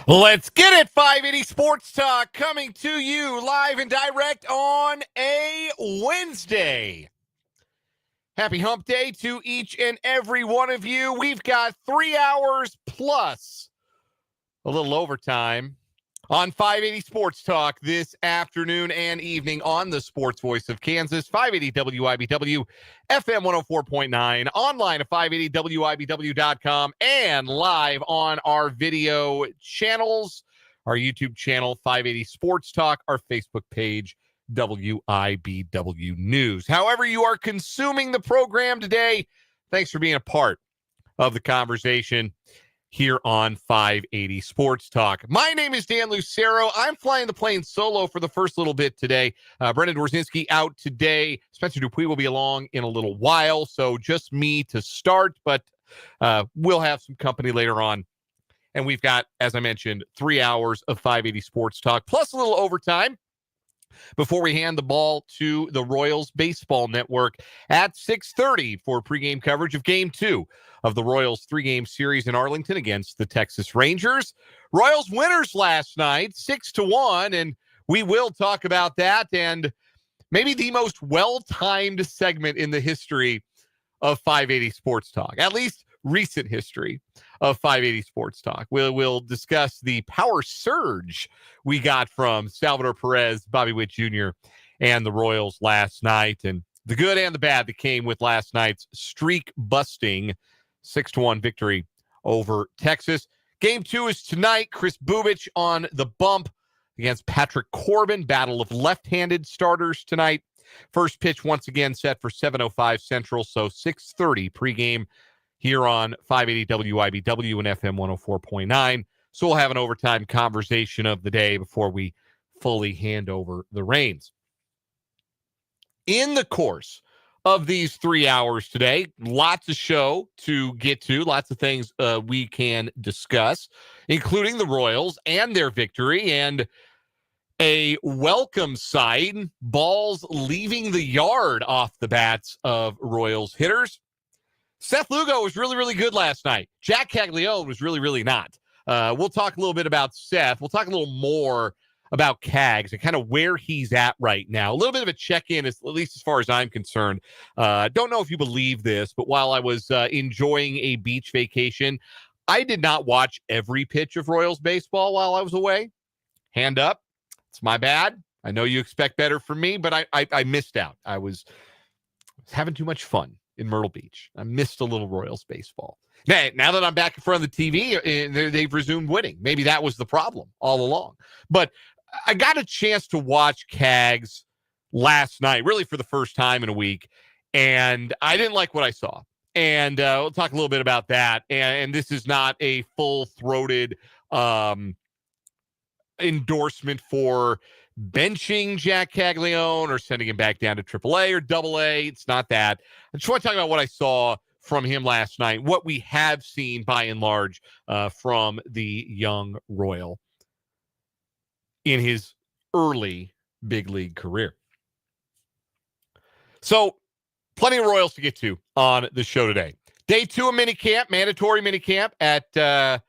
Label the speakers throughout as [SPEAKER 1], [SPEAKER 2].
[SPEAKER 1] Let's get it, 580 Sports Talk, coming to you live and direct on a Wednesday. Happy hump day to each and every one of you. We've got 3 hours plus a little overtime on 580 Sports Talk this afternoon and evening on the Sports Voice of Kansas, 580 WIBW, FM 104.9, online at 580WIBW.com, and live on our video channels, our YouTube channel, 580 Sports Talk, our Facebook page, WIBW News. However you are consuming the program today, thanks for being a part of the conversation here on 580 Sports Talk. My name is Dan Lucero. I'm flying the plane solo for the first little bit today. Brendan Dworzynski out today. Spencer Dupuis will be along in a little while, so just me to start, but we'll have some company later on. And we've got, as I mentioned, 3 hours of 580 Sports Talk, plus a little overtime before we hand the ball to the Royals Baseball Network at 6:30 for pregame coverage of Game 2 of the Royals 3-game series in Arlington against the Texas Rangers. Royals winners last night, 6-1, and we will talk about that and maybe the most well-timed segment in the history of 580 Sports Talk, at least recent history of 580 Sports Talk. We'll discuss the power surge we got from Salvador Perez, Bobby Witt Jr., and the Royals last night, and the good and the bad that came with last night's streak-busting 6-1 victory over Texas. Game 2 is tonight. Chris Bubich on the bump against Patrick Corbin. Battle of left-handed starters tonight. First pitch once again set for 7:05 Central, so 6:30 pregame here on 580 WIBW and FM 104.9. So we'll have an overtime conversation of the day before we fully hand over the reins. In the course of these 3 hours today, lots of show to get to, lots of things we can discuss, including the Royals and their victory and a welcome sight, balls leaving the yard off the bats of Royals hitters. Seth Lugo was really, really good last night. Jac Caglianone was really, really not. We'll talk a little bit about Seth. We'll talk a little more about Cags and kind of where he's at right now. A little bit of a check-in, at least as far as I'm concerned. Don't know if you believe this, but while I was enjoying a beach vacation, I did not watch every pitch of Royals baseball while I was away. Hand up. It's my bad. I know you expect better from me, but I missed out. I was having too much fun in Myrtle Beach. I missed a little Royals baseball. Now that I'm back in front of the TV, they've resumed winning. Maybe that was the problem all along. But I got a chance to watch Cags last night, really for the first time in a week, and I didn't like what I saw. And we'll talk a little bit about that. And this is not a full-throated endorsement for benching Jac Caglianone or sending him back down to AAA or AA. It's not that. I just want to talk about what I saw from him last night, what we have seen by and large from the young Royal in his early big league career. So plenty of Royals to get to on the show today. Day 2 of minicamp, mandatory minicamp at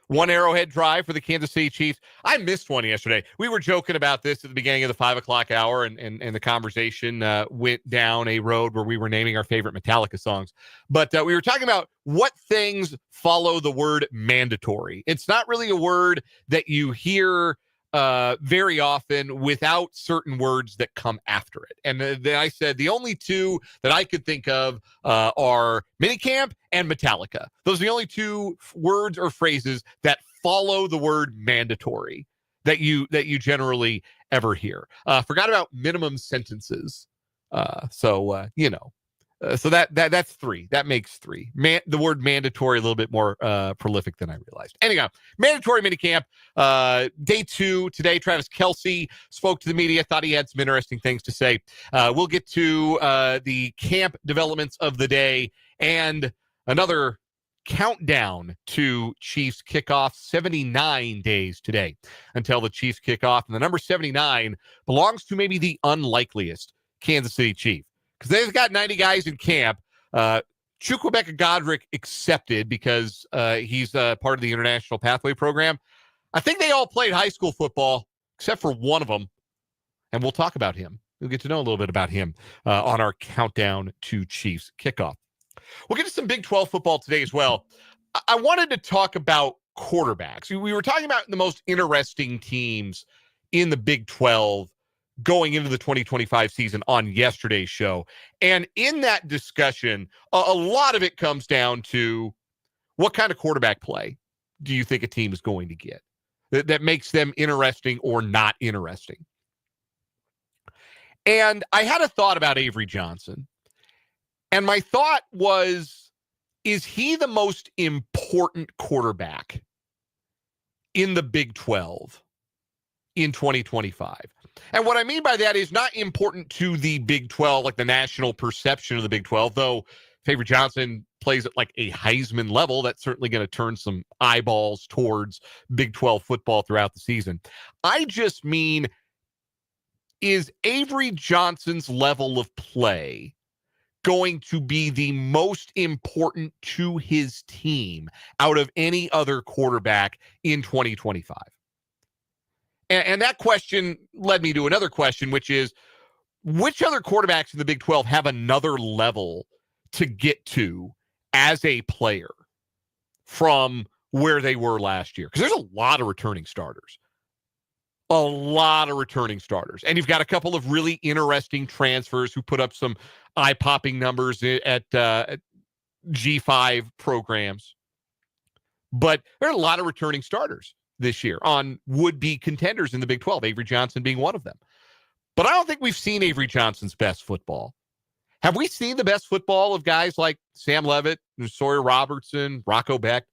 [SPEAKER 1] One Arrowhead Drive for the Kansas City Chiefs. I missed one yesterday. We were joking about this at the beginning of the 5 o'clock hour, and the conversation went down a road where we were naming our favorite Metallica songs. But we were talking about what things follow the word mandatory. It's not really a word that you hear very often without certain words that come after it. And then I said the only two that I could think of are minicamp and Metallica. Those are the only two words or phrases that follow the word mandatory that you generally ever hear. Forgot about minimum sentences. So that's 3. That makes 3. The word mandatory a little bit more prolific than I realized. Anyhow, mandatory minicamp. Day 2 today. Travis Kelce spoke to the media. Thought he had some interesting things to say. We'll get to the camp developments of the day and another countdown to Chiefs kickoff. 79 days today until the Chiefs kickoff. And the number 79 belongs to maybe the unlikeliest Kansas City Chief. Because they've got 90 guys in camp. Chukwuemeka Godric accepted because he's part of the International Pathway Program. I think they all played high school football, except for one of them, and we'll talk about him. We'll get to know a little bit about him on our countdown to Chiefs kickoff. We'll get to some Big 12 football today as well. I wanted to talk about quarterbacks. We were talking about the most interesting teams in the Big 12 going into the 2025 season on yesterday's show. And in that discussion, a lot of it comes down to what kind of quarterback play do you think a team is going to get that makes them interesting or not interesting? And I had a thought about Avery Johnson. And my thought was, is he the most important quarterback in the Big 12 in 2025? And what I mean by that is not important to the Big 12, like the national perception of the Big 12, though if Avery Johnson plays at like a Heisman level, that's certainly going to turn some eyeballs towards Big 12 football throughout the season. I just mean, is Avery Johnson's level of play going to be the most important to his team out of any other quarterback in 2025? And that question led me to another question, which is, which other quarterbacks in the Big 12 have another level to get to as a player from where they were last year? Because there's a lot of returning starters. A lot of returning starters. And you've got a couple of really interesting transfers who put up some eye-popping numbers at G5 programs. But there are a lot of returning starters this year on would-be contenders in the Big 12, Avery Johnson being one of them. But I don't think we've seen Avery Johnson's best football. Have we seen the best football of guys like Sam Levitt, Sawyer Robertson, Rocco Beck?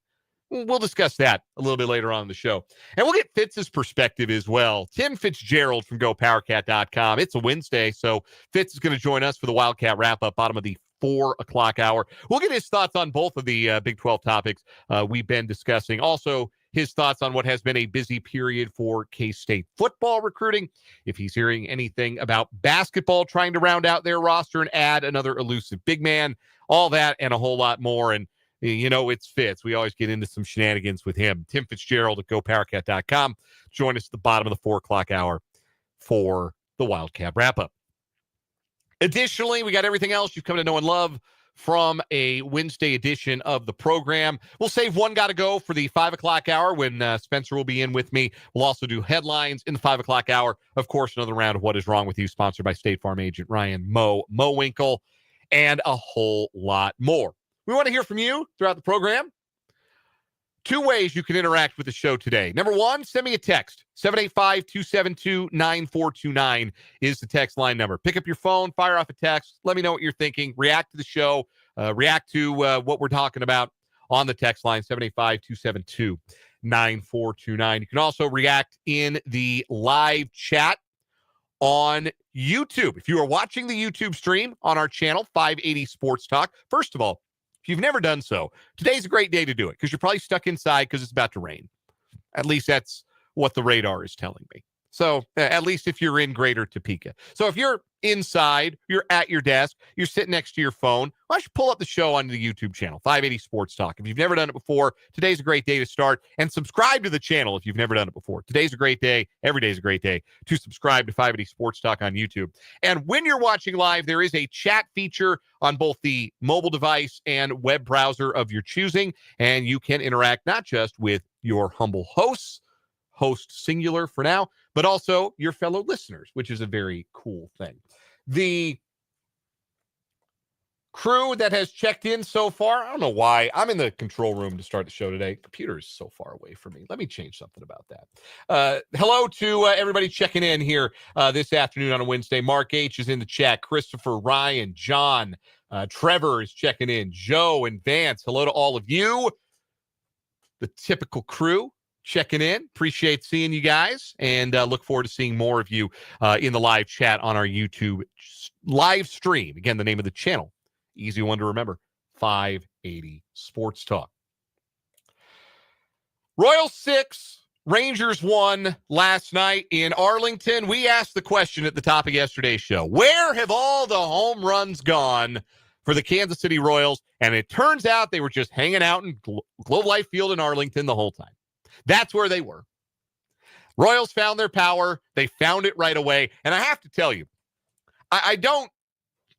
[SPEAKER 1] We'll discuss that a little bit later on in the show. And we'll get Fitz's perspective as well. Tim Fitzgerald from GoPowerCat.com. It's a Wednesday, so Fitz is going to join us for the Wildcat Wrap-up, bottom of the 4 o'clock hour. We'll get his thoughts on both of the Big 12 topics we've been discussing. Also, his thoughts on what has been a busy period for K-State football recruiting. If he's hearing anything about basketball trying to round out their roster and add another elusive big man, all that and a whole lot more. And you know, it's Fitz. We always get into some shenanigans with him. Tim Fitzgerald at GoPowerCat.com. Join us at the bottom of the 4 o'clock hour for the Wildcat Wrap-up. Additionally, we got everything else you've come to know and love from a Wednesday edition of the program. We'll save one gotta go for the 5 o'clock hour when Spencer will be in with me. We'll also do headlines in the 5 o'clock hour. Of course, another round of What Is Wrong With You, sponsored by State Farm agent Ryan Mowinkle, and a whole lot more. We want to hear from you throughout the program. 2 ways you can interact with the show today. Number 1, send me a text. 785-272-9429 is the text line number. Pick up your phone, fire off a text. Let me know what you're thinking. React to the show. React to what we're talking about on the text line, 785-272-9429. You can also react in the live chat on YouTube. If you are watching the YouTube stream on our channel, 580 Sports Talk, first of all, if you've never done so, today's a great day to do it because you're probably stuck inside because it's about to rain. At least that's what the radar is telling me. So at least if you're in Greater Topeka. So if you're inside, you're at your desk, you're sitting next to your phone, why don't you pull up the show on the YouTube channel, 580 Sports Talk. If you've never done it before, today's a great day to start. And subscribe to the channel if you've never done it before. Today's a great day. Every day is a great day to subscribe to 580 Sports Talk on YouTube. And when you're watching live, there is a chat feature on both the mobile device and web browser of your choosing. And you can interact not just with your humble hosts, host singular for now, but also your fellow listeners, which is a very cool thing. The crew that has checked in so far, I don't know why. I'm in the control room to start the show today. Computer is so far away from me. Let me change something about that. Hello to everybody checking in here this afternoon on a Wednesday. Mark H. is in the chat. Christopher, Ryan, John, Trevor is checking in. Joe and Vance, hello to all of you. The typical crew checking in. Appreciate seeing you guys and look forward to seeing more of you in the live chat on our YouTube live stream. Again, the name of the channel, easy one to remember, 580 Sports Talk. Royals 6, Rangers 1 last night in Arlington. We asked the question at the top of yesterday's show, where have all the home runs gone for the Kansas City Royals? And it turns out they were just hanging out in Globe Life Field in Arlington the whole time. That's where they were. Royals found their power. They found it right away. And I have to tell you, I don't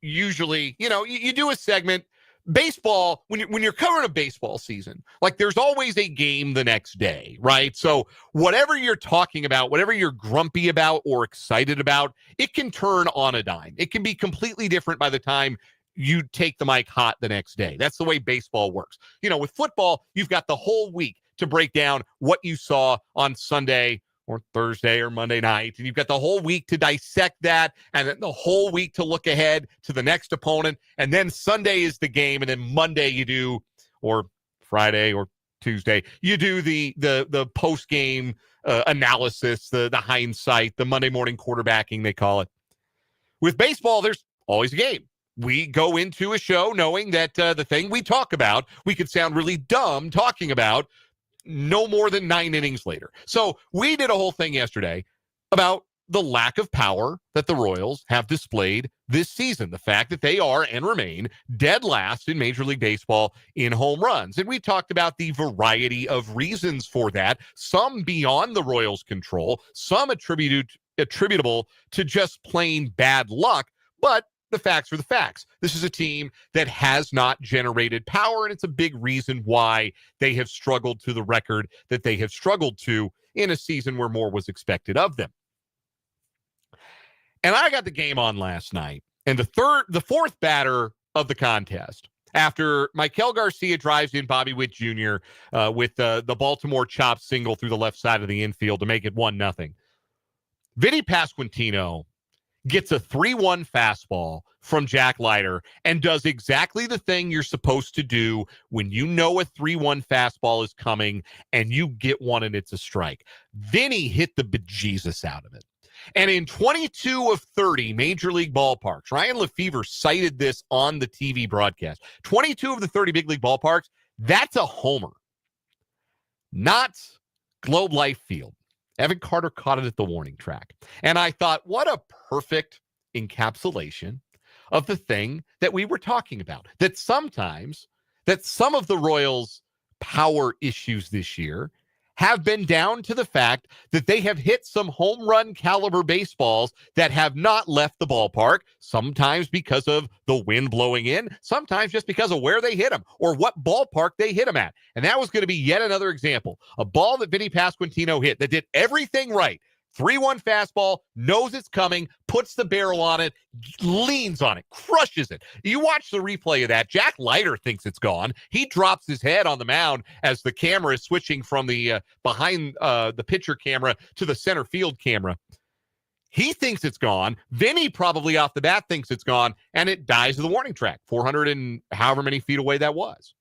[SPEAKER 1] usually, you do a segment. Baseball, when you're covering a baseball season, like there's always a game the next day, right? So whatever you're talking about, whatever you're grumpy about or excited about, it can turn on a dime. It can be completely different by the time you take the mic hot the next day. That's the way baseball works. With football, you've got the whole week to break down what you saw on Sunday or Thursday or Monday night. And you've got the whole week to dissect that, and then the whole week to look ahead to the next opponent. And then Sunday is the game, and then Monday you do, or Friday or Tuesday, you do the post-game analysis, the hindsight, the Monday morning quarterbacking, they call it. With baseball, there's always a game. We go into a show knowing that the thing we talk about, we could sound really dumb talking about no more than 9 innings later. So we did a whole thing yesterday about the lack of power that the Royals have displayed this season. The fact that they are and remain dead last in Major League Baseball in home runs. And we talked about the variety of reasons for that, some beyond the Royals' control, some attributable to just plain bad luck, but the facts are the facts. This is a team that has not generated power, and it's a big reason why they have struggled to the record that they have struggled to in a season where more was expected of them. And I got the game on last night, and the fourth batter of the contest, after Maikel Garcia drives in Bobby Witt Jr. With the Baltimore chop single through the left side of the infield to make it 1-0, Vinny Pasquantino gets a 3-1 fastball from Jack Leiter and does exactly the thing you're supposed to do when you know a 3-1 fastball is coming and you get one and it's a strike. Vinny hit the bejesus out of it. And in 22 of 30 Major League ballparks, Ryan Lefevre cited this on the TV broadcast, 22 of the 30 big league ballparks, that's a homer. Not Globe Life Field. Evan Carter caught it at the warning track. And I thought, what a perfect encapsulation of the thing that we were talking about. That some of the Royals' power issues this year have been down to the fact that they have hit some home run caliber baseballs that have not left the ballpark, sometimes because of the wind blowing in, sometimes just because of where they hit them or what ballpark they hit them at. And that was going to be yet another example. A ball that Vinny Pasquantino hit that did everything right. 3-1 fastball, knows it's coming, puts the barrel on it, leans on it, crushes it. You watch the replay of that. Jack Leiter thinks it's gone. He drops his head on the mound as the camera is switching from the behind the pitcher camera to the center field camera. He thinks it's gone. Vinny probably off the bat thinks it's gone, and it dies of the warning track, 400 and however many feet away that was.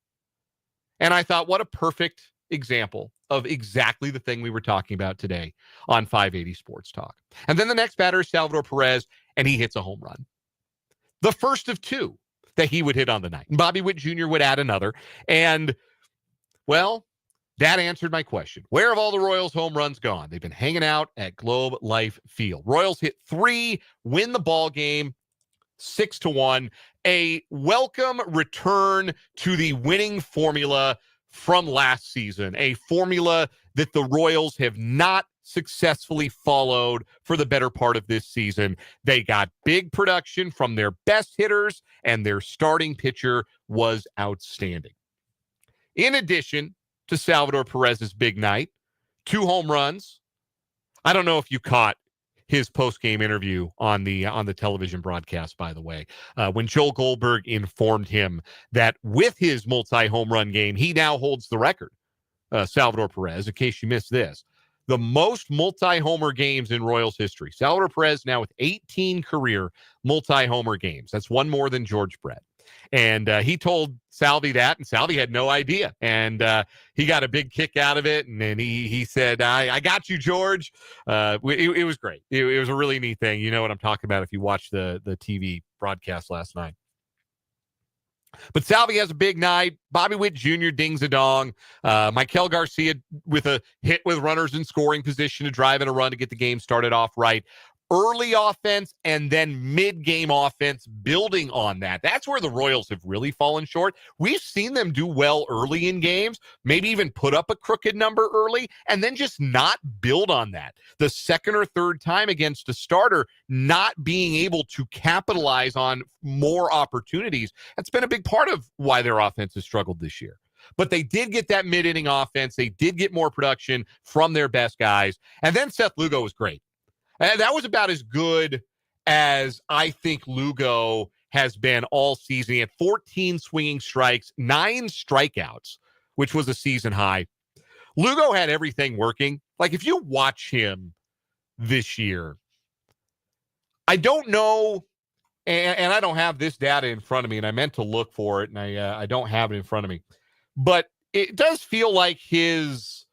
[SPEAKER 1] And I thought, what a perfect example of exactly the thing we were talking about today on 580 Sports Talk. And then the next batter is Salvador Perez, and he hits a home run. The first of two that he would hit on the night. And Bobby Witt Jr. would add another. And, well, that answered my question. Where have all the Royals home runs gone? They've been hanging out at Globe Life Field. Royals hit 3, win the ball game 6-1. A welcome return to the winning formula from last season, a formula that the Royals have not successfully followed for the better part of this season. They got big production from their best hitters, and their starting pitcher was outstanding. In addition to Salvador Perez's big night, 2 home runs. I don't know if you caught his post-game interview on the television broadcast, by the way, when Joel Goldberg informed him that with his multi-home run game, he now holds the record, Salvador Perez, in case you missed this, the most multi-homer games in Royals history. Salvador Perez now with 18 career multi-homer games. That's one more than George Brett. And he told Salvi that, and Salvi had no idea. And he got a big kick out of it. And then he said, I got you, George. It was great. It was a really neat thing. You know what I'm talking about if you watched the TV broadcast last night. But Salvi has a big night. Bobby Witt Jr. dings a dong. Maikel Garcia with a hit with runners in scoring position to drive in a run to get the game started off right. early offense and then mid-game offense building on that. That's where the Royals have really fallen short. We've seen them do well early in games, maybe even put up a crooked number early, and then just not build on that. The second or third time against a starter, not being able to capitalize on more opportunities. That's been a big part of why their offense has struggled this year. But they did get that mid-inning offense. They did get more production from their best guys. And then Seth Lugo was great. And that was about as good as I think Lugo has been all season. He had 14 swinging strikes, 9 strikeouts, which was a season high. Lugo had everything working. Like, if you watch him this year, I don't know, and I don't have this data in front of me, and I meant to look for it, and I don't have it in front of me. But it does feel like his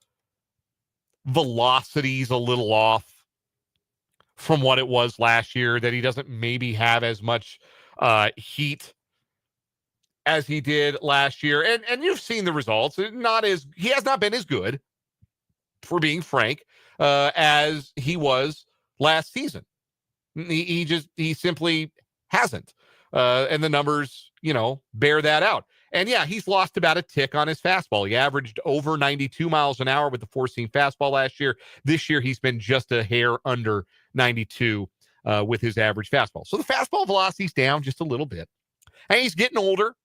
[SPEAKER 1] velocity's a little off from what it was last year, that he doesn't maybe have as much heat as he did last year. And you've seen the results. He has not been as good, for being frank, as he was last season. He simply hasn't. And the numbers, bear that out. And yeah, he's lost about a tick on his fastball. He averaged over 92 miles an hour with the four-seam fastball last year. This year, he's been just a hair under 92 with his average fastball. So the fastball velocity's down just a little bit. And he's getting older,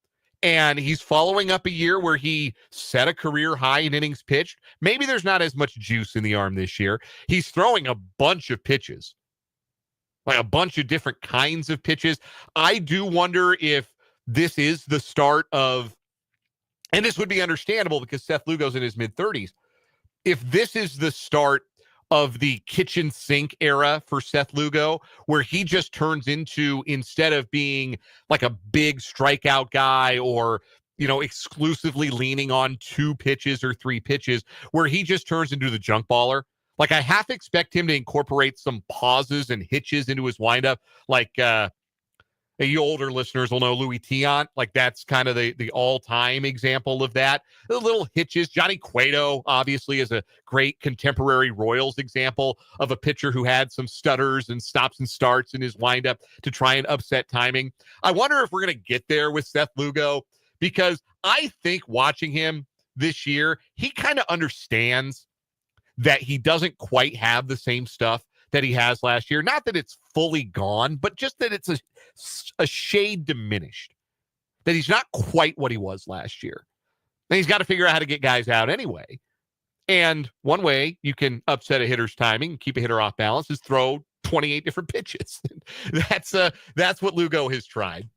[SPEAKER 1] and he's following up a year where he set a career high in innings pitched. Maybe there's not as much juice in the arm this year. He's throwing a bunch of pitches, like a bunch of different kinds of pitches. I do wonder if this is the start of, and this would be understandable because Seth Lugo's in his mid-30s, if this is the start of the kitchen sink era for Seth Lugo, where he just turns into, instead of being like a big strikeout guy or, exclusively leaning on 2 pitches or 3 pitches, where he just turns into the junk baller. Like, I half expect him to incorporate some pauses and hitches into his windup, like, you older listeners will know Louis Tiant. Like, that's kind of the all-time example of that. The little hitches. Johnny Cueto, obviously, is a great contemporary Royals example of a pitcher who had some stutters and stops and starts in his windup to try and upset timing. I wonder if we're going to get there with Seth Lugo, because I think watching him this year, he kind of understands that he doesn't quite have the same stuff that he has last year. Not that it's fully gone, but just that it's a shade diminished. That he's not quite what he was last year. And he's got to figure out how to get guys out anyway. And one way you can upset a hitter's timing and keep a hitter off balance is throw 28 different pitches. That's what Lugo has tried.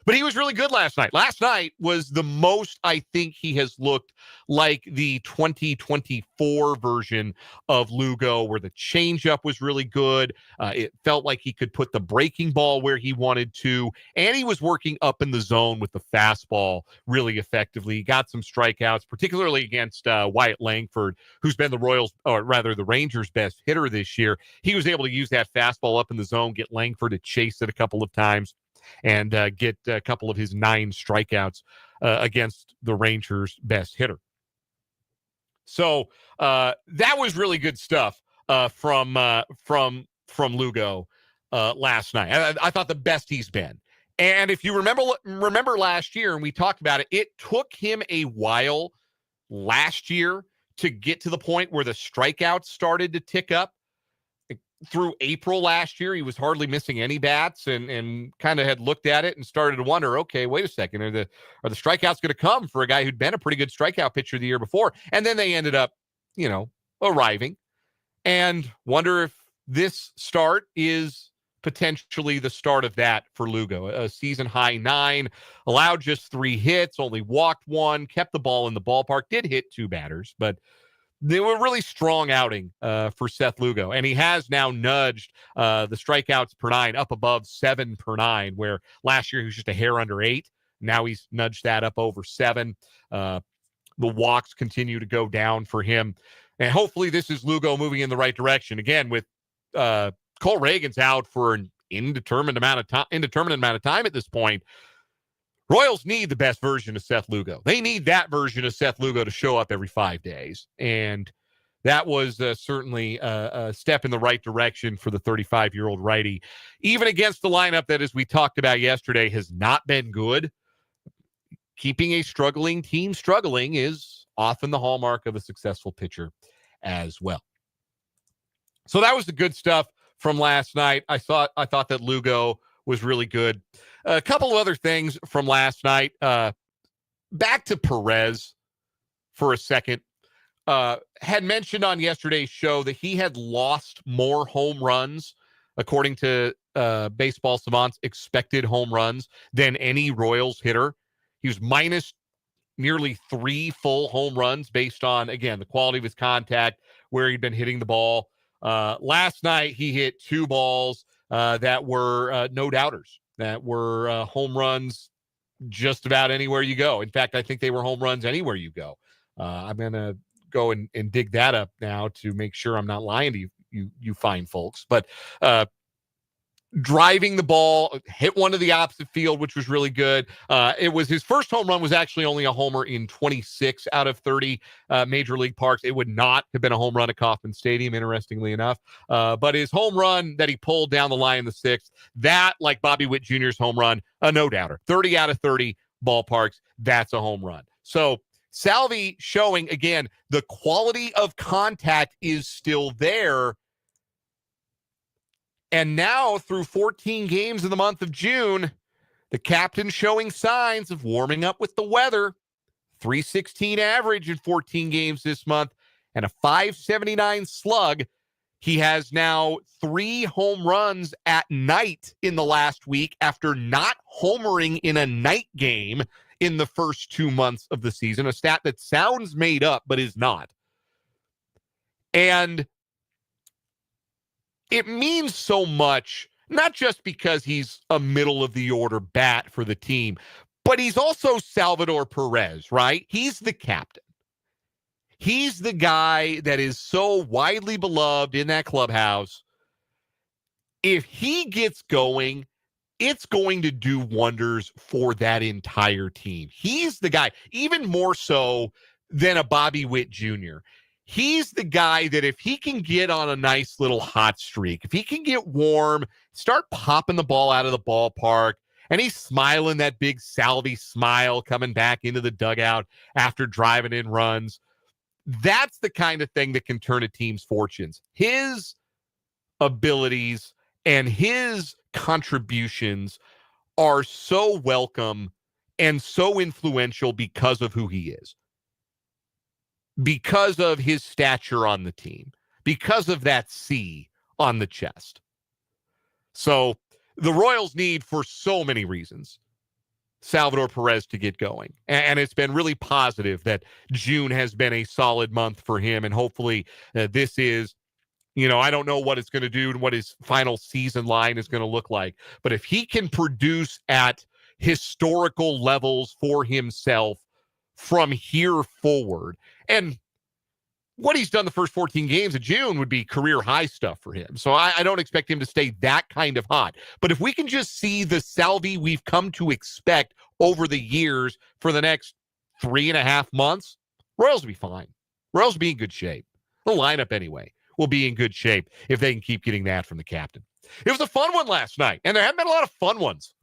[SPEAKER 1] But he was really good last night. Last night was the most I think he has looked like the 2024 version of Lugo, where the changeup was really good. It felt like he could put the breaking ball where he wanted to, and he was working up in the zone with the fastball really effectively. He got some strikeouts, particularly against Wyatt Langford, who's been the Rangers' best hitter this year. He was able to use that fastball up in the zone, get Langford to chase it a couple of times, and get a couple of his 9 strikeouts against the Rangers' best hitter. So that was really good stuff from Lugo last night. I thought the best he's been. And if you remember last year, and we talked about it, it took him a while last year to get to the point where the strikeouts started to tick up. Through April last year, he was hardly missing any bats, and kind of had looked at it and started to wonder, okay, wait a second, are the strikeouts going to come for a guy who'd been a pretty good strikeout pitcher the year before? And then they ended up, arriving, and wonder if this start is potentially the start of that for Lugo. A season high 9, allowed just 3 hits, only walked 1, kept the ball in the ballpark, did hit 2 batters, but they were a really strong outing for Seth Lugo. And he has now nudged the strikeouts per 9 up above 7 per 9, where last year he was just a hair under 8. Now he's nudged that up over 7. The walks continue to go down for him. And hopefully this is Lugo moving in the right direction. Again, with Cole Reagan's out for an indeterminate amount of time at this point, Royals need the best version of Seth Lugo. They need that version of Seth Lugo to show up every 5 days. And that was certainly a step in the right direction for the 35-year-old righty. Even against the lineup that, as we talked about yesterday, has not been good, keeping a struggling team struggling is often the hallmark of a successful pitcher as well. So that was the good stuff from last night. I thought that Lugo was really good. A couple of other things from last night. Back to Perez for a second. Had mentioned on yesterday's show that he had lost more home runs, according to Baseball Savant's expected home runs, than any Royals hitter. He was minus nearly 3 full home runs based on, again, the quality of his contact, where he'd been hitting the ball. Last night, he hit 2 balls that were no doubters, that were home runs just about anywhere you go. In fact, I think they were home runs anywhere you go. I'm going to go and dig that up now to make sure I'm not lying to you fine folks. But driving the ball, hit one to the opposite field, which was really good. It was his first home run was actually only a homer in 26 out of 30 major league parks. It would not have been a home run at Kauffman Stadium, interestingly enough. But his home run that he pulled down the line in the 6th, that, like Bobby Witt Jr.'s home run, a no-doubter. 30 out of 30 ballparks, that's a home run. So Salvi showing, again, the quality of contact is still there. And now, through 14 games in the month of June, the captain showing signs of warming up with the weather. 316 average in 14 games this month and a 579 slug. He has now 3 home runs at night in the last week after not homering in a night game in the first 2 months of the season, a stat that sounds made up but is not. And it means so much, not just because he's a middle-of-the-order bat for the team, but he's also Salvador Perez, right? He's the captain. He's the guy that is so widely beloved in that clubhouse. If he gets going, it's going to do wonders for that entire team. He's the guy, even more so than a Bobby Witt Jr., he's the guy that if he can get on a nice little hot streak, if he can get warm, start popping the ball out of the ballpark, and he's smiling that big Salvi smile coming back into the dugout after driving in runs, that's the kind of thing that can turn a team's fortunes. His abilities and his contributions are so welcome and so influential because of who he is. Because of his stature on the team, because of that C on the chest. So the Royals need, for so many reasons, Salvador Perez to get going. And it's been really positive that June has been a solid month for him. And hopefully this is, I don't know what it's going to do and what his final season line is going to look like. But if he can produce at historical levels for himself from here forward, and what he's done the first 14 games of June would be career high stuff for him. So I don't expect him to stay that kind of hot. But if we can just see the Salvi we've come to expect over the years for the next 3.5 months, Royals will be fine. Royals will be in good shape. The lineup, anyway, will be in good shape if they can keep getting that from the captain. It was a fun one last night, and there haven't been a lot of fun ones.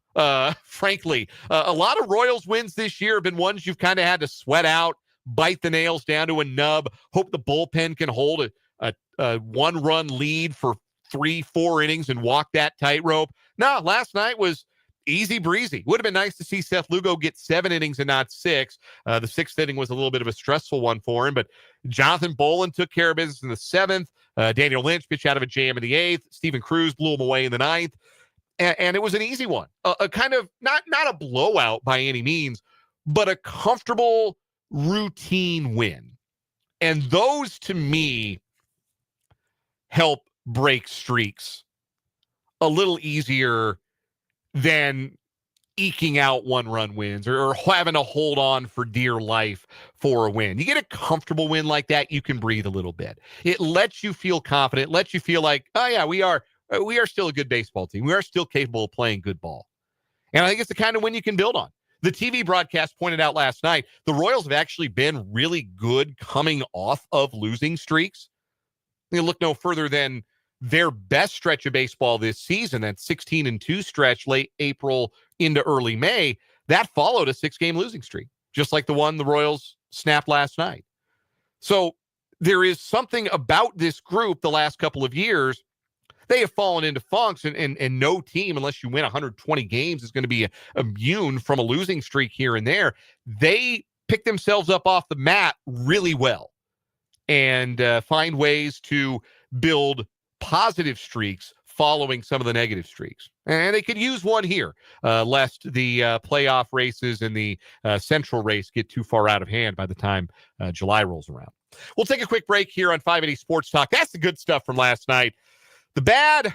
[SPEAKER 1] Frankly, a lot of Royals wins this year have been ones you've kind of had to sweat out, bite the nails down to a nub, hope the bullpen can hold a 1-run lead for 3-4 innings and walk that tightrope. No, last night was easy breezy. Would have been nice to see Seth Lugo get 7 innings and not 6. The 6th inning was a little bit of a stressful one for him, but Jonathan Bolin took care of business in the 7th. Daniel Lynch pitched out of a jam in the 8th. Steven Cruz blew him away in the 9th. And it was an easy one, a kind of not a blowout by any means, but a comfortable routine win. And those, to me, help break streaks a little easier than eking out 1-run wins or having to hold on for dear life for a win. You get a comfortable win like that, you can breathe a little bit. It lets you feel confident, lets you feel like, oh yeah, we are still a good baseball team. We are still capable of playing good ball. And I think it's the kind of win you can build on. The TV broadcast pointed out last night, the Royals have actually been really good coming off of losing streaks. You look no further than their best stretch of baseball this season, that 16-2 stretch late April into early May, that followed a 6-game losing streak, just like the one the Royals snapped last night. So there is something about this group the last couple of years. They have fallen into funks, and no team, unless you win 120 games, is going to be immune from a losing streak here and there. They pick themselves up off the mat really well and find ways to build positive streaks following some of the negative streaks. And they could use one here, lest the playoff races and the central race get too far out of hand by the time July rolls around. We'll take a quick break here on 580 Sports Talk. That's the good stuff from last night. The bad,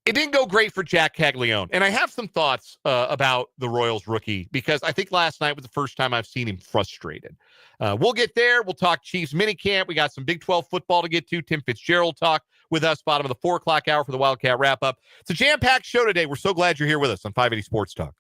[SPEAKER 1] it didn't go great for Jac Caglianone. And I have some thoughts about the Royals rookie, because I think last night was the first time I've seen him frustrated. We'll get there. We'll talk Chiefs minicamp. We got some Big 12 football to get to. Tim Fitzgerald talk with us, bottom of the 4 o'clock hour for the Wildcat Wrap-up. It's a jam-packed show today. We're so glad you're here with us on 580 Sports Talk.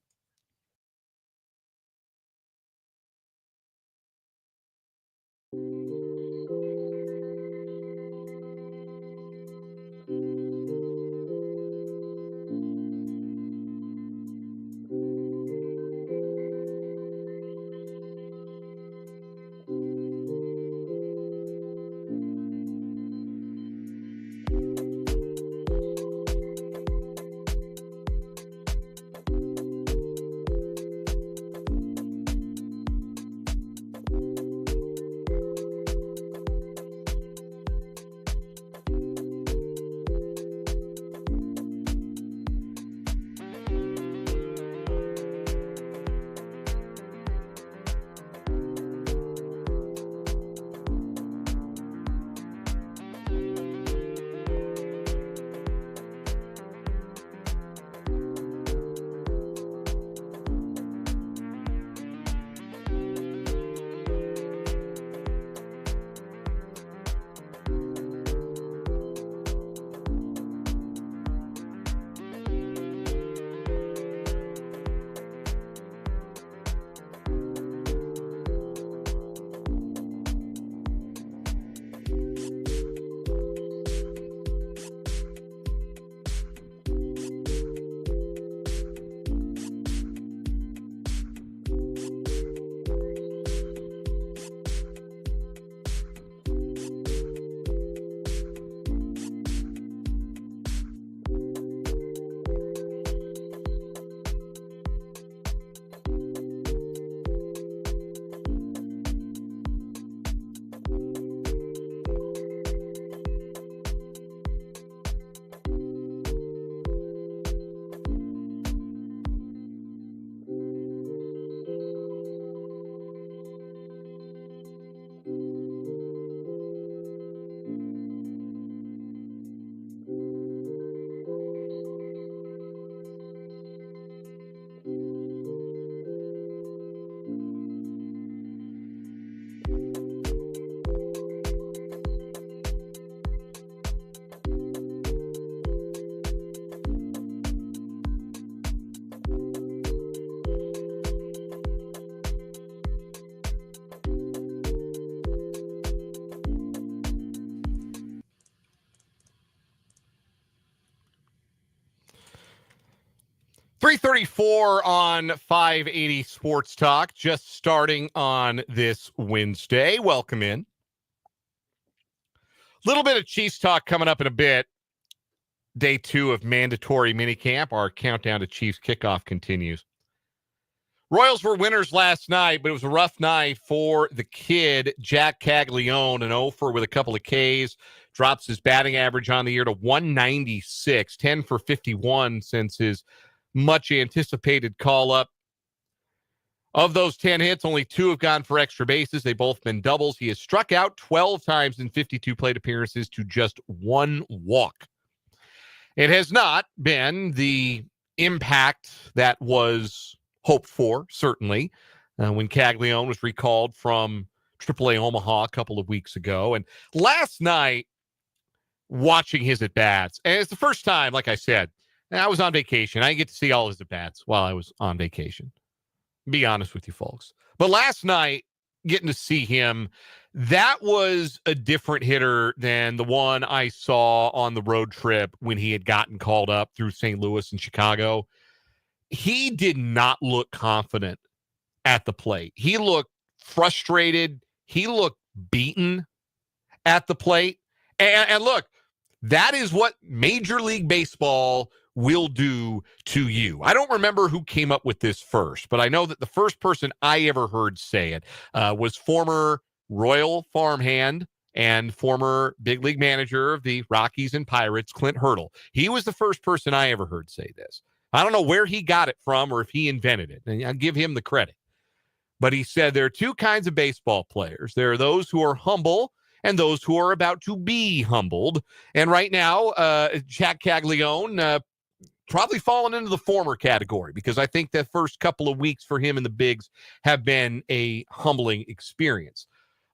[SPEAKER 1] .334 on 580 Sports Talk, just starting on this Wednesday. Welcome in. Little bit of Chiefs talk coming up in a bit. Day 2 of mandatory minicamp. Our countdown to Chiefs kickoff continues. Royals were winners last night, but it was a rough night for the kid, Jac Caglianone, an 0-for with a couple of Ks. Drops his batting average on the year to 196, 10 for 51 since his much anticipated call up. Of those 10 hits, only 2 have gone for extra bases. They've both been doubles. He has struck out 12 times in 52 plate appearances to just 1 walk. It has not been the impact that was hoped for, certainly, when Caglianone was recalled from AAA Omaha a couple of weeks ago. And last night, watching his at-bats, and it's the first time, like I said, I was on vacation. I didn't get to see all his at-bats while I was on vacation. Be honest with you folks. But last night, getting to see him. That was a different hitter than the one I saw on the road trip when he had gotten called up through St. Louis and Chicago. He did not look confident at the plate. He looked frustrated. He looked beaten at the plate. And look, that is what Major League Baseball will do to you. I don't remember who came up with this first, but I know that the first person I ever heard say it was former Royal farmhand and former big league manager of the Rockies and Pirates, Clint Hurdle. He was the first person I ever heard say this. I don't know where he got it from or if he invented it, and I'll give him the credit. But he said there are two kinds of baseball players. There are those who are humble and those who are about to be humbled. And right now, Jac Caglianone probably fallen into the former category, because I think the first couple of weeks for him in the bigs have been a humbling experience.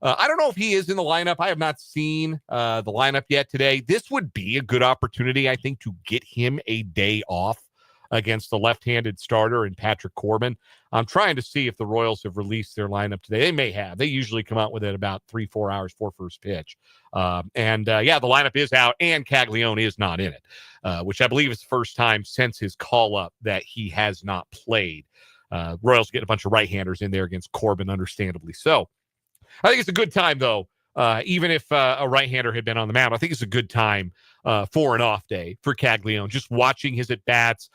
[SPEAKER 1] I don't know if he is in the lineup. I have not seen the lineup yet today. This would be a good opportunity, I think, to get him a day off against the left-handed starter and Patrick Corbin. I'm trying to see if the Royals have released their lineup today. They may have. They usually come out with it about 3-4 hours before first pitch. The lineup is out, and Caglianone is not in it, which I believe is the first time since his call-up that he has not played. Royals get a bunch of right-handers in there against Corbin, understandably so. I think it's a good time, though, even if a right-hander had been on the mound. I think it's a good time for an off day for Caglianone, just watching his at-bats,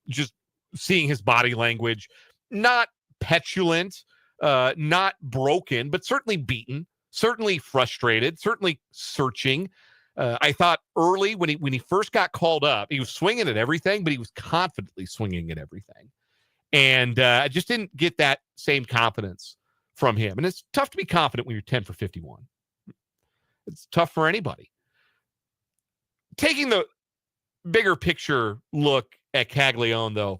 [SPEAKER 1] just seeing his body language, not petulant, not broken, but certainly beaten, certainly frustrated, certainly searching. I thought early when he first got called up, he was swinging at everything, but he was confidently swinging at everything. And I just didn't get that same confidence from him. And it's tough to be confident when you're 10 for 51. It's tough for anybody. Taking the bigger picture look at Caglianone, though,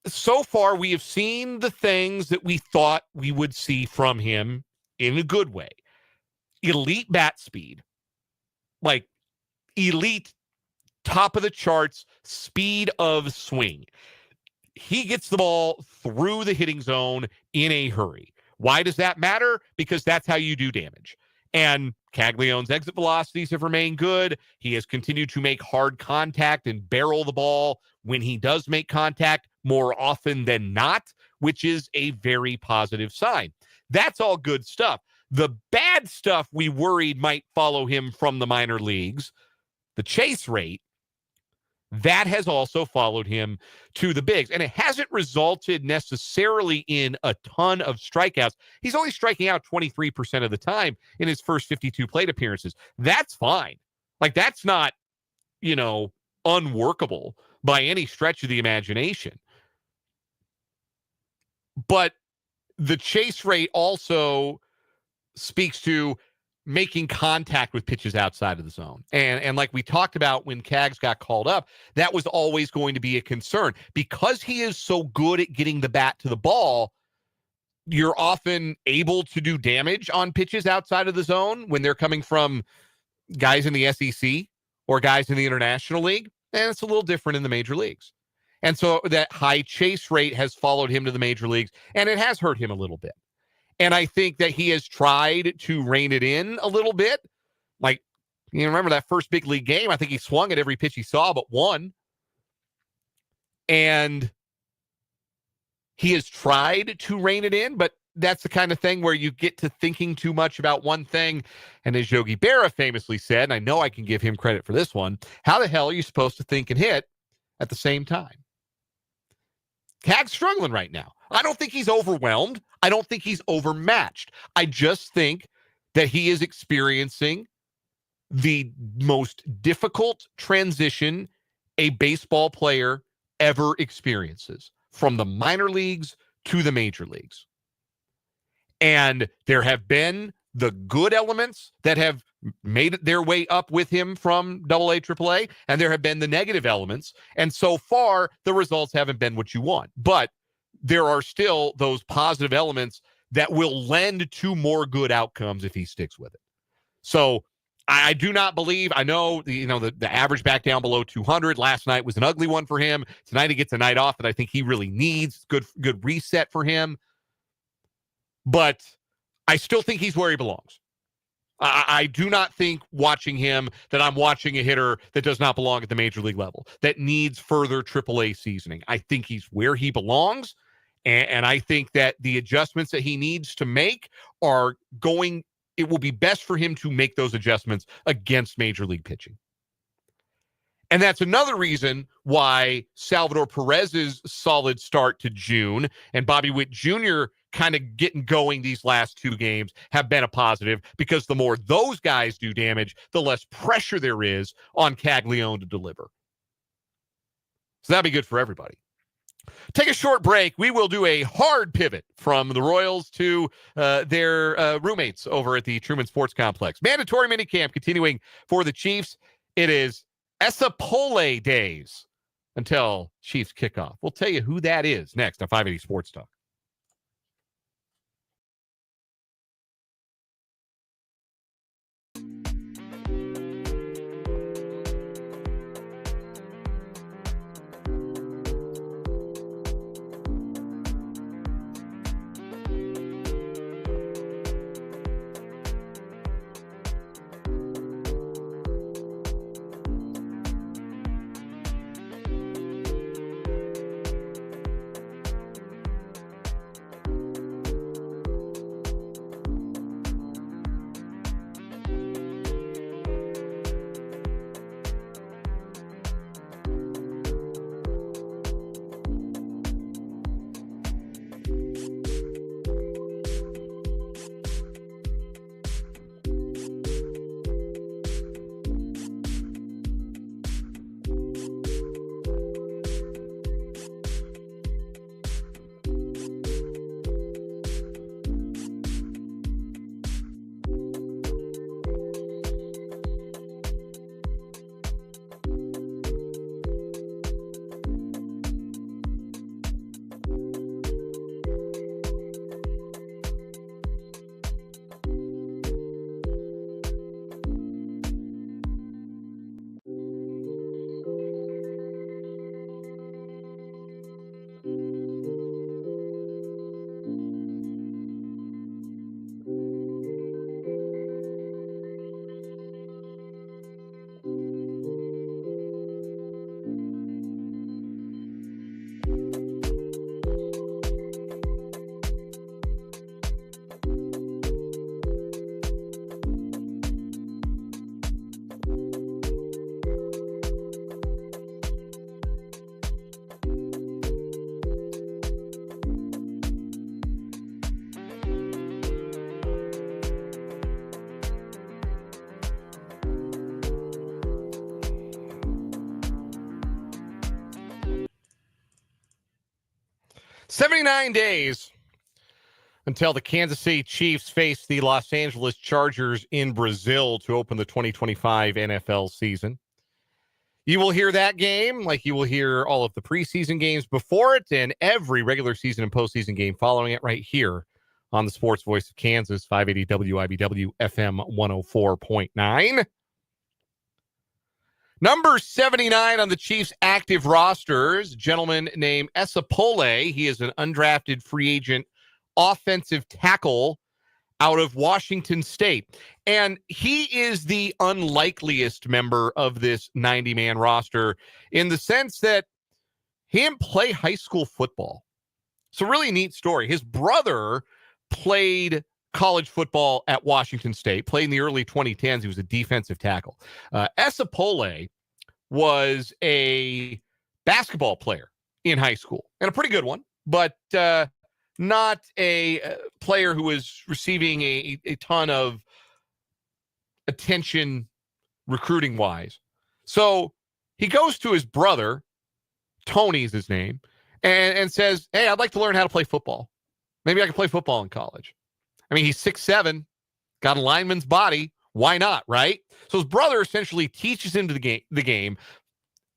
[SPEAKER 1] so far we have seen the things that we thought we would see from him in a good way. Elite bat speed, like elite top of the charts speed of swing. He gets the ball through the hitting zone in a hurry. Why does that matter? Because that's how you do damage. And Caglianone's exit velocities have remained good. He has continued to make hard contact and barrel the ball when he does make contact more often than not, which is a very positive sign. That's all good stuff. The bad stuff we worried might follow him from the minor leagues, the chase rate, that has also followed him to the bigs. And it hasn't resulted necessarily in a ton of strikeouts. He's only striking out 23% of the time in his first 52 plate appearances. That's fine. Like, that's not, unworkable by any stretch of the imagination. But the chase rate also speaks to making contact with pitches outside of the zone. And like we talked about when Cags got called up, that was always going to be a concern. Because he is so good at getting the bat to the ball, you're often able to do damage on pitches outside of the zone when they're coming from guys in the SEC or guys in the International League. And it's a little different in the major leagues. And so that high chase rate has followed him to the major leagues, and it has hurt him a little bit. And I think that he has tried to rein it in a little bit. Like, remember that first big league game? I think he swung at every pitch he saw but one. And he has tried to rein it in, but that's the kind of thing where you get to thinking too much about one thing. And as Yogi Berra famously said, and I know I can give him credit for this one, how the hell are you supposed to think and hit at the same time? Cag's struggling right now. I don't think he's overwhelmed. I don't think he's overmatched. I just think that he is experiencing the most difficult transition a baseball player ever experiences, from the minor leagues to the major leagues. And there have been the good elements that have made their way up with him from AA, AAA, and there have been the negative elements. And so far, the results haven't been what you want. But there are still those positive elements that will lend to more good outcomes if he sticks with it. So I do not believe, I know, the average back down below 200 last night was an ugly one for him. Tonight he gets a night off that I think he really needs. Good reset for him. But I still think he's where he belongs. I do not think watching him that I'm watching a hitter that does not belong at the major league level, that needs further AAA seasoning. I think he's where he belongs, and I think that the adjustments that he needs to make it will be best for him to make those adjustments against major league pitching. And that's another reason why Salvador Perez's solid start to June and Bobby Witt Jr. kind of getting going these last two games have been a positive, because the more those guys do damage, the less pressure there is on Caglianone to deliver. So that'd be good for everybody. Take a short break. We will do a hard pivot from the Royals to their roommates over at the Truman Sports Complex. Mandatory minicamp continuing for the Chiefs. It is Esapole days until Chiefs kickoff. We'll tell you who that is next on 580 Sports Talk. "79 days until the Kansas City Chiefs face the Los Angeles Chargers in Brazil to open the 2025 NFL season. You will hear that game like you will hear all of the preseason games before it and every regular season and postseason game following it right here on the Sports Voice of Kansas, 580 WIBW FM 104.9. Number 79 on the Chiefs' active rosters, a gentleman named Esapole. He is an undrafted free agent offensive tackle out of Washington State. And he is the unlikeliest member of this 90-man roster in the sense that he didn't play high school football. It's a really neat story. His brother played college football at Washington State, played in the early 2010s. He was a defensive tackle. Esapole was a basketball player in high school, and a pretty good one, but not a player who was receiving a ton of attention recruiting-wise. So he goes to his brother, Tony's his name, and says, "Hey, I'd like to learn how to play football. Maybe I can play football in college." I mean, he's 6'7", got a lineman's body. Why not, right? So his brother essentially teaches him the game.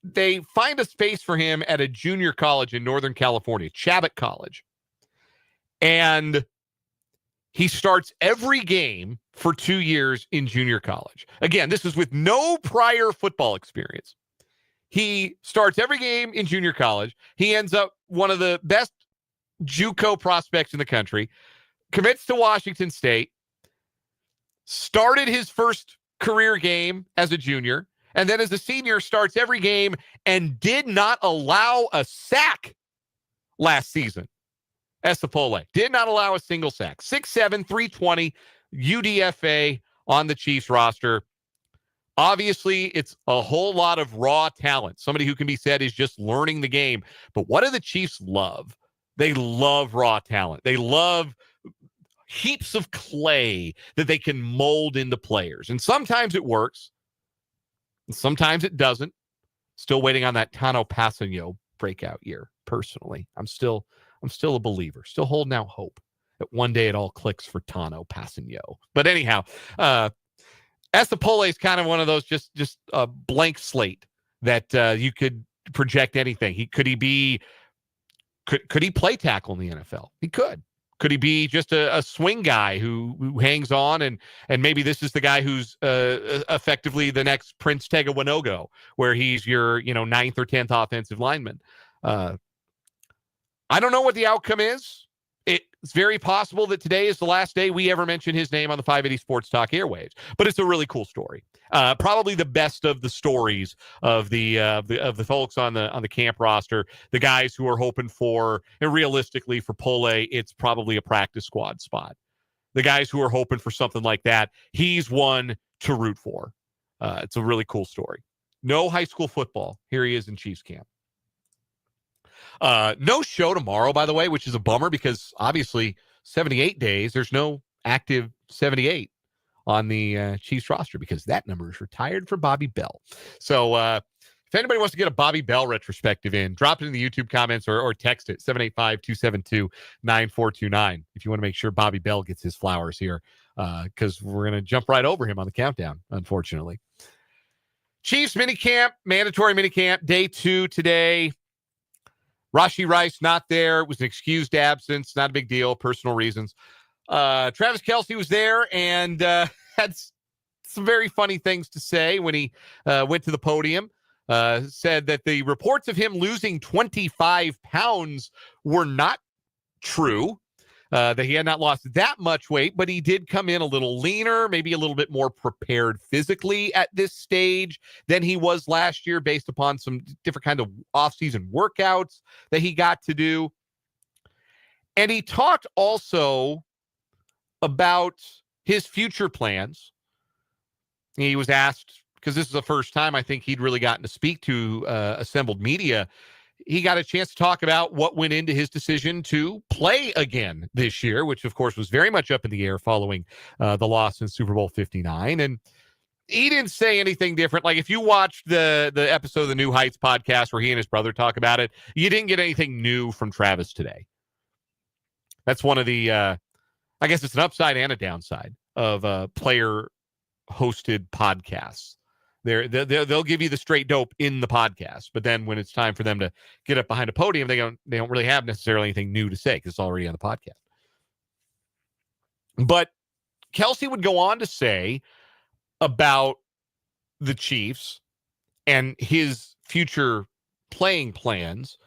[SPEAKER 1] They find a space for him at a junior college in Northern California, Chabot College. And he starts every game for 2 years in junior college. Again, this is with no prior football experience. He starts every game in junior college. He ends up one of the best JUCO prospects in the country. commits to Washington State, started his first career game as a junior, and then as a senior starts every game and did not allow a sack last season. Esapole did not allow a single sack. 6'7", 320, UDFA on the Chiefs roster. Obviously, it's a whole lot of raw talent. Somebody who can be said is just learning the game. But what do the Chiefs love? They love raw talent. They love heaps of clay that they can mold into players. And sometimes it works. And sometimes it doesn't. Still waiting on that Tano Passanio breakout year, personally. I'm still a believer. Still holding out hope that one day it all clicks for Tano Passanio. But anyhow, Esapole is kind of one of those just a blank slate that you could project anything. Could he play tackle in the NFL? He could. Could he be just a swing guy who hangs on and maybe this is the guy who's effectively the next Prince Tega Winogo, where he's your 9th or 10th offensive lineman. I don't know what the outcome is. It's very possible that today is the last day we ever mention his name on the 580 Sports Talk airwaves. But it's a really cool story. Probably the best of the stories of the folks on the camp roster. The guys who are hoping for, and realistically for Pole, it's probably a practice squad spot. The guys who are hoping for something like that, he's one to root for. It's a really cool story. No high school football. Here he is in Chiefs camp. No show tomorrow, by the way, which is a bummer because obviously 78 days, there's no active 78 on the Chiefs roster because that number is retired for Bobby Bell. So if anybody wants to get a Bobby Bell retrospective in, drop it in the YouTube comments or text it, 785-272-9429 if you want to make sure Bobby Bell gets his flowers here because we're going to jump right over him on the countdown, unfortunately. Chiefs minicamp, mandatory minicamp, day 2 today. Rashee Rice not there. It was an excused absence. Not a big deal. Personal reasons. Travis Kelce was there and had some very funny things to say when he went to the podium. Said that the reports of him losing 25 pounds were not true. That he had not lost that much weight, but he did come in a little leaner, maybe a little bit more prepared physically at this stage than he was last year based upon some different kind of off-season workouts that he got to do. And he talked also about his future plans. He was asked, because this is the first time I think he'd really gotten to speak to assembled media, he got a chance to talk about what went into his decision to play again this year, which, of course, was very much up in the air following the loss in Super Bowl 59. And he didn't say anything different. Like, if you watched the episode of the New Heights podcast where he and his brother talk about it, you didn't get anything new from Travis today. That's one of the, I guess it's an upside and a downside of player-hosted podcasts. They'll give you the straight dope in the podcast, but then when it's time for them to get up behind a podium, they don't really have necessarily anything new to say because it's already on the podcast. But Kelce would go on to say about the Chiefs and his future playing plans.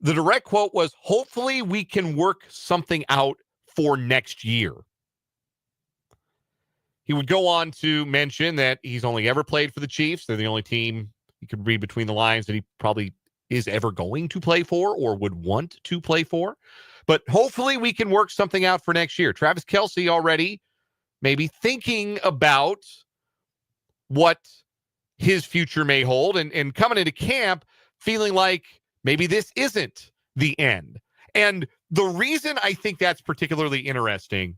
[SPEAKER 1] The direct quote was, "Hopefully we can work something out for next year." He would go on to mention that he's only ever played for the Chiefs. They're the only team, you could read between the lines, that he probably is ever going to play for or would want to play for. But hopefully we can work something out for next year. Travis Kelce already maybe thinking about what his future may hold and coming into camp feeling like maybe this isn't the end. And the reason I think that's particularly interesting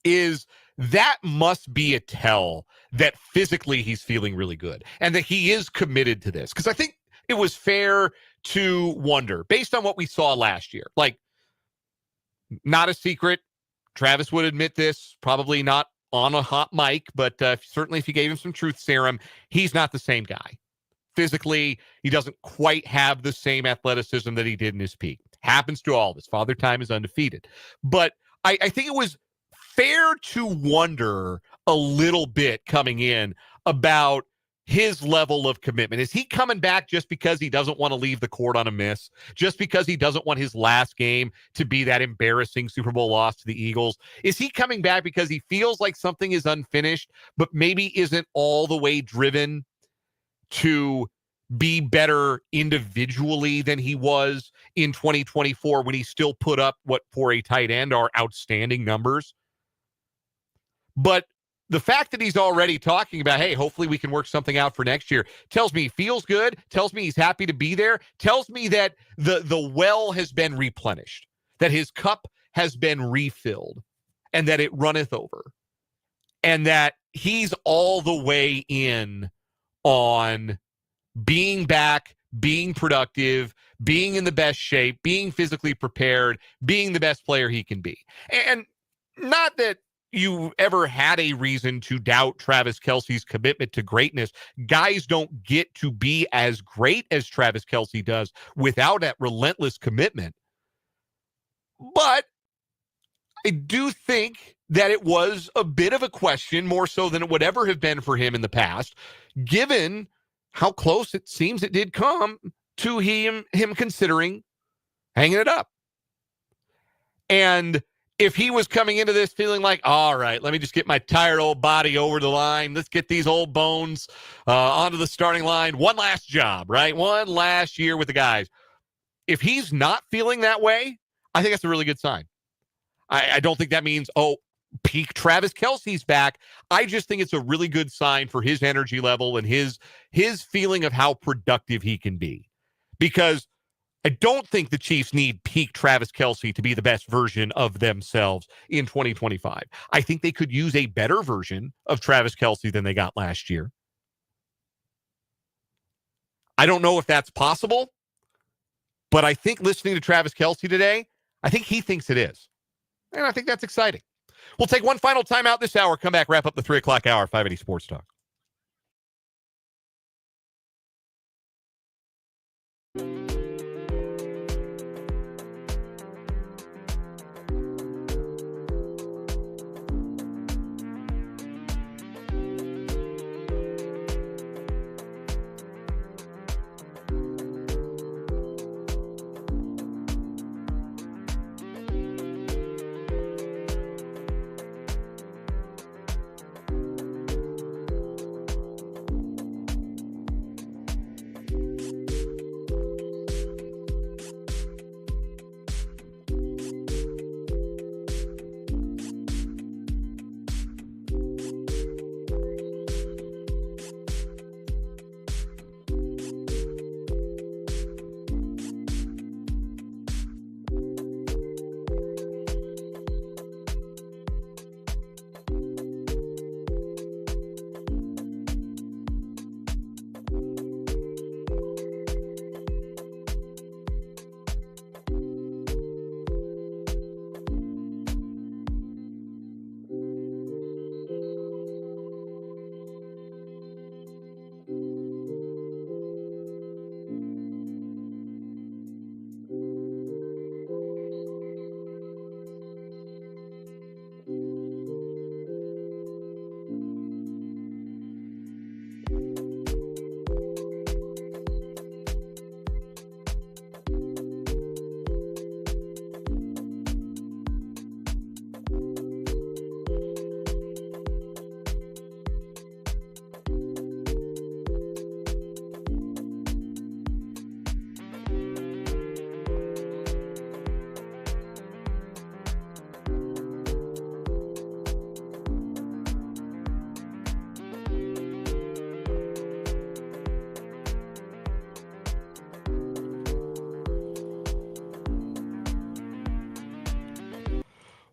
[SPEAKER 1] is that must be a tell that physically he's feeling really good and that he is committed to this. Because I think it was fair to wonder, based on what we saw last year, like, not a secret, Travis would admit this, probably not on a hot mic, but certainly if you gave him some truth serum, he's not the same guy. Physically, he doesn't quite have the same athleticism that he did in his peak. Happens to all of us. Father Time is undefeated. But I think it was fair to wonder a little bit coming in about his level of commitment? Is he coming back just because he doesn't want to leave the court on a miss? Just because he doesn't want his last game to be that embarrassing Super Bowl loss to the Eagles? Is he coming back because he feels like something is unfinished, but maybe isn't all the way driven to be better individually than he was in 2024 when he still put up what for a tight end are outstanding numbers? But the fact that he's already talking about, hey, hopefully we can work something out for next year, tells me he feels good, tells me he's happy to be there, tells me that the well has been replenished, that his cup has been refilled, and that it runneth over, and that he's all the way in on being back, being productive, being in the best shape, being physically prepared, being the best player he can be. And not that you ever had a reason to doubt Travis Kelce's commitment to greatness. Guys don't get to be as great as Travis Kelce does without that relentless commitment. But I do think that it was a bit of a question, more so than it would ever have been for him in the past, given how close it seems it did come to him considering hanging it up. And if he was coming into this feeling like, all right, let me just get my tired old body over the line. Let's get these old bones onto the starting line. One last job, right? One last year with the guys. If he's not feeling that way, I think that's a really good sign. I don't think that means, peak Travis Kelce's back. I just think it's a really good sign for his energy level and his feeling of how productive he can be. Because I don't think the Chiefs need peak Travis Kelce to be the best version of themselves in 2025. I think they could use a better version of Travis Kelce than they got last year. I don't know if that's possible, but I think listening to Travis Kelce today, I think he thinks it is. And I think that's exciting. We'll take one final timeout this hour, come back, wrap up the 3 o'clock hour, 580 Sports Talk.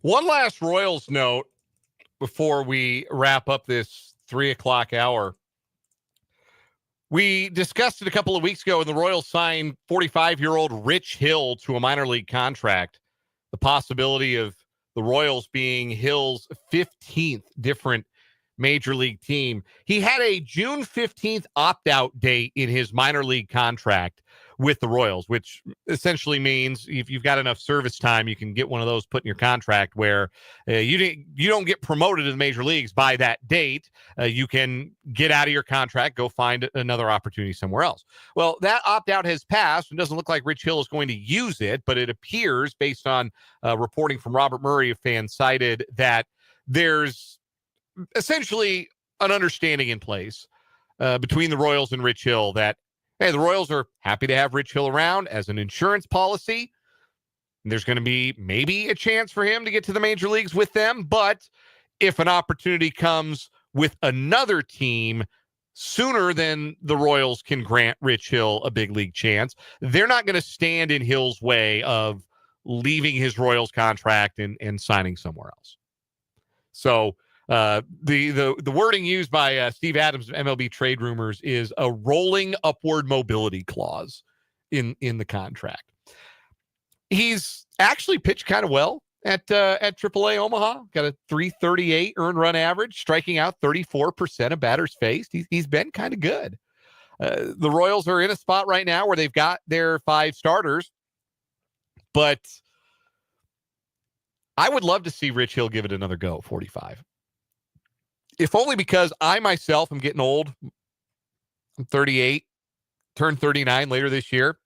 [SPEAKER 1] One last Royals note before we wrap up this 3 o'clock hour. We discussed it a couple of weeks ago, and the Royals signed 45-year-old Rich Hill to a minor league contract. The possibility of the Royals being Hill's 15th different major league team. He had a June 15th opt-out date in his minor league contract, with the Royals, which essentially means if you've got enough service time, you can get one of those put in your contract where you don't get promoted to the major leagues by that date. You can get out of your contract, go find another opportunity somewhere else. Well, that opt-out has passed. It doesn't look like Rich Hill is going to use it, but it appears, based on reporting from Robert Murray of FanSided, that there's essentially an understanding in place between the Royals and Rich Hill that, hey, the Royals are happy to have Rich Hill around as an insurance policy. There's going to be maybe a chance for him to get to the major leagues with them, but if an opportunity comes with another team sooner than the Royals can grant Rich Hill a big league chance, they're not going to stand in Hill's way of leaving his Royals contract and signing somewhere else. So the wording used by Steve Adams of MLB Trade Rumors is a rolling upward mobility clause in the contract. He's actually pitched kind of well at AAA Omaha. Got a 338 earned run average, striking out 34% of batters faced. He's been kind of good. The Royals are in a spot right now where they've got their 5 starters, but I would love to see Rich Hill give it another go at 45. If only because I myself am getting old. I'm 38, turn 39 later this year.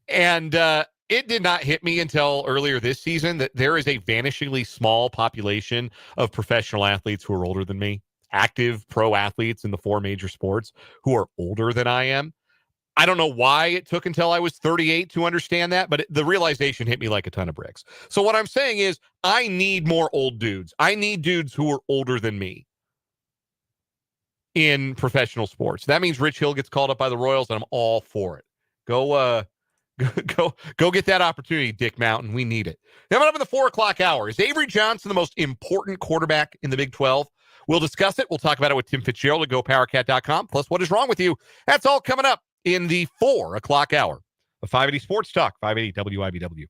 [SPEAKER 1] And it did not hit me until earlier this season that there is a vanishingly small population of professional athletes who are older than me, active pro athletes in the 4 major sports who are older than I am. I don't know why it took until I was 38 to understand that, but the realization hit me like a ton of bricks. So what I'm saying is I need more old dudes. I need dudes who are older than me in professional sports. That means Rich Hill gets called up by the Royals, and I'm all for it. Go get that opportunity, Dick Mountain. We need it. Coming up in the 4 o'clock hour, is Avery Johnson the most important quarterback in the Big 12? We'll discuss it. We'll talk about it with Tim Fitzgerald at GoPowerCat.com. Plus, what is wrong with you? That's all coming up in the 4 o'clock hour of 580 Sports Talk, 580 WIBW.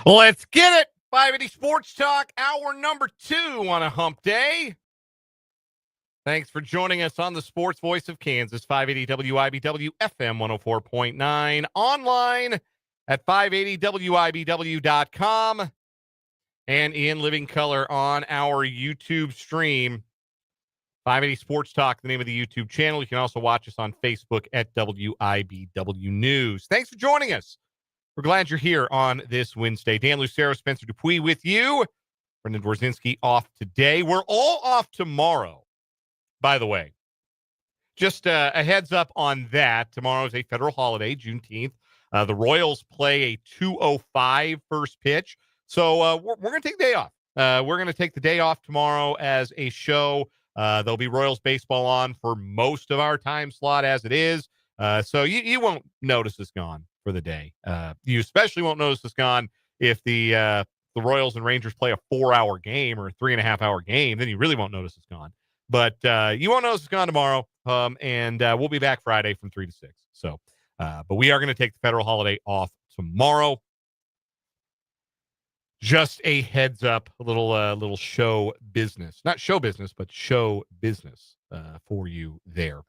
[SPEAKER 1] Let's get it. 580 Sports Talk, hour number 2 on a hump day. Thanks for joining us on the Sports Voice of Kansas, 580 WIBW FM 104.9, online at 580WIBW.com, and in living color on our YouTube stream. 580 Sports Talk, the name of the YouTube channel. You can also watch us on Facebook at WIBW News. Thanks for joining us. We're glad you're here on this Wednesday. Dan Lucero, Spencer Dupuis with you. Brendan Dworzinski off today. We're all off tomorrow, by the way. Just a heads up on that. Tomorrow is a federal holiday, Juneteenth. The Royals play a 2:05 first pitch. So we're going to take the day off. We're going to take the day off tomorrow as a show. There'll be Royals baseball on for most of our time slot as it is. So you won't notice us gone for the day. You especially won't notice us gone if the Royals and Rangers play a 4-hour game or a 3.5-hour game. Then you really won't notice us gone. But you won't notice us gone tomorrow. And we'll be back Friday from 3 to 6. So, but we are going to take the federal holiday off tomorrow. Just a heads up, a little show business, not show business, but show business for you there.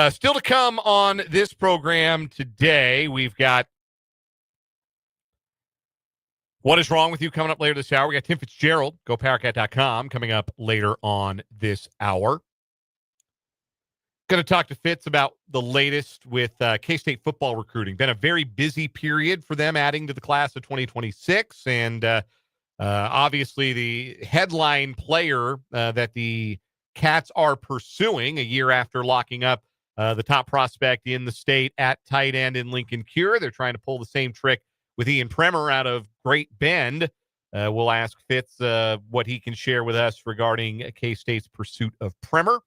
[SPEAKER 1] Still to come on this program today, we've got What is Wrong with You coming up later this hour. We got Tim Fitzgerald, GoPowerCat.com, coming up later on this hour. Going to talk to Fitz about the latest with K-State football recruiting. Been a very busy period for them adding to the class of 2026. And obviously the headline player that the Cats are pursuing a year after locking up the top prospect in the state at tight end in Lincoln Cure. They're trying to pull the same trick with Ian Premer out of Great Bend. We'll ask Fitz what he can share with us regarding K-State's pursuit of Premer.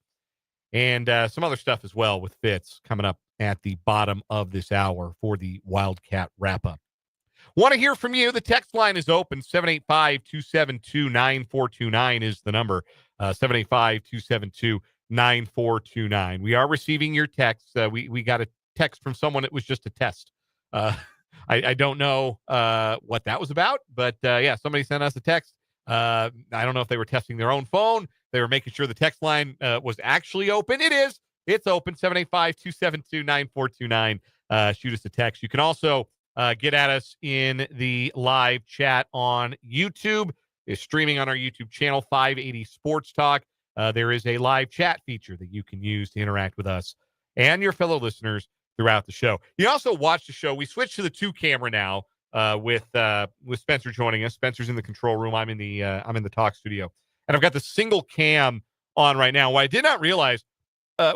[SPEAKER 1] And some other stuff as well with Fitz coming up at the bottom of this hour for the Wildcat Wrap-up. Want to hear from you. The text line is open. 785-272-9429 is the number. 785-272-9429. We are receiving your texts. We got a text from someone. It was just a test. I don't know what that was about, but yeah, somebody sent us a text. I don't know if they were testing their own phone. They were making sure the text line was actually open. It is. It's open. 785-272-9429. Shoot us a text. You can also get at us in the live chat on YouTube. It's streaming on our YouTube channel, 580 Sports Talk. There is a live chat feature that you can use to interact with us and your fellow listeners throughout the show. You also watch the show. We switched to the 2-camera now with Spencer joining us. Spencer's in the control room. I'm in the talk studio. And I've got the single cam on right now. What I did not realize,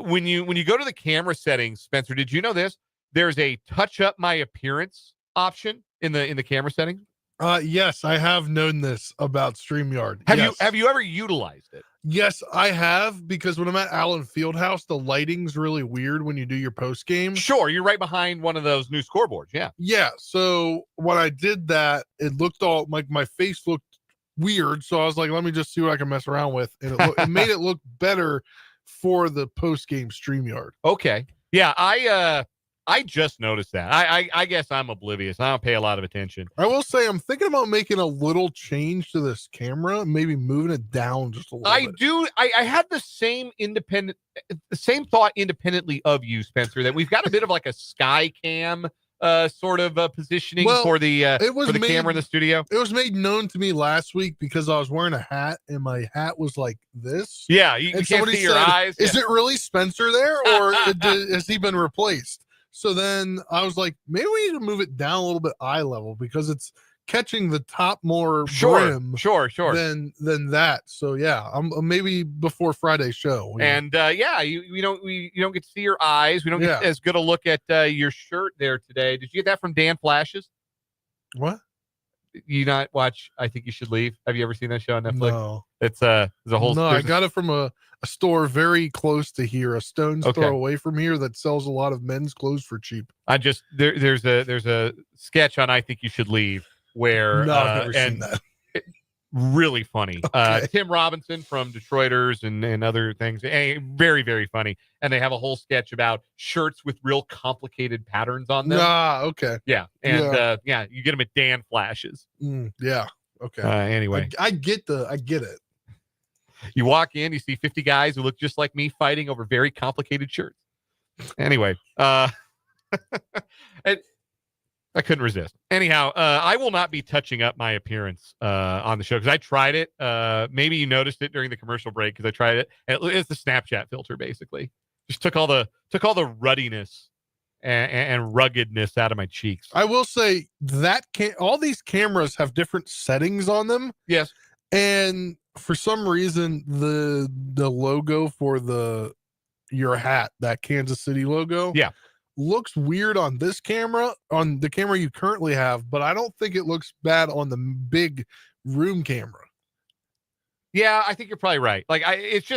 [SPEAKER 1] when you go to the camera settings, Spencer, did you know this? There's a touch up my appearance option in the camera settings.
[SPEAKER 2] Yes, I have known this about StreamYard.
[SPEAKER 1] Have you ever utilized it?
[SPEAKER 2] Yes, I have, because when I'm at Allen Fieldhouse, the lighting's really weird when you do your post game.
[SPEAKER 1] Sure, you're right behind one of those new scoreboards. Yeah.
[SPEAKER 2] Yeah. So when I did that, it looked all like my face looked weird. So I was like, let me just see what I can mess around with. And it made it look better for the post game StreamYard.
[SPEAKER 1] Okay. Yeah. I just noticed that. I guess I'm oblivious. I don't pay a lot of attention.
[SPEAKER 2] I will say I'm thinking about making a little change to this camera, maybe moving it down just a little bit.
[SPEAKER 1] I had the same thought independently of you, Spencer, that we've got a bit of like a sky cam sort of positioning for the camera in the studio.
[SPEAKER 2] It was made known to me last week because I was wearing a hat and my hat was like this.
[SPEAKER 1] Yeah, you can't see your eyes.
[SPEAKER 2] Is it really Spencer there, or has he been replaced? So then I was like, maybe we need to move it down a little bit eye level because it's catching the top more brim than that. So yeah, I'm maybe before Friday's show.
[SPEAKER 1] And yeah, you don't get to see your eyes. We don't get as good a look at your shirt there today. Did you get that from Dan Flashes?
[SPEAKER 2] What?
[SPEAKER 1] You not watch I Think You Should Leave? Have you ever seen that show on Netflix?
[SPEAKER 2] No.
[SPEAKER 1] It's there's a whole.
[SPEAKER 2] No, I got it from a store very close to here, a stone's throw away from here that sells a lot of men's clothes for cheap.
[SPEAKER 1] There's a sketch on I Think You Should Leave where
[SPEAKER 2] I've never seen that.
[SPEAKER 1] Really funny.
[SPEAKER 2] Okay.
[SPEAKER 1] Tim Robinson from Detroiters and other things. Very, very funny. And they have a whole sketch about shirts with real complicated patterns on them.
[SPEAKER 2] Okay.
[SPEAKER 1] Yeah. And you get them at Dan Flashes.
[SPEAKER 2] Yeah. Okay.
[SPEAKER 1] Anyway.
[SPEAKER 2] I get it.
[SPEAKER 1] You walk in, you see 50 guys who look just like me fighting over very complicated shirts. Anyway. I couldn't resist. Anyhow, I will not be touching up my appearance on the show because I tried it. Maybe you noticed it during the commercial break because I tried it. And it's the Snapchat filter, basically. Just took all the ruddiness and ruggedness out of my cheeks.
[SPEAKER 2] I will say that all these cameras have different settings on them.
[SPEAKER 1] Yes.
[SPEAKER 2] And for some reason, the logo for your hat, that Kansas City logo.
[SPEAKER 1] Yeah.
[SPEAKER 2] Looks weird on this camera, on the camera you currently have, but I don't think it looks bad on the big room camera.
[SPEAKER 1] Yeah, I think you're probably right. Like, it's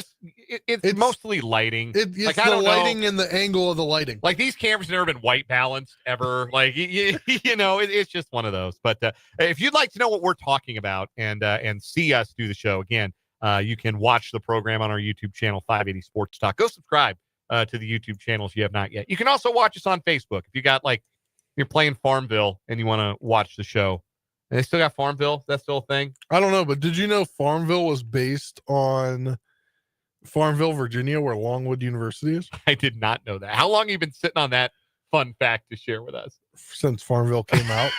[SPEAKER 1] mostly lighting.
[SPEAKER 2] It's
[SPEAKER 1] like,
[SPEAKER 2] the lighting and the angle of the lighting.
[SPEAKER 1] Like, these cameras have never been white balanced ever. Like, it's just one of those. But if you'd like to know what we're talking about and see us do the show again, you can watch the program on our YouTube channel, 580 Sports Talk. Go subscribe to the YouTube channel if you have not yet. You can also watch us on Facebook. If you got you're playing Farmville and you want to watch the show. And they still got Farmville? That's still a thing?
[SPEAKER 2] I don't know, but did you know Farmville was based on Farmville, Virginia, where Longwood University is?
[SPEAKER 1] I did not know that. How long have you been sitting on that fun fact to share with us?
[SPEAKER 2] Since Farmville came out.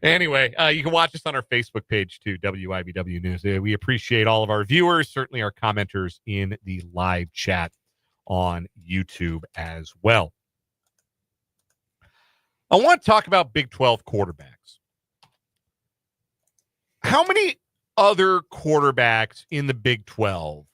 [SPEAKER 1] Anyway, you can watch us on our Facebook page too, WIBW News. We appreciate all of our viewers, certainly our commenters in the live chat on YouTube as well. I want to talk about Big 12 quarterbacks. How many other quarterbacks in the Big 12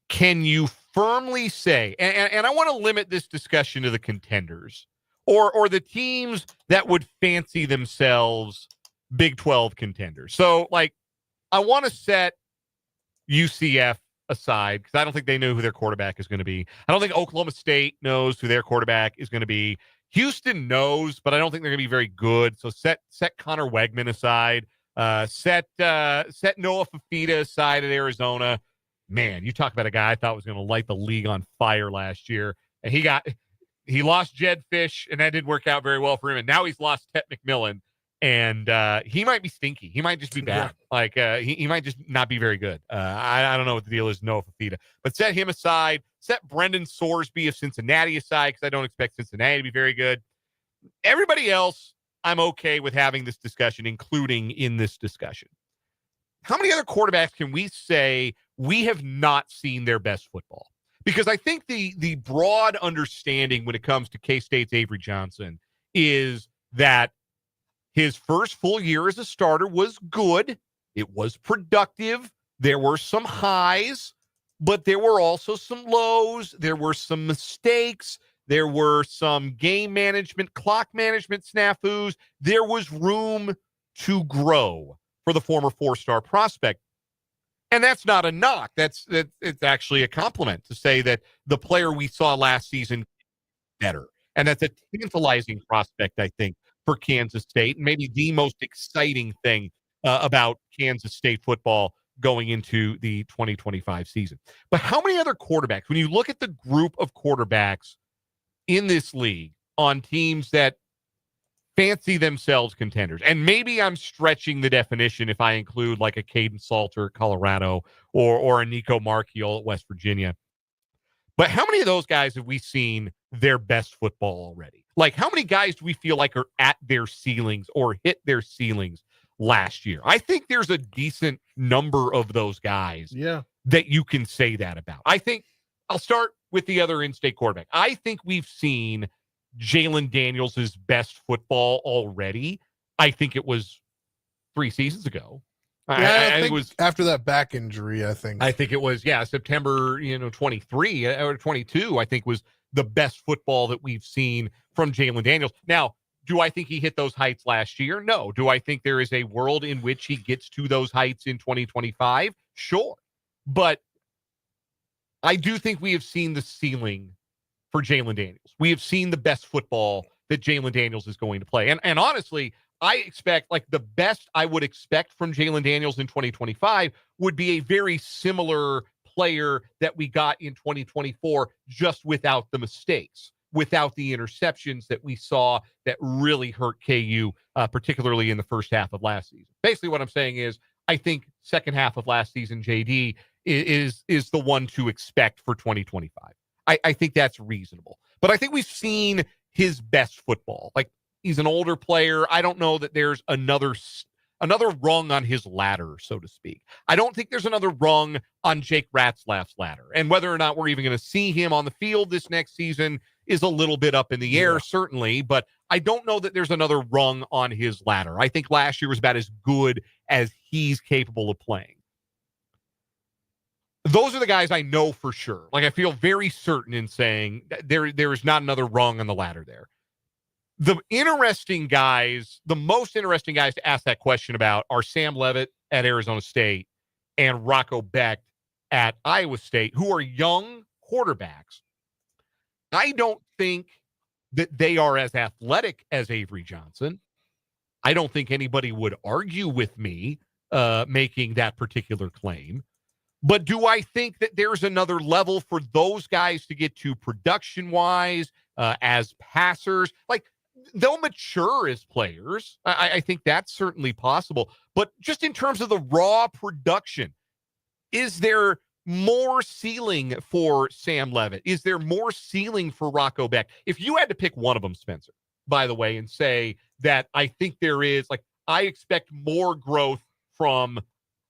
[SPEAKER 1] can you firmly say, and I want to limit this discussion to the contenders or the teams that would fancy themselves Big 12 contenders. So, I want to set UCF aside because I don't think they know who their quarterback is going to be. I don't think Oklahoma State knows who their quarterback is going to be. Houston knows, but I don't think they're going to be very good. So set Connor Wegman aside. Set Noah Fafita aside at Arizona. Man, you talk about a guy I thought was going to light the league on fire last year. And he lost Jed Fish, and that didn't work out very well for him. And now he's lost Tet McMillan. And he might be stinky. He might just be bad. He might just not be very good. I don't know what the deal is, Noah Fafita. But set him aside. Set Brendan Sorsby of Cincinnati aside because I don't expect Cincinnati to be very good. Everybody else, I'm okay with having this discussion, including in this discussion. How many other quarterbacks can we say we have not seen their best football? Because I think the broad understanding when it comes to K-State's Avery Johnson is that his first full year as a starter was good. It was productive. There were some highs, but there were also some lows. There were some mistakes. There were some game management, clock management snafus. There was room to grow for the former four-star prospect. And that's not a knock. It's actually a compliment to say that the player we saw last season better. And that's a tantalizing prospect, I think, for Kansas State. And maybe the most exciting thing about Kansas State football going into the 2025 season. But how many other quarterbacks, when you look at the group of quarterbacks in this league on teams that fancy themselves contenders, and maybe I'm stretching the definition if I include like a Caden Salter at Colorado or a Nico Marchiol at West Virginia. But how many of those guys have we seen their best football already? Like, how many guys do we feel like are at their ceilings or hit their ceilings last year? I think there's a decent number of those guys that you can say that about. I think I'll start with the other in-state quarterback. I think we've seen Jalen Daniels' best football already. I think it was 3 seasons ago.
[SPEAKER 2] I think it was after that back injury. I think
[SPEAKER 1] it was September 23 or 22. I think was the best football that we've seen from Jalen Daniels. Now, do I think he hit those heights last year? No. Do I think there is a world in which he gets to those heights in 2025? Sure. But I do think we have seen the ceiling for Jalen Daniels. We have seen the best football that Jalen Daniels is going to play. And honestly, I expect, like, the best I would expect from Jalen Daniels in 2025 would be a very similar player that we got in 2024, just without the mistakes, without the interceptions that we saw that really hurt KU, particularly in the first half of last season. Basically, what I'm saying is, I think second half of last season, JD is the one to expect for 2025. I think that's reasonable. But I think we've seen his best football. Like, he's an older player. I don't know that there's another rung on his ladder, so to speak. I don't think there's another rung on Jake Ratzlaff's ladder. And whether or not we're even going to see him on the field this next season is a little bit up in the air, certainly. But I don't know that there's another rung on his ladder. I think last year was about as good as he's capable of playing. Those are the guys I know for sure. Like, I feel very certain in saying there is not another rung on the ladder there. The most interesting guys to ask that question about are Sam Leavitt at Arizona State and Rocco Becht at Iowa State, who are young quarterbacks. I don't think that they are as athletic as Avery Johnson. I don't think anybody would argue with me making that particular claim. But do I think that there's another level for those guys to get to production-wise, as passers? Like, they'll mature as players. I think that's certainly possible. But just in terms of the raw production, is there more ceiling for Sam Leavitt? Is there more ceiling for Rocco Becht? If you had to pick one of them, Spencer, by the way, and say that I think there is, like, I expect more growth from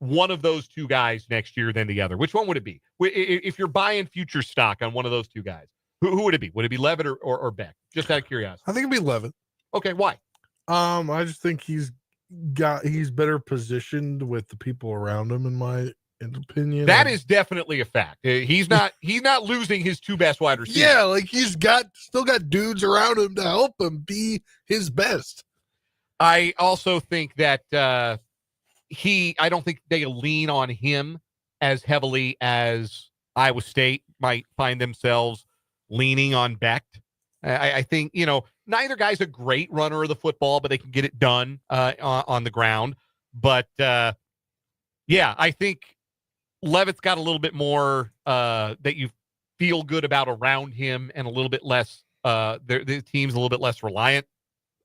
[SPEAKER 1] one of those two guys next year than the other, which one would it be? If you're buying future stock on one of those two guys, who would it be? Would it be Leavitt or Becht? Just out of curiosity.
[SPEAKER 2] I think it'd be Leavitt.
[SPEAKER 1] Okay, why?
[SPEAKER 2] I just think he's better positioned with the people around him, in my opinion.
[SPEAKER 1] That is definitely a fact. He's not losing his two best wide receivers.
[SPEAKER 2] Yeah, like, he's still got dudes around him to help him be his best.
[SPEAKER 1] I also think that I don't think they lean on him as heavily as Iowa State might find themselves leaning on Becht. I think, neither guy's a great runner of the football, but they can get it done on the ground. But, I think Leavitt's got a little bit more that you feel good about around him, and a little bit less, the team's a little bit less reliant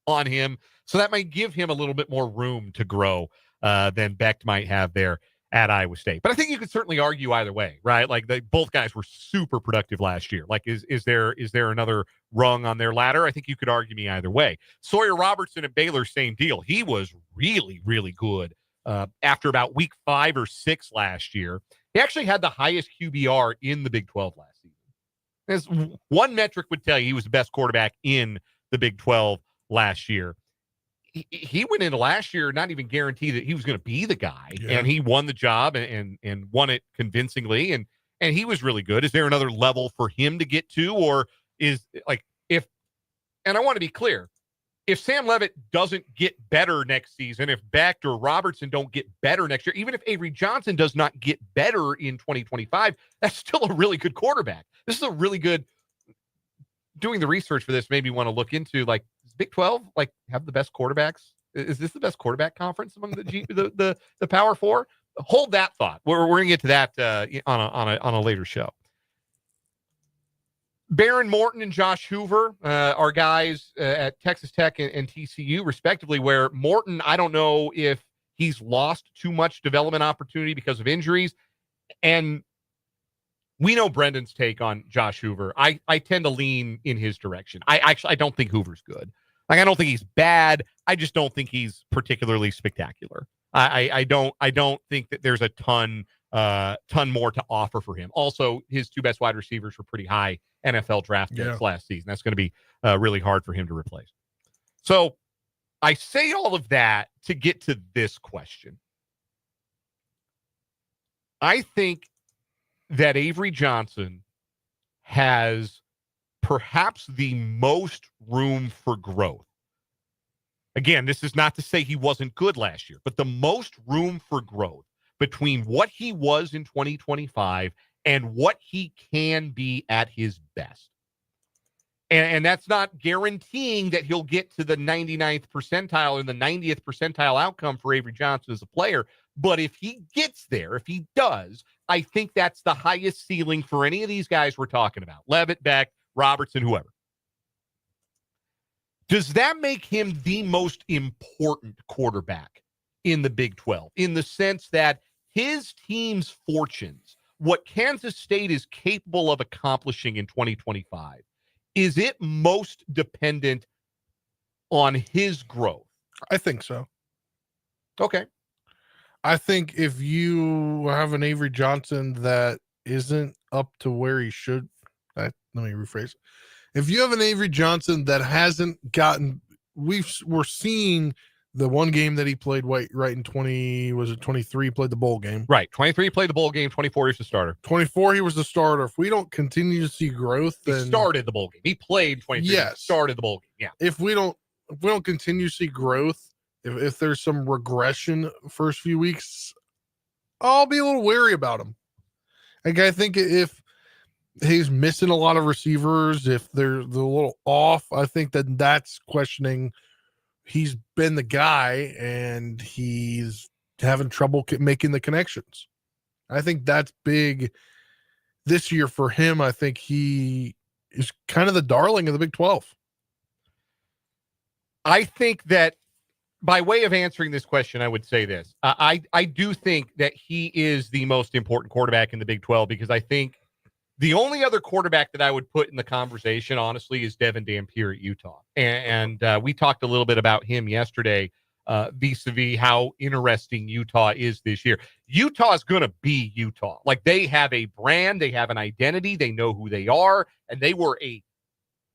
[SPEAKER 1] on him. So that might give him a little bit more room to grow than Becht might have there at Iowa State. But I think you could certainly argue either way, right? Like, both guys were super productive last year. Like, is there another rung on their ladder? I think you could argue me either way. Sawyer Robertson at Baylor, same deal. He was really, really good after about week 5 or 6 last year. He actually had the highest QBR in the Big 12 last season. As one metric would tell you, he was the best quarterback in the Big 12 last year. He went into last year not even guaranteed that he was going to be the guy, and he won the job and won it convincingly, and he was really good. Is there another level for him to get to, or is, like, and I want to be clear, if Sam Leavitt doesn't get better next season, if Becht or Robertson don't get better next year, even if Avery Johnson does not get better in 2025, that's still a really good quarterback. This is a really good. Doing the research for this made me want to look into, like, does Big 12 like have the best quarterbacks? Is this the best quarterback conference among the Power Four? Hold that thought. We're going to get to that on a later show. Baron Morton and Josh Hoover are guys at Texas Tech and TCU, respectively, where Morton, I don't know if he's lost too much development opportunity because of injuries. And we know Brendan's take on Josh Hoover. I tend to lean in his direction. I don't think Hoover's good. Like, I don't think he's bad. I just don't think he's particularly spectacular. I don't think that there's a ton more to offer for him. Also, his two best wide receivers were pretty high NFL draft picks last season. That's going to be really hard for him to replace. So I say all of that to get to this question. I think that Avery Johnson has perhaps the most room for growth. Again, this is not to say he wasn't good last year, but the most room for growth between what he was in 2025 and what he can be at his best. And that's not guaranteeing that he'll get to the 99th percentile and the 90th percentile outcome for Avery Johnson as a player. But if he gets there, if he does, I think that's the highest ceiling for any of these guys we're talking about. Levitt, Beck, Robertson, whoever. Does that make him the most important quarterback in the Big 12? In the sense that his team's fortunes, what Kansas State is capable of accomplishing in 2025, is it most dependent on his growth?
[SPEAKER 2] I think so.
[SPEAKER 1] Okay.
[SPEAKER 2] I think if you have an Avery Johnson that isn't up to where he should, let me rephrase it. If you have an Avery Johnson that hasn't gotten, we're seeing the one game that he played right in 23, played the bowl game.
[SPEAKER 1] Right. 23 played the bowl game, 24 he was the starter.
[SPEAKER 2] 24 he was the starter. If we don't continue to see growth, then
[SPEAKER 1] he started the bowl game. He played 23.
[SPEAKER 2] Yes.
[SPEAKER 1] Started the bowl game. Yeah.
[SPEAKER 2] If we don't continue to see growth, if there's some regression first few weeks, I'll be a little wary about him. Like, I think if he's missing a lot of receivers, if they're a little off, I think that's questioning. He's been the guy and he's having trouble making the connections. I think that's big this year for him. I think he is kind of the darling of the Big 12.
[SPEAKER 1] I think that by way of answering this question, I would say this. I do think that he is the most important quarterback in the Big 12 because I think the only other quarterback that I would put in the conversation, honestly, is Devin Dampier at Utah. And we talked a little bit about him yesterday, vis-a-vis how interesting Utah is this year. Utah is going to be Utah. Like, they have a brand, they have an identity, they know who they are, and they were a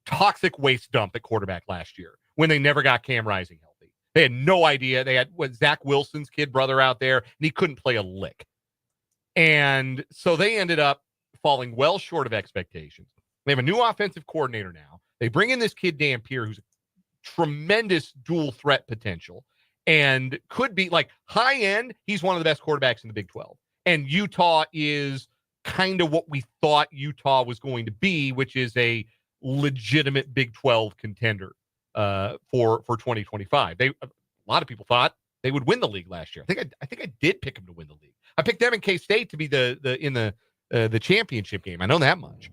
[SPEAKER 1] toxic waste dump at quarterback last year when they never got Cam Rising healthy. They had no idea. They had Zach Wilson's kid brother out there, and he couldn't play a lick. And so they ended up falling well short of expectations. They have a new offensive coordinator now. They bring in this kid, Dampier, who's a tremendous dual threat potential and could be like high end. He's one of the best quarterbacks in the Big 12. And Utah is kind of what we thought Utah was going to be, which is a legitimate Big 12 contender for 2025. A lot of people thought they would win the league last year. I think I did pick them to win the league. I picked them in K-State to be the championship game. I know that much.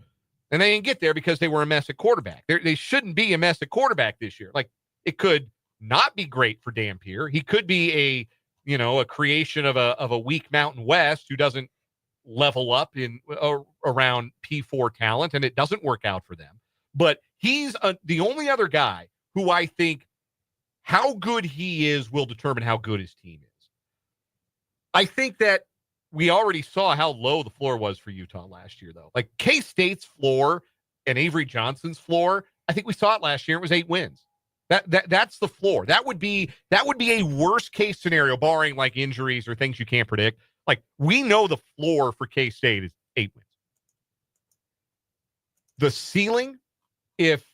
[SPEAKER 1] And they didn't get there because they were a mess at quarterback. They shouldn't be a mess at quarterback this year. Like, it could not be great for Dampier. He could be a creation of a weak Mountain West who doesn't level up around P4 talent, and it doesn't work out for them. But he's the only other guy who I think how good he is will determine how good his team is. I think that we already saw how low the floor was for Utah last year, though. Like, K-State's floor and Avery Johnson's floor, I think we saw it last year. It was 8 wins. That's the floor. That would be a worst case scenario, barring like injuries or things you can't predict. Like, we know the floor for K-State is 8 wins. The ceiling, if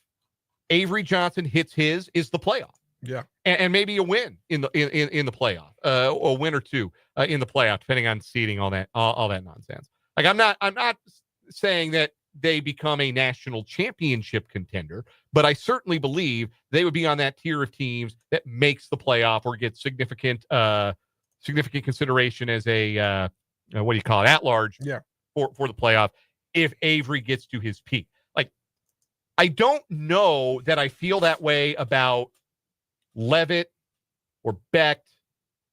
[SPEAKER 1] Avery Johnson hits his, is the playoff.
[SPEAKER 2] Yeah,
[SPEAKER 1] and maybe a win in the playoff, a win or two in the playoff, depending on seeding, all that nonsense. Like, I'm not saying that they become a national championship contender, but I certainly believe they would be on that tier of teams that makes the playoff or gets significant consideration as a what do you call it, at large, for the playoff if Avery gets to his peak. Like, I don't know that I feel that way about Levitt or Beck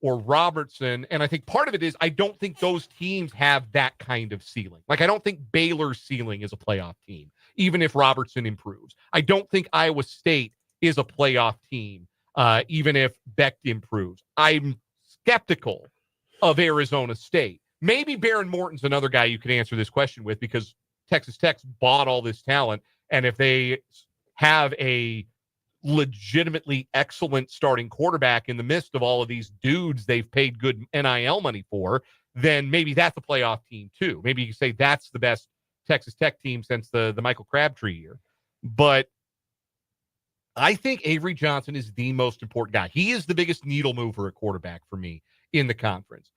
[SPEAKER 1] or Robertson. And I think part of it is I don't think those teams have that kind of ceiling. Like, I don't think Baylor's ceiling is a playoff team, even if Robertson improves. I don't think Iowa State is a playoff team, even if Beck improves. I'm skeptical of Arizona State. Maybe Baron Morton's another guy you could answer this question with, because Texas Tech bought all this talent. And if they have a legitimately excellent starting quarterback in the midst of all of these dudes they've paid good NIL money for, then maybe that's a playoff team too. Maybe you say that's the best Texas Tech team since the Michael Crabtree year. But I think Avery Johnson is the most important guy. He is the biggest needle mover at quarterback for me in the conference.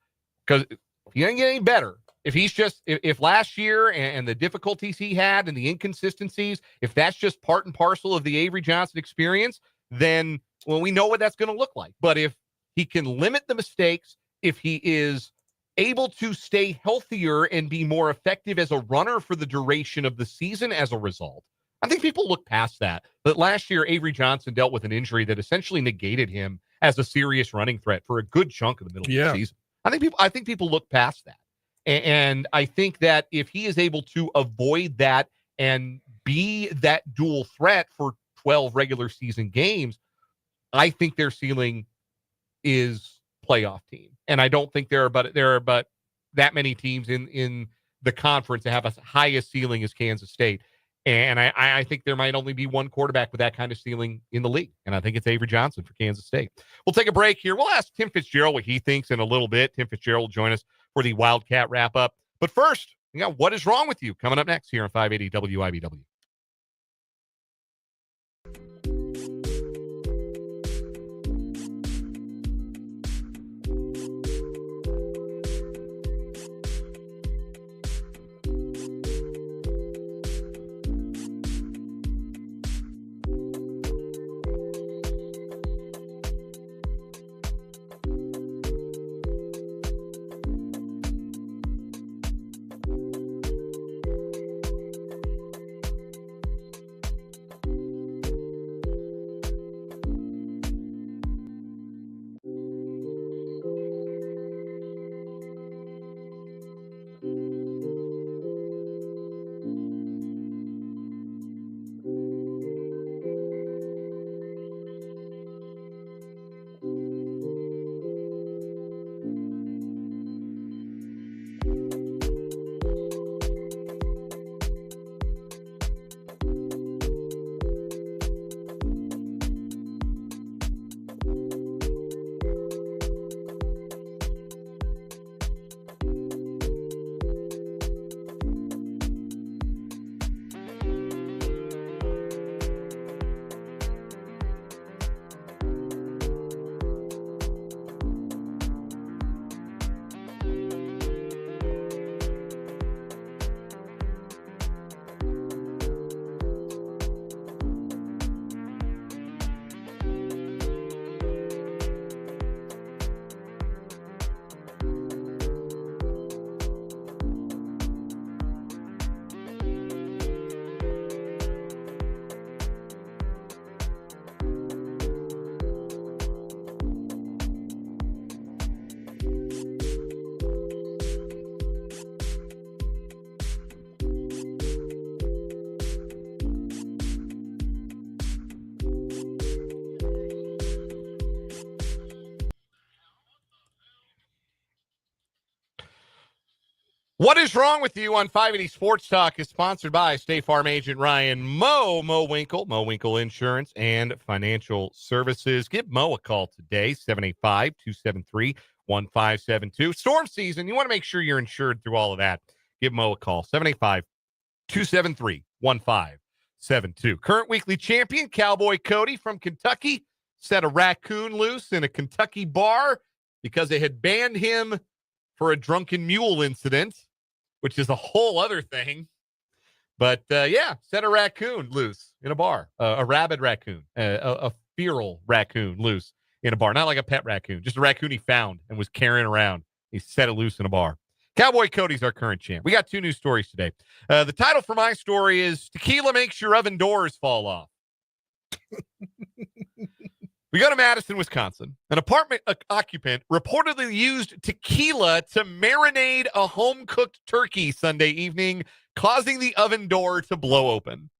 [SPEAKER 1] Because if he doesn't get any better, if last year and the difficulties he had and the inconsistencies, if that's just part and parcel of the Avery Johnson experience, then, well, we know what that's going to look like. But if he can limit the mistakes, if he is able to stay healthier and be more effective as a runner for the duration of the season as a result, I think people look past that. But last year, Avery Johnson dealt with an injury that essentially negated him as a serious running threat for a good chunk of the middle of the season. I think people look past that. And I think that if he is able to avoid that and be that dual threat for 12 regular season games, I think their ceiling is playoff team. And I don't think there are but that many teams in the conference that have a highest ceiling as Kansas State. And I think there might only be one quarterback with that kind of ceiling in the league. And I think it's Avery Johnson for Kansas State. We'll take a break here. We'll ask Tim Fitzgerald what he thinks in a little bit. Tim Fitzgerald will join us for the Wildcat Wrap-up. But first, we got What Is Wrong With You coming up next here on 580 WIBW. What is Wrong With You on 580 Sports Talk is sponsored by State Farm agent Ryan Mo Winkle Insurance and Financial Services. Give Mo a call today, 785-273-1572. Storm season, you want to make sure you're insured through all of that. Give Mo a call, 785-273-1572. Current weekly champion, Cowboy Cody from Kentucky, set a raccoon loose in a Kentucky bar because they had banned him for a drunken mule incident, which is a whole other thing. But, set a raccoon loose in a bar, a rabid raccoon, a feral raccoon loose in a bar. Not like a pet raccoon, just a raccoon he found and was carrying around. He set it loose in a bar. Cowboy Cody's our current champ. We got two news stories today. The title for my story is Tequila Makes Your Oven Doors Fall Off. We go to Madison, Wisconsin. An apartment occupant reportedly used tequila to marinate a home-cooked turkey Sunday evening, causing the oven door to blow open.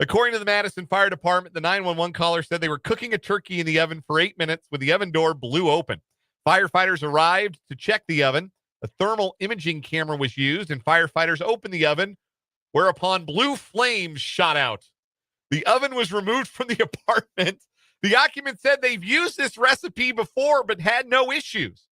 [SPEAKER 1] According to the Madison Fire Department, the 911 caller said they were cooking a turkey in the oven for 8 minutes when the oven door blew open. Firefighters arrived to check the oven. A thermal imaging camera was used, and firefighters opened the oven, whereupon blue flames shot out. The oven was removed from the apartment. The occupant said they've used this recipe before but had no issues.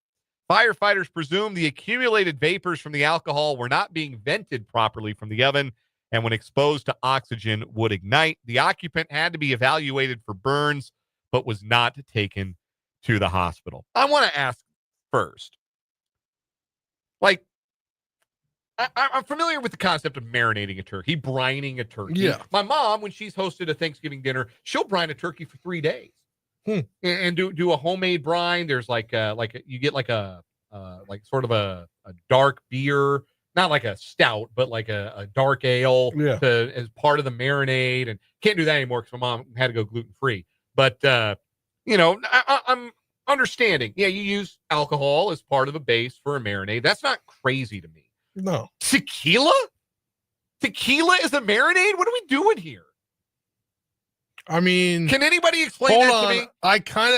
[SPEAKER 1] Firefighters presumed the accumulated vapors from the alcohol were not being vented properly from the oven, and when exposed to oxygen would ignite. The occupant had to be evaluated for burns but was not taken to the hospital. I want to ask first, I'm familiar with the concept of marinating a turkey, brining a turkey.
[SPEAKER 2] Yeah.
[SPEAKER 1] My mom, when she's hosted a Thanksgiving dinner, she'll brine a turkey for 3 days and do a homemade brine. There's you get like a sort of a dark beer, not like a stout, but like a dark ale as part of the marinade. And can't do that anymore because my mom had to go gluten-free. But, I'm understanding. Yeah, you use alcohol as part of a base for a marinade. That's not crazy to me.
[SPEAKER 2] No.
[SPEAKER 1] Tequila? Tequila is a marinade? What are we doing here?
[SPEAKER 2] I mean,
[SPEAKER 1] can anybody explain that to me?
[SPEAKER 2] I kind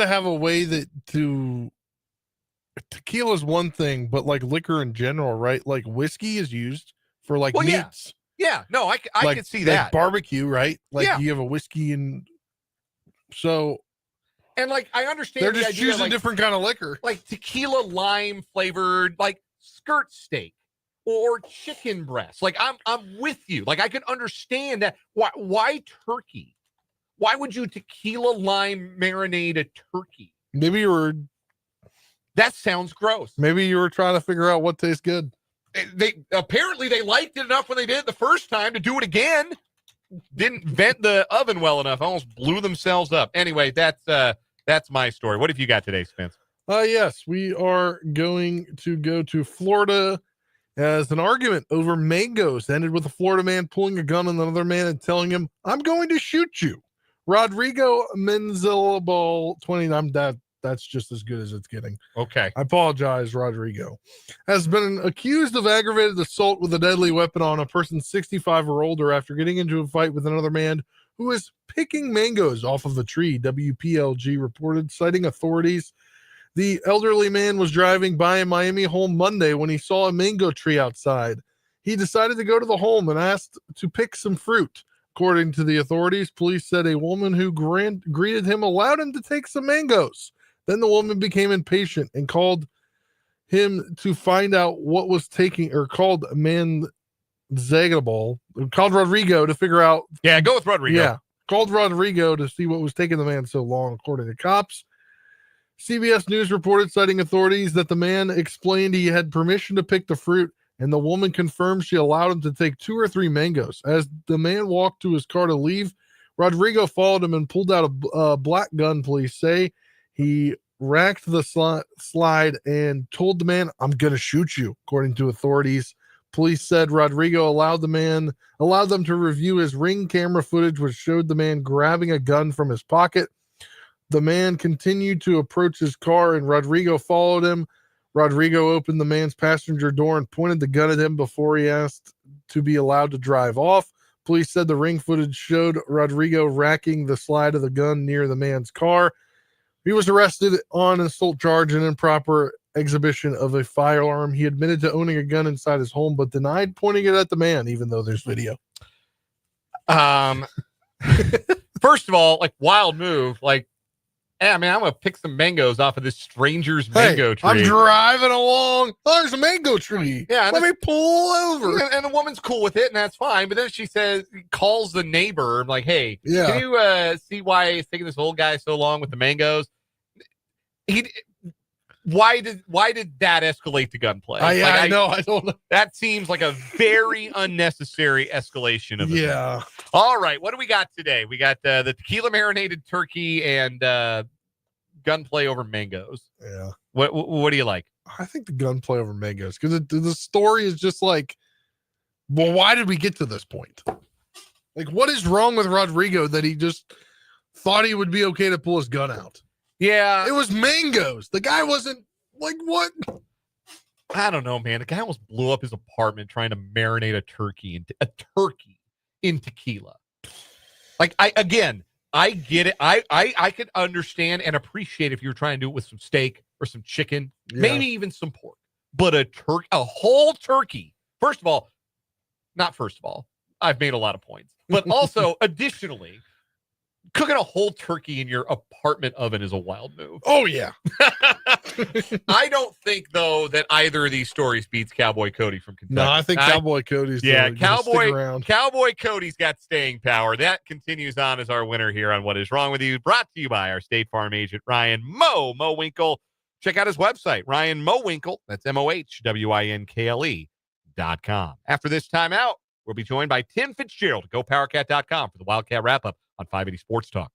[SPEAKER 2] of have a way that tequila is one thing, but like liquor in general, right? Like whiskey is used for meats.
[SPEAKER 1] Yeah. No, I can see that.
[SPEAKER 2] Like barbecue, right? Like you have a whiskey and I understand they're just choosing different kind of liquor.
[SPEAKER 1] Like tequila lime flavored, like skirt steak or chicken breast. Like I'm with you. Like I can understand that. Why turkey? Why would you tequila lime marinate a turkey? That sounds gross.
[SPEAKER 2] Maybe you were trying to figure out what tastes good.
[SPEAKER 1] They liked it enough when they did it the first time to do it again. Didn't vent the oven well enough. Almost blew themselves up. Anyway, that's my story. What have you got today, Spence?
[SPEAKER 2] Yes, we are going to go to Florida as an argument over mangoes ended with a Florida man pulling a gun on another man and telling him, "I'm going to shoot you." Rodrigo Menzilabal, 29, that's just as good as it's getting.
[SPEAKER 1] Okay.
[SPEAKER 2] I apologize, Rodrigo. Has been accused of aggravated assault with a deadly weapon on a person 65 or older after getting into a fight with another man who is picking mangoes off of a tree, WPLG reported, citing authorities. The elderly man was driving by a Miami home Monday when he saw a mango tree outside. He decided to go to the home and asked to pick some fruit. According to the authorities, police said a woman who greeted him allowed him to take some mangoes. Then the woman became impatient and called him to find out what was taking, or called called Rodrigo to figure out.
[SPEAKER 1] Yeah, go with Rodrigo.
[SPEAKER 2] Yeah, called Rodrigo to see what was taking the man so long, according to cops. CBS News reported, citing authorities, that the man explained he had permission to pick the fruit, and the woman confirmed she allowed him to take 2 or 3 mangoes. As the man walked to his car to leave, Rodrigo followed him and pulled out a black gun, police say. He racked the slide and told the man, "I'm going to shoot you," according to authorities. Police said Rodrigo allowed them to review his Ring camera footage, which showed the man grabbing a gun from his pocket. The man continued to approach his car, and Rodrigo followed him. Rodrigo opened the man's passenger door and pointed the gun at him before he asked to be allowed to drive off. Police said the Ring footage showed Rodrigo racking the slide of the gun near the man's car. He was arrested on an assault charge and improper exhibition of a firearm. He admitted to owning a gun inside his home, but denied pointing it at the man, even though there's video.
[SPEAKER 1] First of all, wild move. Hey, I'm going to pick some mangoes off of this stranger's mango tree.
[SPEAKER 2] I'm driving along. Oh, there's a mango tree.
[SPEAKER 1] Yeah.
[SPEAKER 2] Let me pull over.
[SPEAKER 1] And the woman's cool with it, and that's fine. But then she calls the neighbor, like, "Hey, can you see why it's taking this old guy so long with the mangoes?" Why did that escalate to gunplay?
[SPEAKER 2] I know. I don't know.
[SPEAKER 1] That seems like a very unnecessary escalation of it.
[SPEAKER 2] Yeah.
[SPEAKER 1] All right. What do we got today? We got the tequila marinated turkey and gunplay over mangoes.
[SPEAKER 2] Yeah.
[SPEAKER 1] What do you like?
[SPEAKER 2] I think the gunplay over mangoes, because the story is just like, well, why did we get to this point? What is wrong with Rodrigo that he just thought he would be okay to pull his gun out?
[SPEAKER 1] Yeah.
[SPEAKER 2] It was mangoes. The guy wasn't what?
[SPEAKER 1] I don't know, man. The guy almost blew up his apartment trying to marinate a turkey in tequila. I get it. I could understand and appreciate if you were trying to do it with some steak or some chicken, maybe even some pork. But a whole turkey. First of all, I've made a lot of points. But also, additionally, cooking a whole turkey in your apartment oven is a wild move.
[SPEAKER 2] Oh, yeah.
[SPEAKER 1] I don't think, though, that either of these stories beats Cowboy Cody from Kentucky.
[SPEAKER 2] No, I think Cowboy Cody's
[SPEAKER 1] Cowboy Cody's got staying power. That continues on as our winner here on What Is Wrong With You, brought to you by our State Farm agent, Ryan Mo Winkle. check out his website, Ryan Mowinkle. That's MOHWINKLE.com. After this timeout, we'll be joined by Tim Fitzgerald at GoPowerCat.com for the Wildcat Wrap-up on 580 Sports Talk.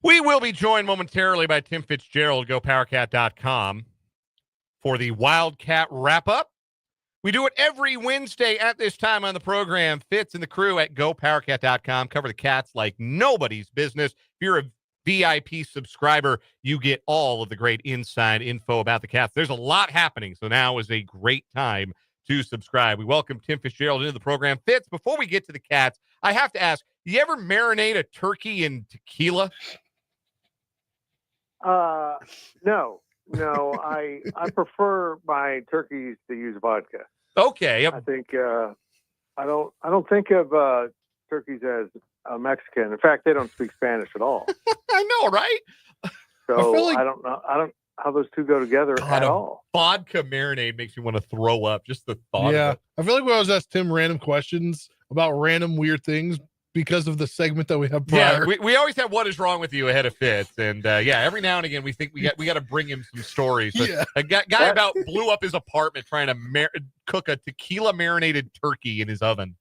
[SPEAKER 1] We will be joined momentarily by Tim Fitzgerald, GoPowerCat.com, for the Wildcat Wrap-up. We do it every Wednesday at this time on the program. Fitz and the crew at GoPowerCat.com cover the Cats like nobody's business. If you're a VIP subscriber, you get all of the great inside info about the Cats. There's a lot happening, so now is a great time to subscribe. We welcome Tim Fitzgerald into the program. Fitz, before we get to the Cats, I have to ask, you ever marinate a turkey in tequila?
[SPEAKER 3] No, I prefer my turkeys to use vodka.
[SPEAKER 1] Okay.
[SPEAKER 3] I think, I don't think of, turkeys as Mexican. In fact, they don't speak Spanish at all.
[SPEAKER 1] I know, right?
[SPEAKER 3] So I don't know how those two go together at all.
[SPEAKER 1] Vodka marinade makes me want to throw up. Just the thought of it.
[SPEAKER 2] I feel like we always ask Tim random questions about random weird things because of the segment that we have prior.
[SPEAKER 1] Yeah, we always have what is wrong with you ahead of Fitz. And every now and again we think we got to bring him some stories. But a guy about blew up his apartment trying to cook a tequila marinated turkey in his oven.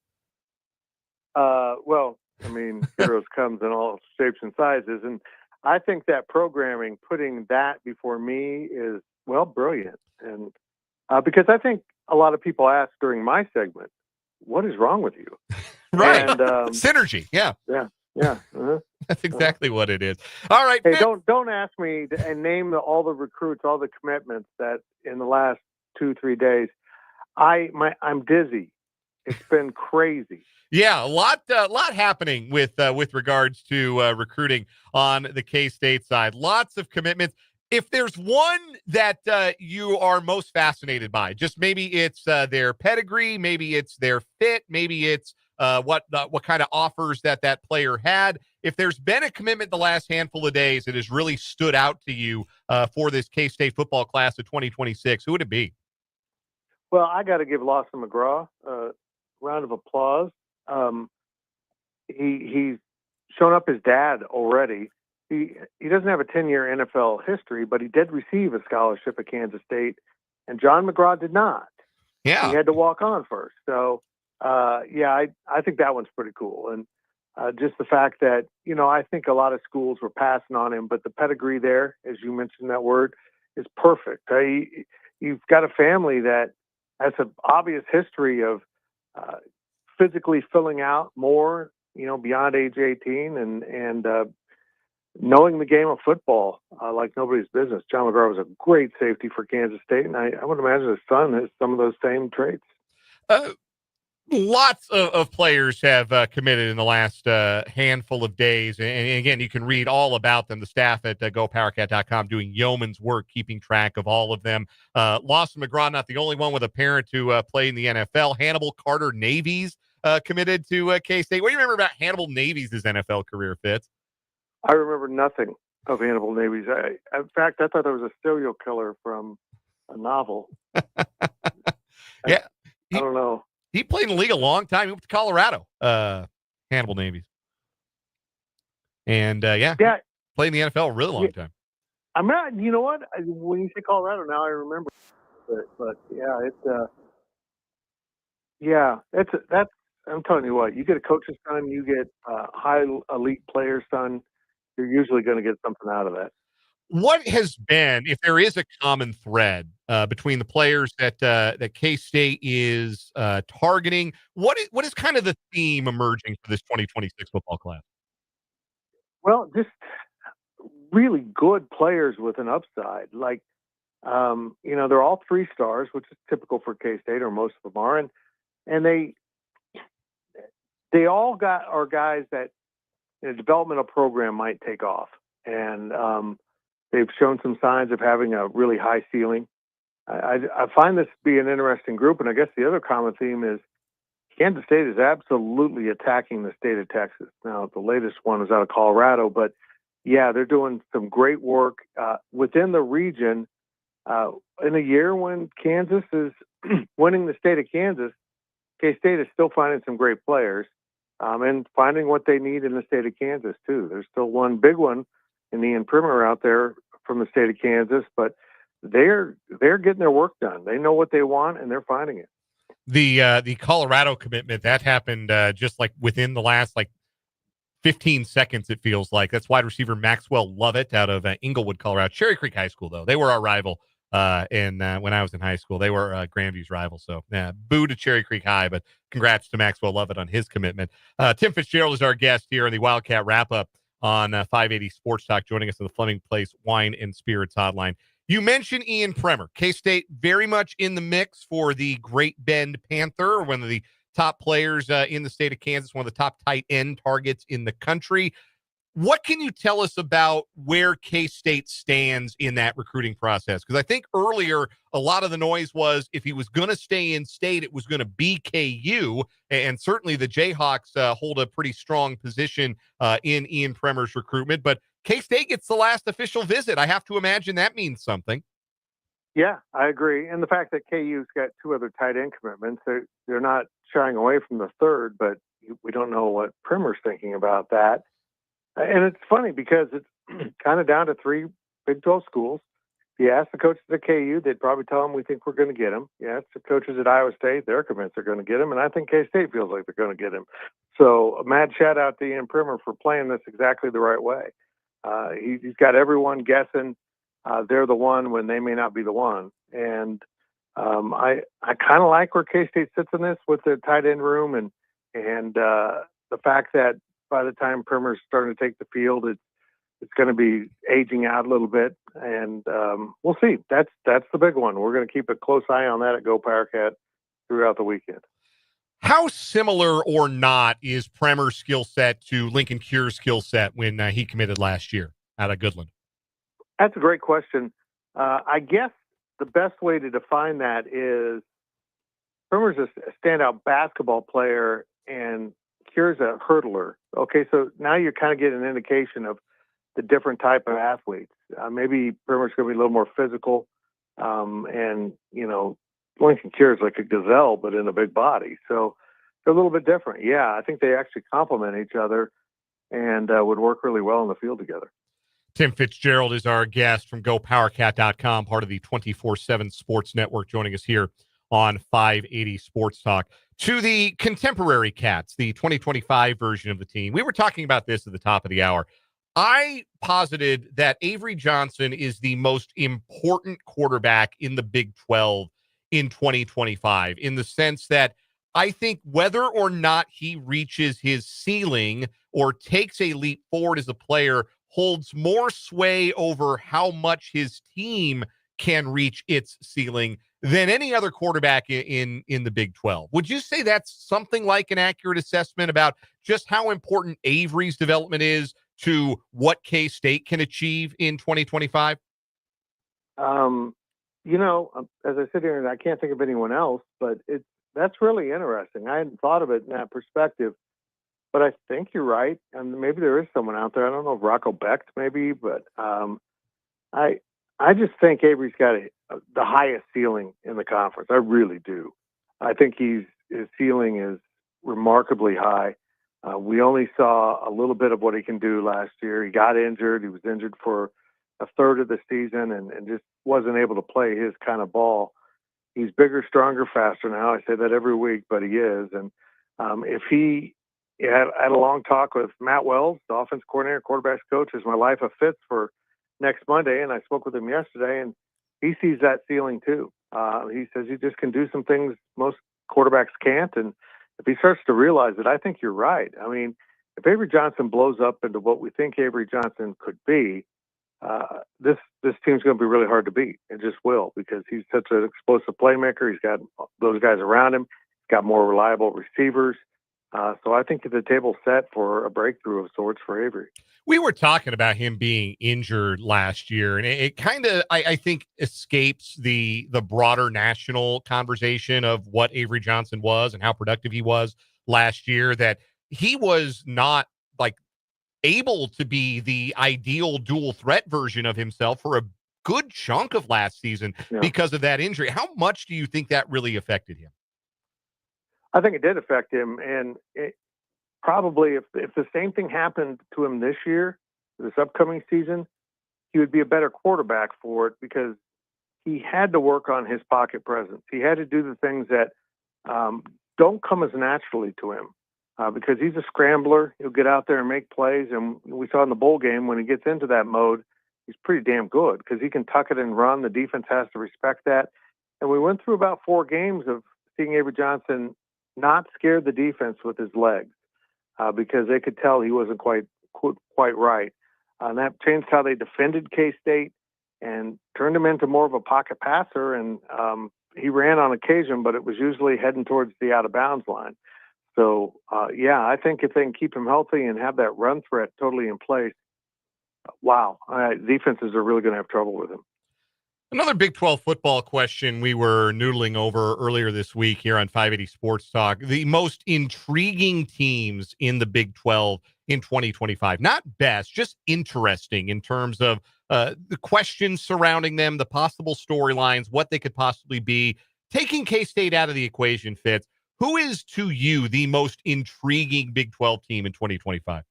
[SPEAKER 3] Well, I mean, heroes comes in all shapes and sizes, and I think that programming, putting that before me, is brilliant. And because I think a lot of people ask during my segment, "What is wrong with you?"
[SPEAKER 1] Right. And, synergy. Yeah.
[SPEAKER 3] Yeah. Uh-huh.
[SPEAKER 1] That's exactly what it is. All right.
[SPEAKER 3] Hey, don't ask me and name all the recruits, all the commitments that in the last 2-3 days. I'm dizzy. It's been crazy.
[SPEAKER 1] Yeah, a lot happening with regards to recruiting on the K-State side. Lots of commitments. If there's one that you are most fascinated by, just maybe it's their pedigree, maybe it's their fit, maybe it's what kind of offers that player had. If there's been a commitment the last handful of days that has really stood out to you for this K-State football class of 2026, who would it be?
[SPEAKER 3] Well, I got to give Lawson McGraw a round of applause. He's shown up as dad already. He doesn't have a 10-year NFL history, but he did receive a scholarship at Kansas State, and John McGraw did not.
[SPEAKER 1] Yeah,
[SPEAKER 3] he had to walk on first. So, I think that one's pretty cool. And just the fact that, I think a lot of schools were passing on him, but the pedigree there, as you mentioned that word, is perfect. You've got a family that has an obvious history of physically filling out more, beyond age 18 and knowing the game of football like nobody's business. John McGraw was a great safety for Kansas State, and I would imagine his son has some of those same traits.
[SPEAKER 1] Lots of players have committed in the last handful of days. And again, you can read all about them. The staff at GoPowerCat.com doing yeoman's work, keeping track of all of them. Lawson McGraw, not the only one with a parent who played in the NFL. Hannibal Carter Navies committed to K-State. What do you remember about Hannibal Navies' NFL career, Fitz?
[SPEAKER 3] I remember nothing of Hannibal Navies. In fact, I thought there was a serial killer from a novel.
[SPEAKER 1] Yeah.
[SPEAKER 3] I don't know.
[SPEAKER 1] He played in the league a long time. He went to Colorado, Hannibal Navies. And, played in the NFL a really long time.
[SPEAKER 3] I'm not, you know what? When you say Colorado now, I remember. But that's, I'm telling you what, you get a coach's son, you get a high elite player's son, you're usually going to get something out of that.
[SPEAKER 1] What has been, if there is a common thread between the players that K-State is targeting, what is kind of the theme emerging for this 2026 football class?
[SPEAKER 3] Well, just really good players with an upside. Like, they're all 3 stars, which is typical for K-State, or most of them are, and they all are guys that in a developmental program might take off, and they've shown some signs of having a really high ceiling. I find this to be an interesting group, and I guess the other common theme is Kansas State is absolutely attacking the state of Texas. Now, the latest one was out of Colorado, but yeah, they're doing some great work within the region. In a year when Kansas is winning the state of Kansas, K-State is still finding some great players and finding what they need in the state of Kansas, too. There's still one big one in Ian Primer out there from the state of Kansas, but they're getting their work done. They know what they want, and they're finding it.
[SPEAKER 1] The Colorado commitment, that happened just like within the last 15 seconds, it feels like. That's wide receiver Maxwell Lovett out of Inglewood, Colorado. Cherry Creek High School, though. They were our rival when I was in high school. They were Grandview's rival. So boo to Cherry Creek High, but congrats to Maxwell Lovett on his commitment. Tim Fitzgerald is our guest here on the Wildcat Wrap-up on 580 Sports Talk, joining us on the Fleming Place Wine and Spirits Hotline. You mentioned Ian Primer. K-State very much in the mix for the Great Bend Panther, one of the top players in the state of Kansas, one of the top tight end targets in the country. What can you tell us about where K-State stands in that recruiting process? Because I think earlier a lot of the noise was if he was going to stay in state, it was going to be KU, and certainly the Jayhawks hold a pretty strong position in Ian Primer's recruitment. But K-State gets the last official visit. I have to imagine that means something.
[SPEAKER 3] Yeah, I agree. And the fact that KU's got 2 other tight end commitments, they're not shying away from the third, but we don't know what Primer's thinking about that. And it's funny because it's kind of down to 3 Big 12 schools. If you ask the coaches at KU, they'd probably tell them we think we're going to get him. You ask the coaches at Iowa State, they're convinced they're going to get him. And I think K-State feels like they're going to get him. So a mad shout out to Ian Primer for playing this exactly the right way. He's got everyone guessing they're the one when they may not be the one. And I kind of like where K-State sits in this with the tight end room and the fact that by the time Primer's starting to take the field, it's going to be aging out a little bit, and we'll see. That's the big one. We're going to keep a close eye on that at Go Powercat throughout the weekend.
[SPEAKER 1] How similar or not is Primer's skill set to Lincoln Cure's skill set when he committed last year out of Goodland?
[SPEAKER 3] That's a great question. I guess the best way to define that is Primer's a standout basketball player and Cure's a hurdler. Okay, so now you're kind of getting an indication of the different type of athletes. Maybe Primer's going to be a little more physical, and Lincoln Cure is like a gazelle, but in a big body. So they're a little bit different. Yeah, I think they actually complement each other and would work really well in the field together.
[SPEAKER 1] Tim Fitzgerald is our guest from GoPowerCat.com, part of the 24/7 Sports Network, joining us here on 580 Sports Talk. To the contemporary Cats, the 2025 version of the team. We were talking about this at the top of the hour. I posited that Avery Johnson is the most important quarterback in the Big 12 in 2025, in the sense that I think whether or not he reaches his ceiling or takes a leap forward as a player holds more sway over how much his team can reach its ceiling than any other quarterback in the Big 12. Would you say that's something like an accurate assessment about just how important Avery's development is to what K-State can achieve in 2025?
[SPEAKER 3] As I sit here and I can't think of anyone else, but that's really interesting. I hadn't thought of it in that perspective, but I think you're right. And maybe there is someone out there. I don't know if Rocco Becht maybe, but I just think Avery's got the highest ceiling in the conference. I really do. I think his ceiling is remarkably high. We only saw a little bit of what he can do last year. He got injured. He was injured for a third of the season and just wasn't able to play his kind of ball. He's bigger, stronger, faster now. I say that every week, but he is. And if he had a long talk with Matt Wells, the offense coordinator, quarterbacks coach, is my life of fits for next Monday. And I spoke with him yesterday, and he sees that ceiling too. He says he just can do some things most quarterbacks can't. And if he starts to realize it, I think you're right. I mean, if Avery Johnson blows up into what we think Avery Johnson could be, this team's going to be really hard to beat. It just will, because he's such an explosive playmaker. He's got those guys around him. He's got more reliable receivers. So I think the table's set for a breakthrough of sorts for Avery.
[SPEAKER 1] We were talking about him being injured last year, and it kind of, I think, escapes the broader national conversation of what Avery Johnson was and how productive he was last year, that he was not like able to be the ideal dual threat version of himself for a good chunk of last season because of that injury. How much do you think that really affected him?
[SPEAKER 3] I think it did affect him, and probably if the same thing happened to him this year, this upcoming season, he would be a better quarterback for it, because he had to work on his pocket presence. He had to do the things that don't come as naturally to him, because he's a scrambler. He'll get out there and make plays, and we saw in the bowl game when he gets into that mode, he's pretty damn good because he can tuck it and run. The defense has to respect that. And we went through about 4 games of seeing Avery Johnson not scare the defense with his legs, because they could tell he wasn't quite right. And that changed how they defended K-State and turned him into more of a pocket passer. And he ran on occasion, but it was usually heading towards the out-of-bounds line. So, I think if they can keep him healthy and have that run threat totally in place, defenses are really going to have trouble with him.
[SPEAKER 1] Another Big 12 football question we were noodling over earlier this week here on 580 Sports Talk. The most intriguing teams in the Big 12 in 2025. Not best, just interesting in terms of the questions surrounding them, the possible storylines, what they could possibly be. Taking K-State out of the equation, Fitz, who is to you the most intriguing Big 12 team in 2025?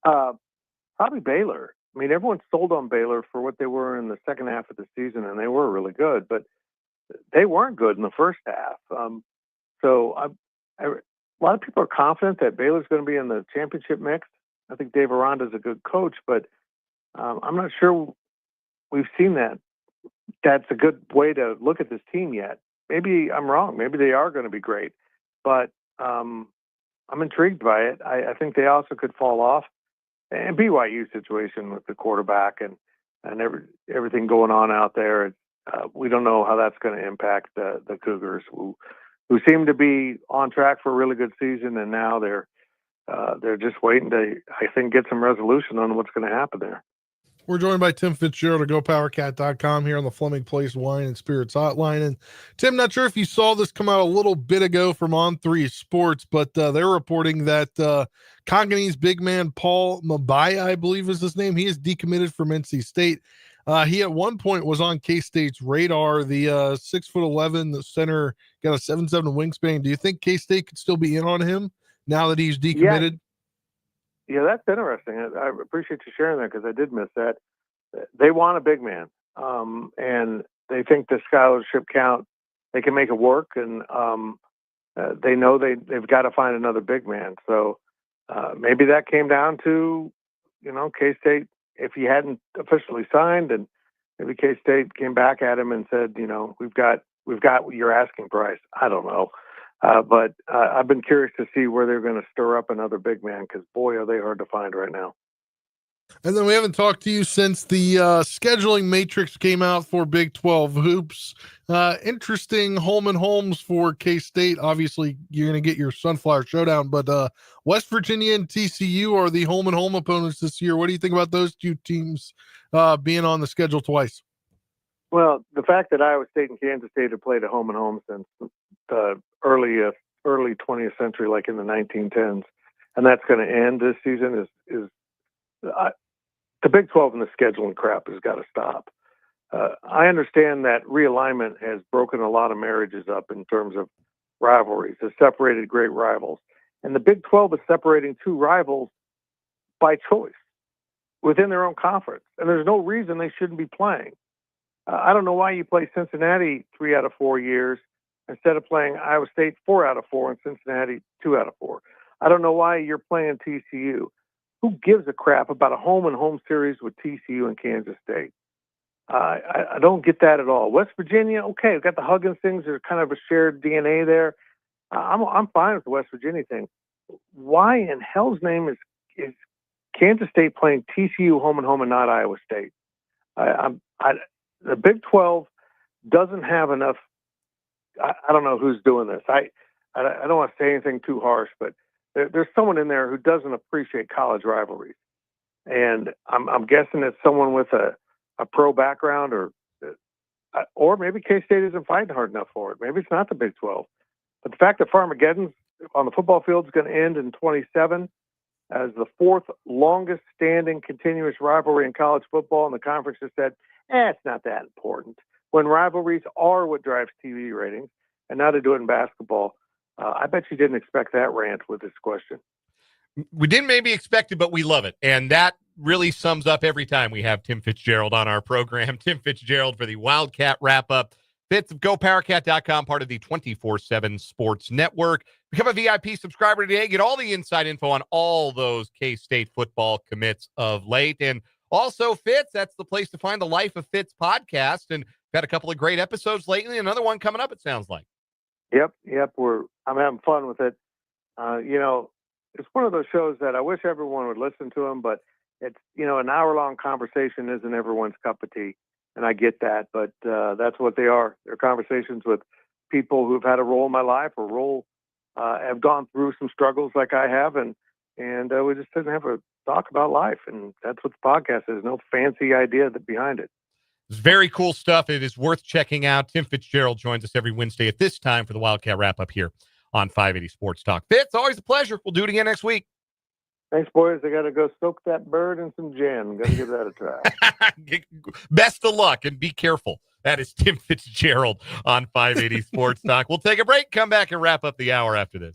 [SPEAKER 3] Probably Baylor. I mean, everyone's sold on Baylor for what they were in the second half of the season, and they were really good, but they weren't good in the first half. So a lot of people are confident that Baylor's going to be in the championship mix. I think Dave Aranda's a good coach, but I'm not sure we've seen that. That's a good way to look at this team yet. Maybe I'm wrong. Maybe they are going to be great, but I'm intrigued by it. I think they also could fall off. And BYU situation with the quarterback and everything going on out there, we don't know how that's going to impact the Cougars, who seem to be on track for a really good season, and now they're just waiting to, I think, get some resolution on what's going to happen there.
[SPEAKER 2] We're joined by Tim Fitzgerald of GoPowerCat.com here on the Fleming Place Wine and Spirits Hotline. And Tim, not sure if you saw this come out a little bit ago from On3 Sports, but they're reporting that Conganese big man Paul Mabaya, I believe is his name, he is decommitted from NC State. He at one point was on K-State's radar. The 6'11", the center, got a 7'7" wingspan. Do you think K-State could still be in on him now that he's decommitted?
[SPEAKER 3] Yeah, that's interesting. I appreciate you sharing that, because I did miss that. They want a big man, and they think the scholarship count, they can make it work. And they know they've got to find another big man. So maybe that came down to, K-State, if he hadn't officially signed, and maybe K-State came back at him and said, we've got your asking price. I don't know. But I've been curious to see where they're going to stir up another big man, because boy, are they hard to find right now.
[SPEAKER 2] And then we haven't talked to you since the scheduling matrix came out for Big 12 hoops. Interesting Holman Holmes for K-State. Obviously, you're going to get your Sunflower Showdown, but West Virginia and TCU are the Holman Holm opponents this year. What do you think about those two teams being on the schedule twice?
[SPEAKER 3] Well, the fact that Iowa State and Kansas State have played at home and home since the early 20th century, like in the 1910s, and that's going to end this season is the Big 12 and the scheduling crap has got to stop. I understand that realignment has broken a lot of marriages up in terms of rivalries. It's separated great rivals. And the Big 12 is separating two rivals by choice within their own conference. And there's no reason they shouldn't be playing. I don't know why you play Cincinnati 3 out of 4 years instead of playing Iowa State 4 out of 4 and Cincinnati 2 out of 4. I don't know why you're playing TCU. Who gives a crap about a home and home series with TCU and Kansas State? I don't get that at all. West Virginia, okay, we've got the Huggins things. There's kind of a shared DNA there. I'm fine with the West Virginia thing. Why in hell's name is Kansas State playing TCU home and home and not Iowa State? The Big 12 doesn't have enough. I don't know who's doing this. I don't want to say anything too harsh, but there's someone in there who doesn't appreciate college rivalries, and I'm guessing it's someone with a pro background, or maybe K-State isn't fighting hard enough for it. Maybe it's not the Big 12. But the fact that Farmageddon on the football field is going to end in 27 as the fourth longest standing continuous rivalry in college football, and the conference has said, it's not that important. When rivalries are what drives TV ratings, and now to do it in basketball, I bet you didn't expect that rant with this question.
[SPEAKER 1] We didn't maybe expect it, but we love it. And that really sums up every time we have Tim Fitzgerald on our program. Tim Fitzgerald for the Wildcat Wrap-up. Fitz of GoPowerCat.com, part of the 24/7 Sports Network. Become a VIP subscriber today. Get all the inside info on all those K-State football commits of late. And also, Fitz, that's the place to find the Life of Fitz podcast. And we've had a couple of great episodes lately. Another one coming up, it sounds like.
[SPEAKER 3] Yep. I'm having fun with it. It's one of those shows that I wish everyone would listen to them, but it's, an hour-long conversation isn't everyone's cup of tea. And I get that, but that's what they are. They're conversations with people who've had a role in my life or have gone through some struggles like I have. And we just didn't have a talk about life. And that's what the podcast is. No fancy idea behind it.
[SPEAKER 1] It's very cool stuff. It is worth checking out. Tim Fitzgerald joins us every Wednesday at this time for the Wildcat Wrap-up here on 580 Sports Talk. Fitz, always a pleasure. We'll do it again next week.
[SPEAKER 3] Thanks, boys. I got to go soak that bird in some gin. Got to give that a try.
[SPEAKER 1] Best of luck and be careful. That is Tim Fitzgerald on 580 Sports Talk. We'll take a break, come back, and wrap up the hour after this.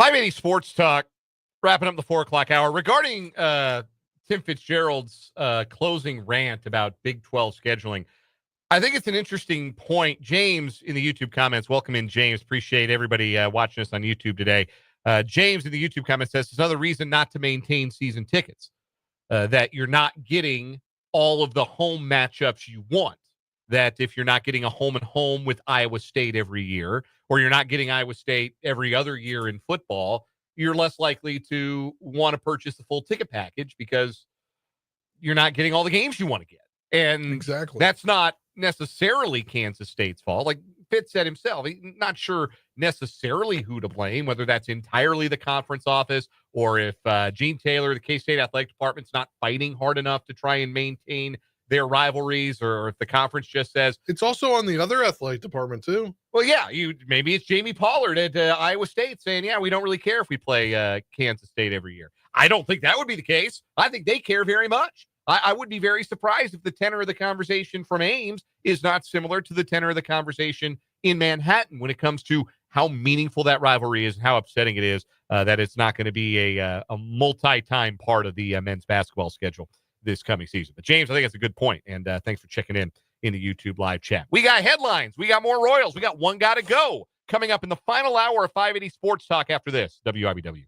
[SPEAKER 1] 580 Sports Talk, wrapping up the 4 o'clock hour. Regarding Tim Fitzgerald's closing rant about Big 12 scheduling, I think it's an interesting point. James in the YouTube comments, welcome in, James. Appreciate everybody watching us on YouTube today. James in the YouTube comments says, there's another reason not to maintain season tickets, that you're not getting all of the home matchups you want. That if you're not getting a home and home with Iowa State every year, or you're not getting Iowa State every other year in football, you're less likely to want to purchase the full ticket package because you're not getting all the games you want to get. And
[SPEAKER 2] exactly,
[SPEAKER 1] that's not necessarily Kansas State's fault. Like Fitz said himself, he's not sure necessarily who to blame, whether that's entirely the conference office or if Gene Taylor, the K-State athletic department's not fighting hard enough to try and maintain their rivalries, or if the conference just says
[SPEAKER 2] it's also on the other athletic department too.
[SPEAKER 1] Well, yeah, maybe it's Jamie Pollard at Iowa State saying, yeah, we don't really care if we play Kansas State every year. I don't think that would be the case. I think they care very much. I would be very surprised if the tenor of the conversation from Ames is not similar to the tenor of the conversation in Manhattan when it comes to how meaningful that rivalry is and how upsetting it is that it's not going to be a multi-time part of the men's basketball schedule this coming season. But James, I think that's a good point, and thanks for checking in the YouTube live chat. We got headlines. We got more Royals. We got one gotta go coming up in the final hour of 580 Sports Talk after this. WIBW.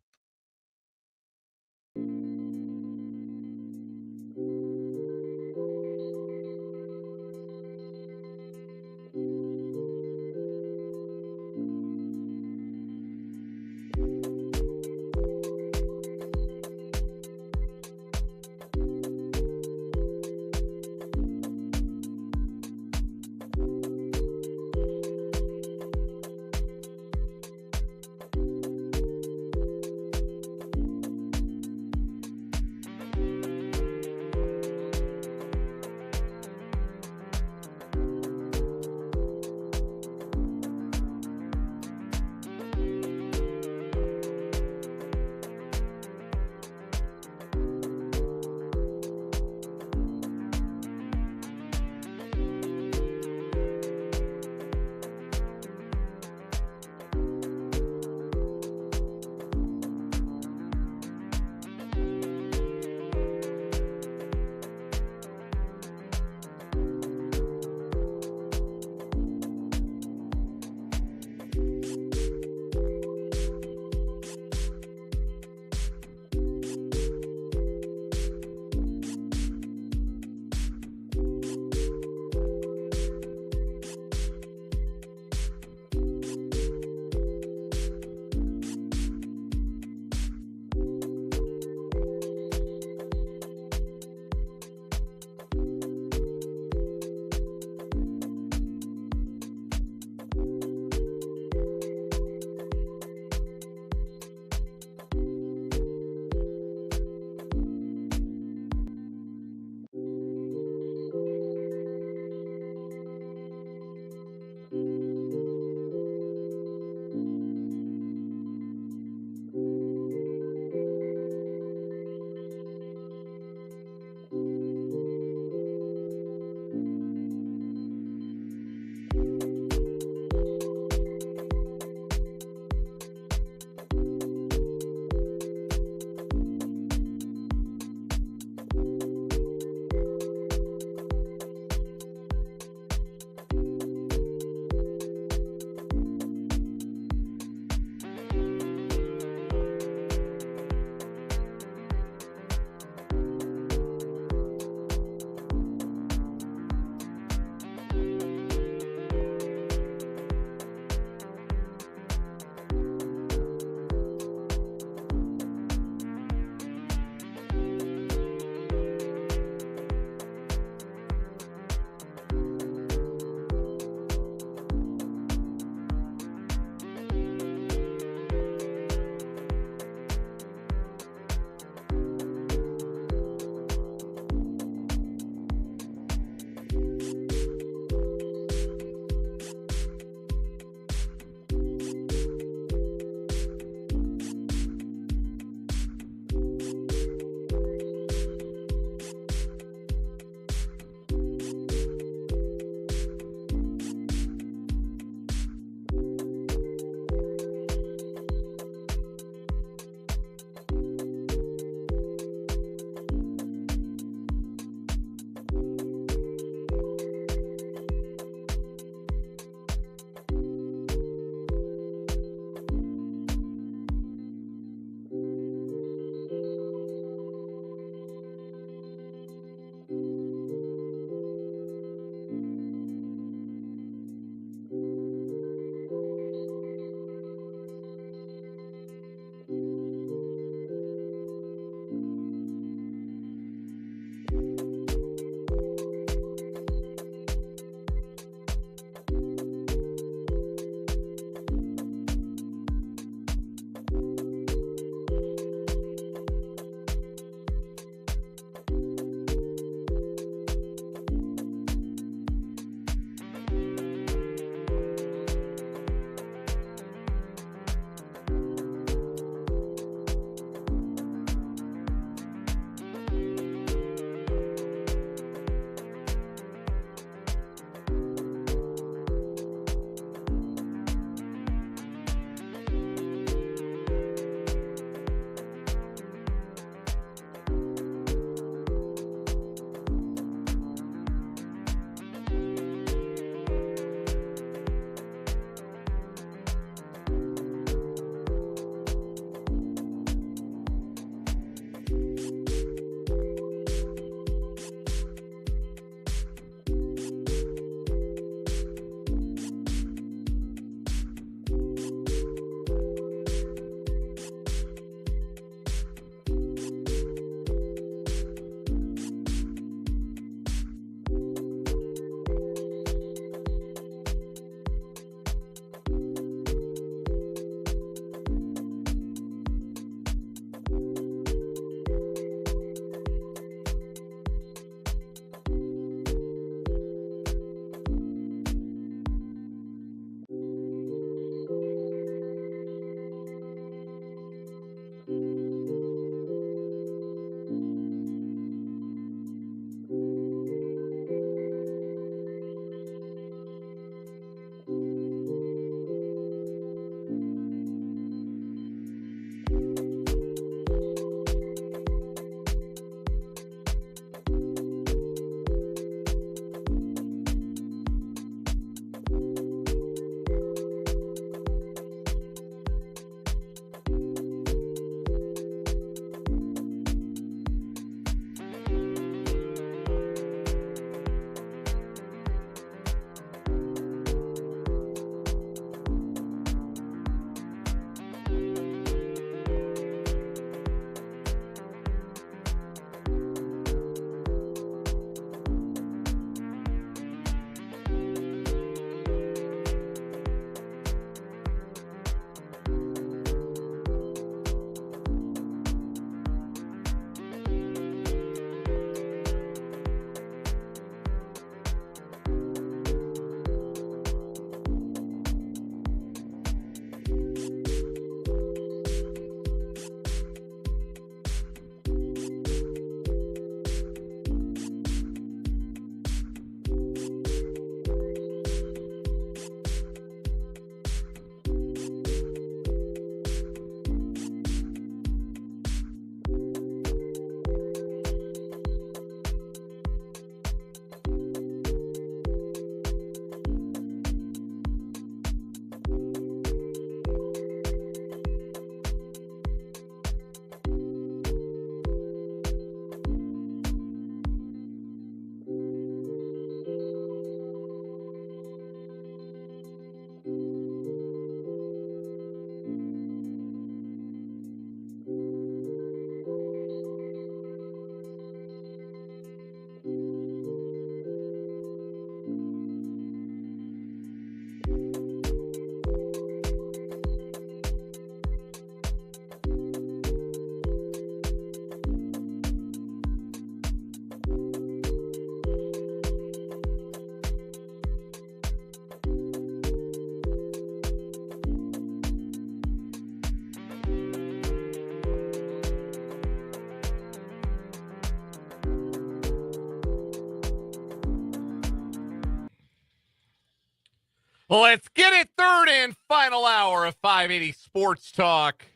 [SPEAKER 1] Let's get it. Third and final hour of 580 Sports Talk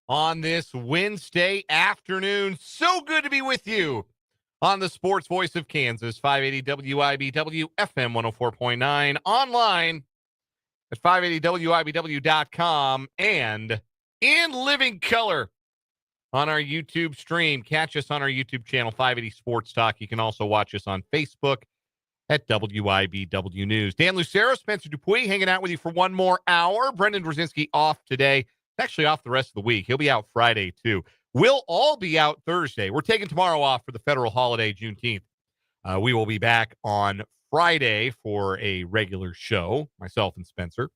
[SPEAKER 1] on this Wednesday afternoon. So good to be with you on the Sports Voice of Kansas, 580 WIBW FM 104.9, online at 580WIBW.com, and in living color on our YouTube stream. Catch us on our YouTube channel, 580 Sports Talk. You can also watch us on Facebook at WIBW News. Dan Lucero, Spencer Dupuis hanging out with you for one more hour. Brendan Brzezinski off today. Actually off the rest of the week. He'll be out Friday, too. We'll all be out Thursday. We're taking tomorrow off for the federal holiday, Juneteenth. We will be back on Friday for a regular show, myself and Spencer.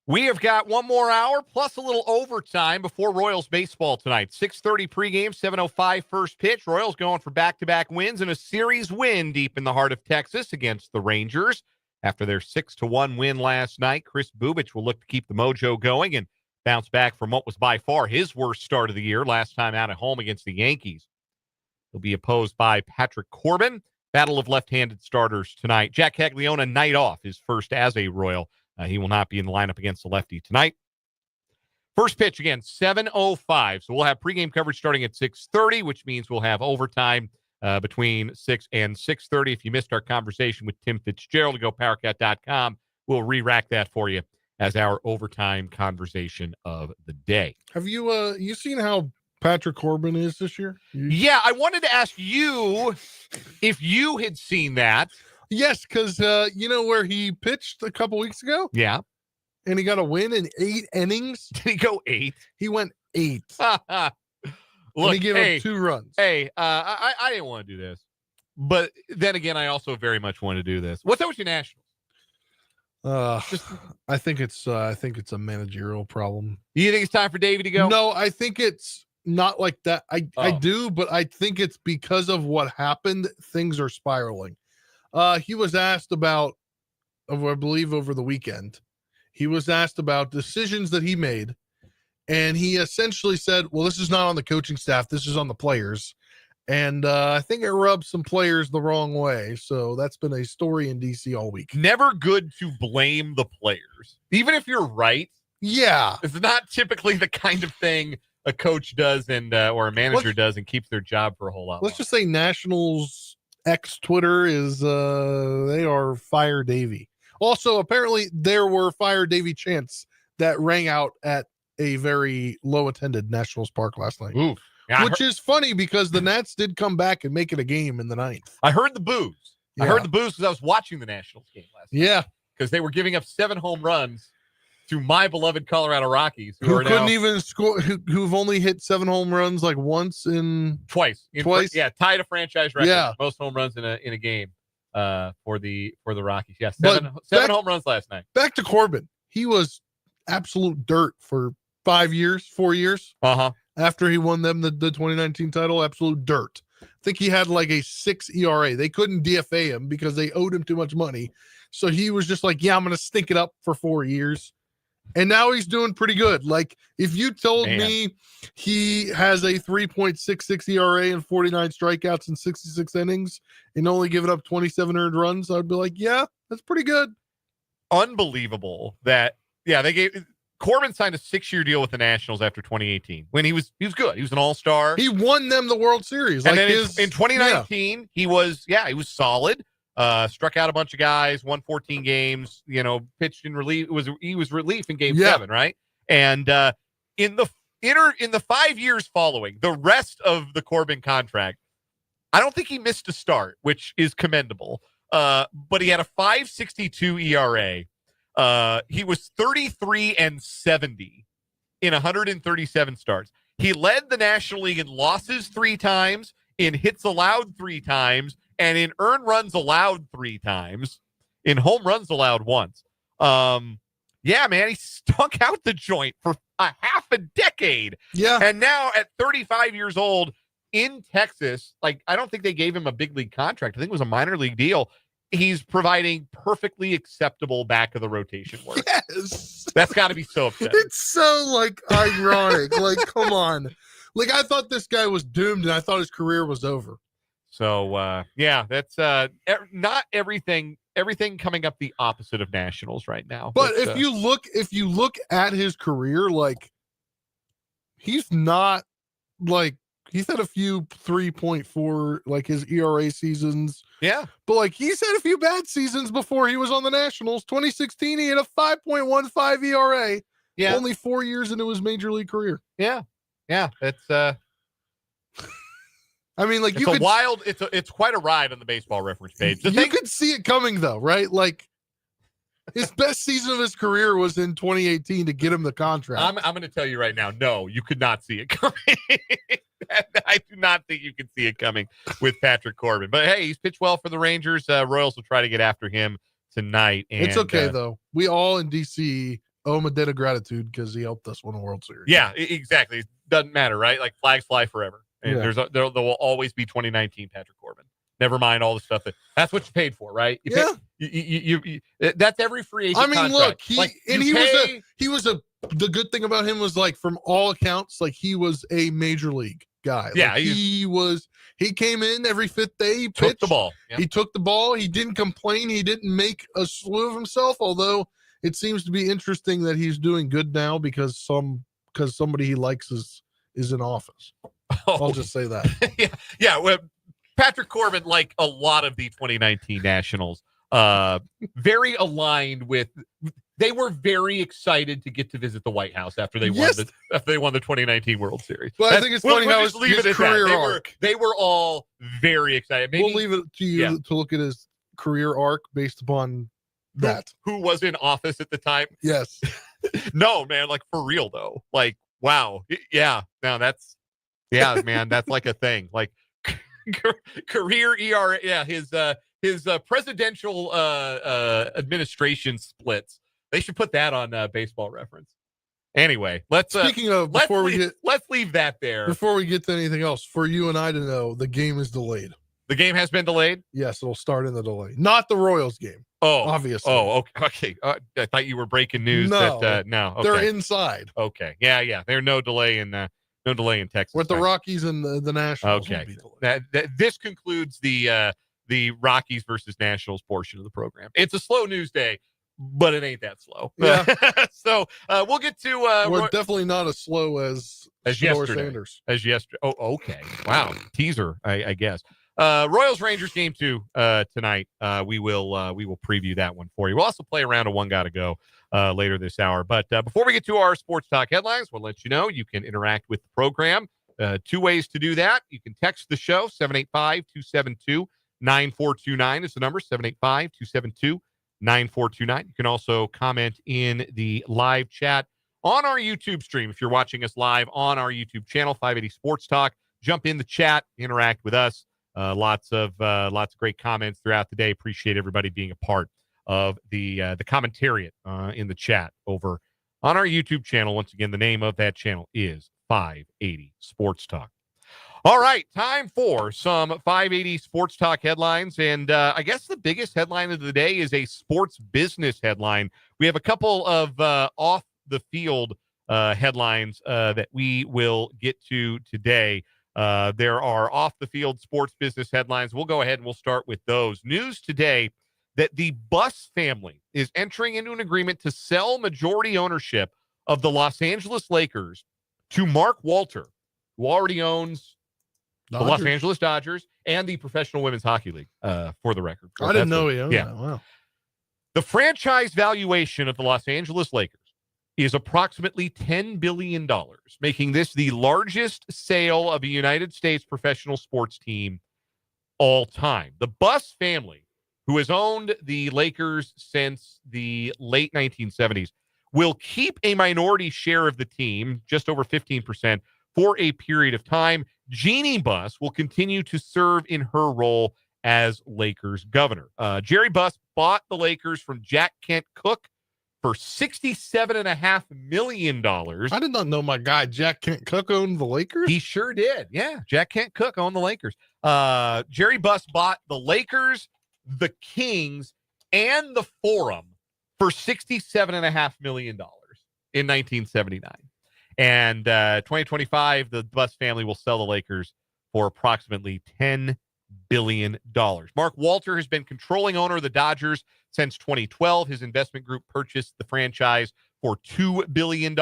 [SPEAKER 1] We have got one more hour plus a little overtime before Royals baseball tonight. 6:30 pregame, 7:05 first pitch. Royals going for back-to-back wins and a series win deep in the heart of Texas against the Rangers. After their 6-1 win last night, Chris Bubich will look to keep the mojo going and bounce back from what was by far his worst start of the year last time out at home against the Yankees. He'll be opposed by Patrick Corbin. Battle of left-handed starters tonight. Jac Caglianone, night off, his first as a Royal. He will not be in the lineup against the lefty tonight. First pitch, again, 7:05. So we'll have pregame coverage starting at 6:30, which means we'll have overtime between 6 and 6:30. If you missed our conversation with Tim Fitzgerald, go powercat.com. We'll re-rack that for you as our overtime conversation of the day.
[SPEAKER 2] Have you seen how Patrick Corbin is this year?
[SPEAKER 1] Yeah, I wanted to ask you if you had seen that.
[SPEAKER 2] Yes, because you know where he pitched a couple weeks ago?
[SPEAKER 1] Yeah.
[SPEAKER 2] And he got a win in 8 innings.
[SPEAKER 1] Did he go 8?
[SPEAKER 2] He went 8.
[SPEAKER 1] Look,
[SPEAKER 2] and he gave up 2 runs.
[SPEAKER 1] Hey, I didn't want to do this. But then again, I also very much want to do this. What's up with your Nationals?
[SPEAKER 2] I think it's a managerial problem.
[SPEAKER 1] You think it's time for Davey to go?
[SPEAKER 2] No, I think it's not like that. I do, but I think it's because of what happened. Things are spiraling. He was asked about, I believe over the weekend, he was asked about decisions that he made. And he essentially said, well, this is not on the coaching staff. This is on the players. And I think it rubbed some players the wrong way. So that's been a story in DC all week.
[SPEAKER 1] Never good to blame the players. Even if you're right.
[SPEAKER 2] Yeah.
[SPEAKER 1] It's not typically the kind of thing a coach does and or a manager does and keeps their job for a whole lot.
[SPEAKER 2] Let's just say Nationals X Twitter is they are Fire Davey. Also, apparently there were Fire Davey chants that rang out at a very low attended Nationals Park last night.
[SPEAKER 1] Ooh.
[SPEAKER 2] Which is funny because the Nats did come back and make it a game in the 9th.
[SPEAKER 1] I heard the boos. Yeah. I heard the boos because I was watching the Nationals game last night.
[SPEAKER 2] Yeah.
[SPEAKER 1] Because they were giving up 7 home runs to my beloved Colorado Rockies,
[SPEAKER 2] who couldn't even score, who've only hit 7 home runs like once
[SPEAKER 1] twice. Yeah, tied a franchise record.
[SPEAKER 2] Yeah.
[SPEAKER 1] Most home runs in a game for the Rockies. Yeah, seven home runs last night.
[SPEAKER 2] Back to Corbin. He was absolute dirt for 4 years.
[SPEAKER 1] Uh-huh.
[SPEAKER 2] After he won them the 2019 title, absolute dirt. I think he had like a 6 ERA. They couldn't DFA him because they owed him too much money. So he was just like, yeah, I'm going to stink it up for 4 years. And now he's doing pretty good. Like, if you told me he has a 3.66 ERA and 49 strikeouts in 66 innings and only giving up 27 earned runs, I'd be like, yeah, that's pretty good.
[SPEAKER 1] Unbelievable that, Corbin signed a 6-year deal with the Nationals after 2018 when he was good. He was an all-star.
[SPEAKER 2] He won them the World Series.
[SPEAKER 1] And then in 2019, he was solid. Struck out a bunch of guys, won 14 games, pitched in relief. He was relief in game 7, right? And in the 5 years following the rest of the Corbin contract, I don't think he missed a start, which is commendable. But he had a 5.62 ERA. He was 33-70 in 137 starts. He led the National League in losses 3 times, in hits allowed 3 times, and in earned runs allowed 3 times, in home runs allowed once. Yeah, man, he stunk out the joint for a half a decade.
[SPEAKER 2] Yeah.
[SPEAKER 1] And now at 35 years old in Texas, I don't think they gave him a big league contract. I think it was a minor league deal. He's providing perfectly acceptable back of the rotation work.
[SPEAKER 2] Yes.
[SPEAKER 1] That's got to be so upsetting.
[SPEAKER 2] It's so ironic. Come on. I thought this guy was doomed and I thought his career was over.
[SPEAKER 1] So yeah, that's not everything coming up the opposite of Nationals right now.
[SPEAKER 2] But if you look at his career, like he's not like he's had a few 3.4 like his ERA seasons.
[SPEAKER 1] Yeah.
[SPEAKER 2] But like he's had a few bad seasons before he was on the Nationals. 2016 he had a 5.15 ERA.
[SPEAKER 1] Yeah.
[SPEAKER 2] Only 4 years into his major league career.
[SPEAKER 1] Yeah. Yeah, that's
[SPEAKER 2] I mean, like
[SPEAKER 1] it's quite a ride on the Baseball Reference page.
[SPEAKER 2] You could see it coming though, right? Like his best season of his career was in 2018 to get him the contract.
[SPEAKER 1] I'm going to tell you right now, no, you could not see it coming. I do not think you can see it coming with Patrick Corbin. But hey, he's pitched well for the Rangers. Royals will try to get after him tonight. And,
[SPEAKER 2] it's okay though. We all in DC owe him a debt of gratitude because he helped us win a World Series.
[SPEAKER 1] Yeah, exactly. It doesn't matter, right? Like flags fly forever. And there will always be 2019 Patrick Corbin. Never mind all the stuff that's what you paid for, right? That's every free agent.
[SPEAKER 2] I mean,
[SPEAKER 1] contract.
[SPEAKER 2] Look, the good thing about him was like from all accounts, like he was a major league guy.
[SPEAKER 1] Yeah,
[SPEAKER 2] like, he came in every fifth day. He pitched
[SPEAKER 1] the ball. Yeah.
[SPEAKER 2] He took the ball. He didn't complain. He didn't make a slew of himself. Although it seems to be interesting that he's doing good now because somebody he likes is in office. I'll just say that.
[SPEAKER 1] Yeah. Well, Patrick Corbin, like a lot of the 2019 Nationals, very aligned with. They were very excited to get to visit the White House after they won the 2019 World Series.
[SPEAKER 2] Well, I think it's funny how his career arc.
[SPEAKER 1] They were all very excited. Maybe,
[SPEAKER 2] we'll leave it to you to look at his career arc based upon that.
[SPEAKER 1] Who was in office at the time?
[SPEAKER 2] Yes.
[SPEAKER 1] No, man, like for real though. Like, wow. Yeah. No, that's. Yeah, man, that's like a thing. Like career ERA. Yeah, his presidential administration splits. They should put that on Baseball Reference. Anyway, let's leave that there.
[SPEAKER 2] Before we get to anything else, for you and I to know, the game is delayed.
[SPEAKER 1] The game has been delayed?
[SPEAKER 2] Yes, it'll start in the delay. Not the Royals game.
[SPEAKER 1] Oh,
[SPEAKER 2] obviously.
[SPEAKER 1] Oh, okay. I thought you were breaking news.
[SPEAKER 2] No,
[SPEAKER 1] no. Okay.
[SPEAKER 2] They're inside.
[SPEAKER 1] Okay. Yeah. There's no delay in Texas.
[SPEAKER 2] With the Rockies and the Nationals.
[SPEAKER 1] Okay. This concludes the Rockies versus Nationals portion of the program. It's a slow news day, but it ain't that slow.
[SPEAKER 2] Yeah.
[SPEAKER 1] So we'll get to.
[SPEAKER 2] We're definitely not as slow as
[SPEAKER 1] yesterday.
[SPEAKER 2] Sanders.
[SPEAKER 1] As yesterday. Oh, okay. Wow. Teaser, I guess. Royals Rangers game 2 tonight. We will preview that one for you. We'll also play around a one gotta go later this hour. But before we get to our sports talk headlines, we'll let you know you can interact with the program. 2 ways to do that. You can text the show 785-272-9429 is the number 785-272-9429. You can also comment in the live chat on our YouTube stream if you're watching us live on our YouTube channel 580 Sports Talk. Jump in the chat, interact with us. Lots of great comments throughout the day. Appreciate everybody being a part of the commentariat in the chat over on our YouTube channel. Once again, the name of that channel is 580 Sports Talk. All right, time for some 580 Sports Talk headlines. And I guess the biggest headline of the day is a sports business headline. We have a couple of off-the-field headlines that we will get to today. There are off-the-field sports business headlines. We'll go ahead and we'll start with those. News today that the Buss family is entering into an agreement to sell majority ownership of the Los Angeles Lakers to Mark Walter, who already owns the Los Angeles Dodgers and the Professional Women's Hockey League, for the record.
[SPEAKER 2] I didn't know he owned that. Wow.
[SPEAKER 1] The franchise valuation of the Los Angeles Lakers is approximately $10 billion, making this the largest sale of a United States professional sports team all time. The Buss family, who has owned the Lakers since the late 1970s, will keep a minority share of the team, just over 15%, for a period of time. Jeannie Buss will continue to serve in her role as Lakers governor. Jerry Buss bought the Lakers from Jac Kent Cooke for $67.5 million.
[SPEAKER 2] I did not know my guy Jac Kent Cooke owned the Lakers.
[SPEAKER 1] He sure did. Yeah, Jac Kent Cooke owned the Lakers. Jerry Buss bought the Lakers, the Kings, and the Forum for $67.5 million in 1979. And 2025, the Buss family will sell the Lakers for approximately $10 billion. Mark Walter has been controlling owner of the Dodgers since 2012. His investment group purchased the franchise for $2 billion.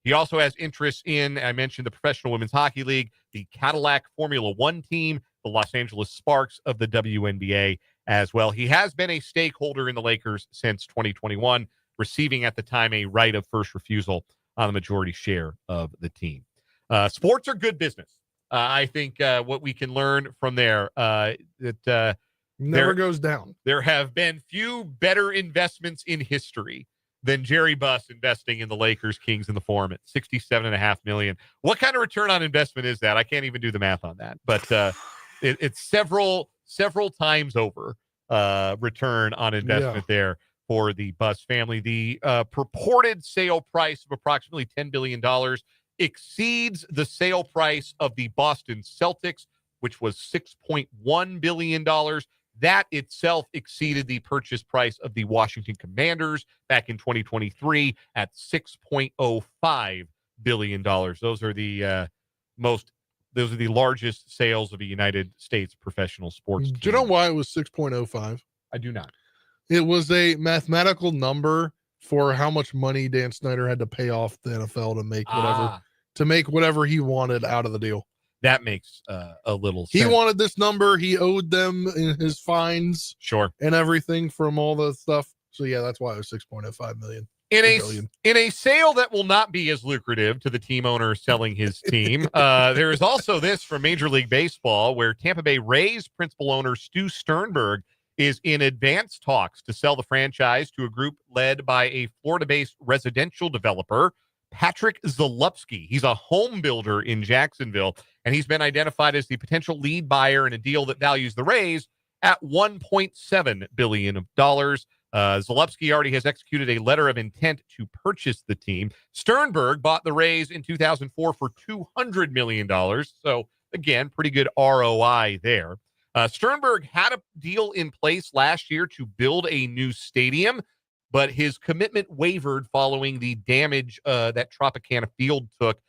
[SPEAKER 1] He also has interests in, I mentioned, the Professional Women's Hockey League, the Cadillac Formula One team, the Los Angeles Sparks of the WNBA as well. He has been a stakeholder in the Lakers since 2021, receiving at the time a right of first refusal on the majority share of the team. Sports are good business. I think what we can learn from there, that
[SPEAKER 2] never goes down.
[SPEAKER 1] There have been few better investments in history than Jerry Buss investing in the Lakers, Kings, and the Forum at $67.5 million. What kind of return on investment is that? I can't even do the math on that, but it's several times over return on investment there for the Buss family. The purported sale price of approximately $10 billion exceeds the sale price of the Boston Celtics, which was $6.1 billion. That itself exceeded the purchase price of the Washington Commanders back in 2023 at $6.05 billion. Those are the largest sales of a United States professional sports team.
[SPEAKER 2] Do you know why it was 6.05?
[SPEAKER 1] I do not.
[SPEAKER 2] It was a mathematical number for how much money Dan Snyder had to pay off the NFL to make whatever he wanted out of the deal.
[SPEAKER 1] That makes a little
[SPEAKER 2] sense.
[SPEAKER 1] He
[SPEAKER 2] wanted this number. He owed them in his fines.
[SPEAKER 1] Sure.
[SPEAKER 2] And everything from all the stuff. So, yeah, that's why it was 6.05 million.
[SPEAKER 1] In a sale that will not be as lucrative to the team owner selling his team, there is also this from Major League Baseball, where Tampa Bay Rays principal owner Stu Sternberg is in advanced talks to sell the franchise to a group led by a Florida-based residential developer, Patrick Zalupski. He's a home builder in Jacksonville, and he's been identified as the potential lead buyer in a deal that values the Rays at $1.7 billion. Zalupski already has executed a letter of intent to purchase the team. Sternberg bought the Rays in 2004 for $200 million. So, again, pretty good ROI there. Sternberg had a deal in place last year to build a new stadium, but his commitment wavered following the damage that Tropicana Field took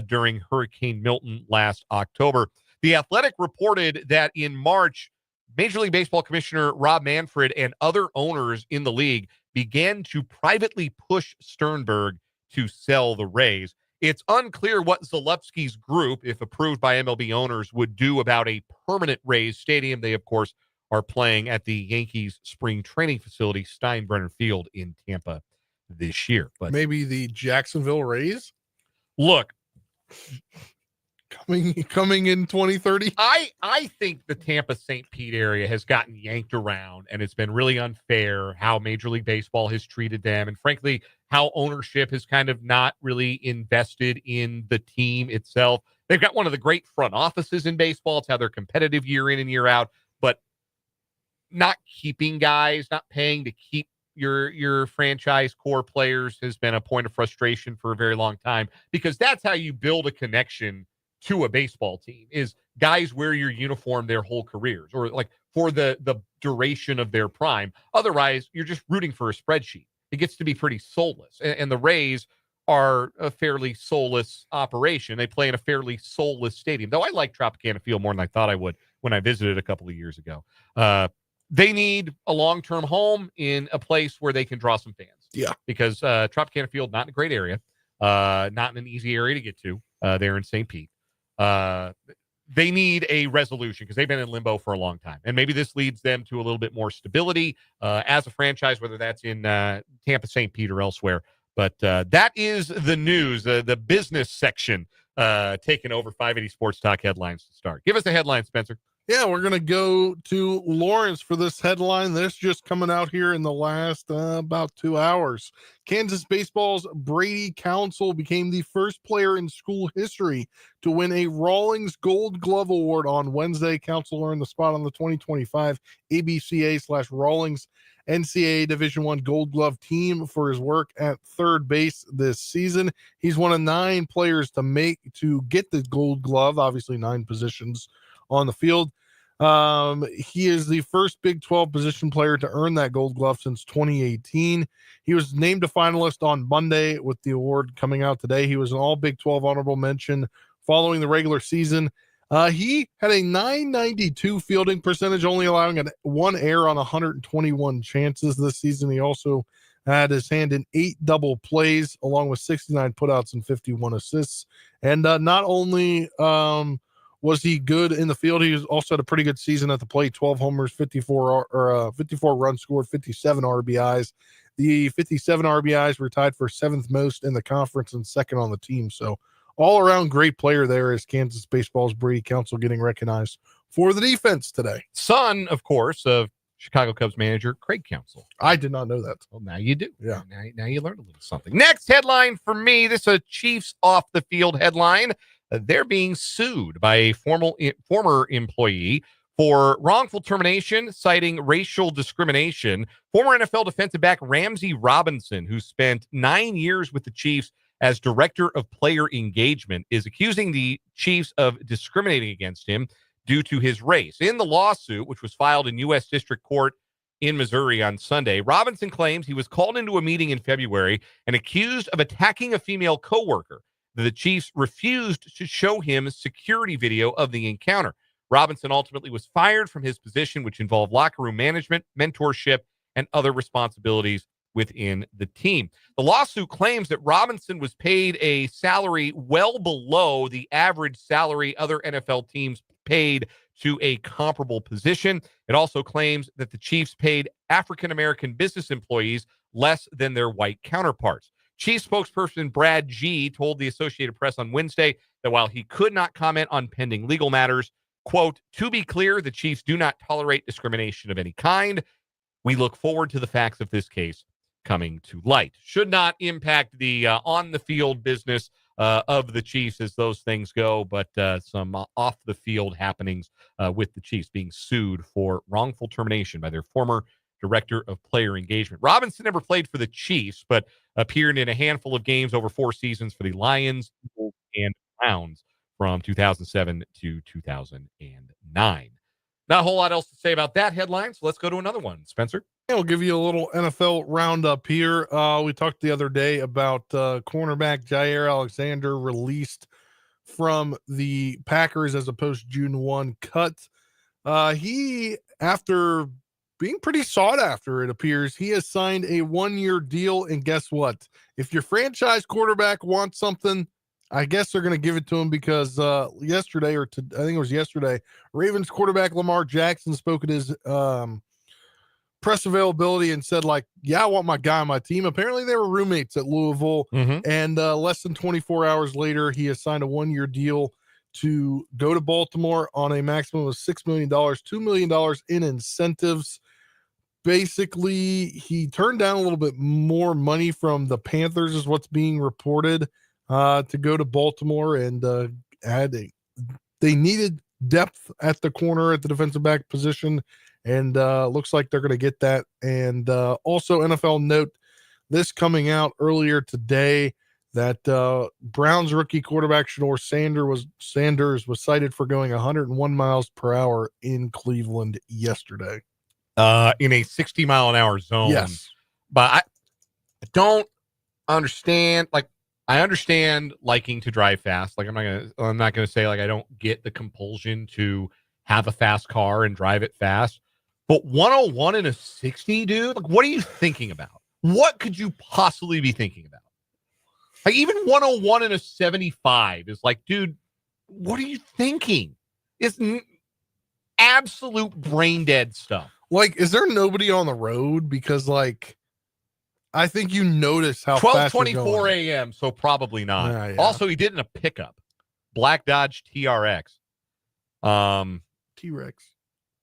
[SPEAKER 1] during Hurricane Milton last October. The Athletic reported that in March, Major League Baseball Commissioner Rob Manfred and other owners in the league began to privately push Sternberg to sell the Rays. It's unclear what Zalupski's group, if approved by MLB owners, would do about a permanent Rays stadium. They, of course, are playing at the Yankees spring training facility, Steinbrenner Field in Tampa this year. But
[SPEAKER 2] maybe the Jacksonville Rays?
[SPEAKER 1] Look,
[SPEAKER 2] coming in 2030.
[SPEAKER 1] I think the Tampa St. Pete area has gotten yanked around, and it's been really unfair how Major League Baseball has treated them, and frankly, how ownership has kind of not really invested in the team itself. They've got one of the great front offices in baseball. It's how they're competitive year in and year out, but not keeping guys, not paying to keep your franchise core players has been a point of frustration for a very long time, because that's how you build a connection to a baseball team, is guys wear your uniform their whole careers, or like for the duration of their prime. Otherwise, you're just rooting for a spreadsheet. It gets to be pretty soulless. And the Rays are a fairly soulless operation. They play in a fairly soulless stadium, though I like Tropicana Field more than I thought I would when I visited a couple of years ago. They need a long-term home in a place where they can draw some fans.
[SPEAKER 2] Yeah.
[SPEAKER 1] Because Tropicana Field, not in a great area, not in an easy area to get to there in St. Pete. They need a resolution because they've been in limbo for a long time. And maybe this leads them to a little bit more stability as a franchise, whether that's in Tampa, St. Pete, or elsewhere. But that is the news, the business section taking over 580 Sports Talk headlines to start. Give us the headline, Spencer.
[SPEAKER 2] Yeah, we're going to go to Lawrence for this headline. This just coming out here in the last about 2 hours. Kansas Baseball's Brady Council became the first player in school history to win a Rawlings Gold Glove Award on Wednesday. Council earned the spot on the 2025 ABCA/Rawlings NCAA Division I Gold Glove team for his work at third base this season. He's one of 9 players to get the Gold Glove, obviously 9 positions on the field. He is the first Big 12 position player to earn that Gold Glove since 2018. He was named a finalist on Monday, with the award coming out today. He was an all Big 12 honorable mention following the regular season. He had a 992 fielding percentage, only allowing one error on 121 chances this season. He also had his hand in 8 double plays, along with 69 putouts and 51 assists. And not only was he good in the field, he also had a pretty good season at the plate. 12 homers, 54 runs scored, 57 RBIs. The 57 RBIs were tied for 7th most in the conference and 2nd on the team. So all-around great player there is Kansas Baseball's Brady Council getting recognized for the defense today.
[SPEAKER 1] Son, of course, of Chicago Cubs manager Craig Counsell.
[SPEAKER 2] I did not know that.
[SPEAKER 1] Well, now you do.
[SPEAKER 2] Yeah.
[SPEAKER 1] Now you learned a little something. Next headline for me, this is a Chiefs off-the-field headline. They're being sued by a former employee for wrongful termination, citing racial discrimination. Former NFL defensive back Ramsey Robinson, who spent 9 years with the Chiefs as director of player engagement, is accusing the Chiefs of discriminating against him due to his race. In the lawsuit, which was filed in U.S. District Court in Missouri on Sunday, Robinson claims he was called into a meeting in February and accused of attacking a female coworker. The Chiefs refused to show him security video of the encounter. Robinson ultimately was fired from his position, which involved locker room management, mentorship, and other responsibilities within the team. The lawsuit claims that Robinson was paid a salary well below the average salary other NFL teams paid to a comparable position. It also claims that the Chiefs paid African-American business employees less than their white counterparts. Chiefs spokesperson Brad G. told the Associated Press on Wednesday that while he could not comment on pending legal matters, quote, "To be clear, the Chiefs do not tolerate discrimination of any kind. We look forward to the facts of this case coming to light." Should not impact the on-the-field business of the Chiefs as those things go, but some off-the-field happenings with the Chiefs being sued for wrongful termination by their former director of player engagement. Robinson never played for the Chiefs, but appeared in a handful of games over 4 seasons for the Lions and Browns from 2007 to 2009. Not a whole lot else to say about that headline, so let's go to another one. Spencer?
[SPEAKER 2] I'll give you a little NFL roundup here. We talked the other day about cornerback Jair Alexander released from the Packers as a post-June 1 cut. He, after being pretty sought after, it appears, he has signed a 1-year deal, and guess what? If your franchise quarterback wants something, I guess they're going to give it to him, because yesterday, I think it was yesterday, Ravens quarterback Lamar Jackson spoke at his press availability and said, like, yeah, I want my guy on my team. Apparently they were roommates at Louisville, and less than 24 hours later, he has signed a 1-year deal to go to Baltimore on a maximum of $6 million, $2 million in incentives. Basically, he turned down a little bit more money from the Panthers, is what's being reported, to go to Baltimore, and they needed depth at the corner at the defensive back position, and looks like they're going to get that. And also, NFL note, this coming out earlier today, that Browns rookie quarterback Shador Sanders was cited for going 101 miles per hour in Cleveland yesterday.
[SPEAKER 1] In a 60-mile-an-hour zone.
[SPEAKER 2] Yes.
[SPEAKER 1] But I don't understand. Like, I understand liking to drive fast. Like, I'm not gonna say, like, I don't get the compulsion to have a fast car and drive it fast. But 101 in a 60, dude, like, what are you thinking about? What could you possibly be thinking about? Like, even 101 in a 75 is like, dude, what are you thinking? It's absolute brain dead stuff.
[SPEAKER 2] Like, is there nobody on the road? Because, like, I think you notice how
[SPEAKER 1] 12:24 a.m., so probably not.
[SPEAKER 2] Yeah.
[SPEAKER 1] Also, he did in a pickup. Black Dodge TRX.
[SPEAKER 2] T-Rex.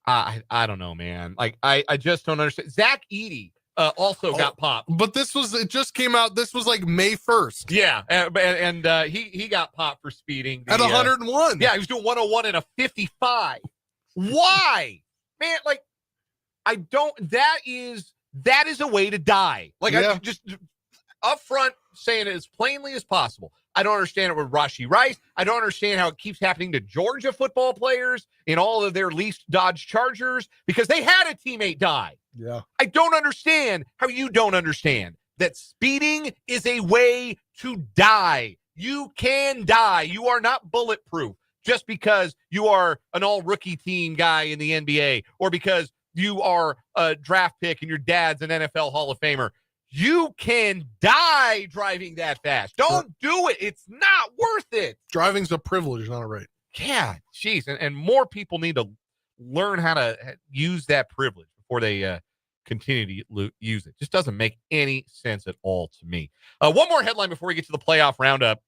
[SPEAKER 1] I don't know, man. Like, I just don't understand. Zach Edey also got popped.
[SPEAKER 2] But it just came out. This was like May 1st.
[SPEAKER 1] Yeah. And he got popped for speeding.
[SPEAKER 2] At 101.
[SPEAKER 1] Yeah, he was doing 101 in a 55. Why? Man, like, that is a way to die. Like, yeah. I just up front saying it as plainly as possible. I don't understand it with Rashee Rice. I don't understand how it keeps happening to Georgia football players in all of their leased Dodge Chargers, because they had a teammate die.
[SPEAKER 2] Yeah.
[SPEAKER 1] I don't understand how you don't understand that speeding is a way to die. You can die. You are not bulletproof. just because you are an all-rookie team guy in the NBA or because you are a draft pick and your dad's an NFL Hall of Famer. You can die driving that fast. Don't do it. It's not worth it.
[SPEAKER 2] Driving's a privilege, not a right.
[SPEAKER 1] Yeah, jeez. And more people need to learn how to use that privilege before they continue to use it. Just doesn't make any sense at all to me. One more headline before we get to the playoff roundup.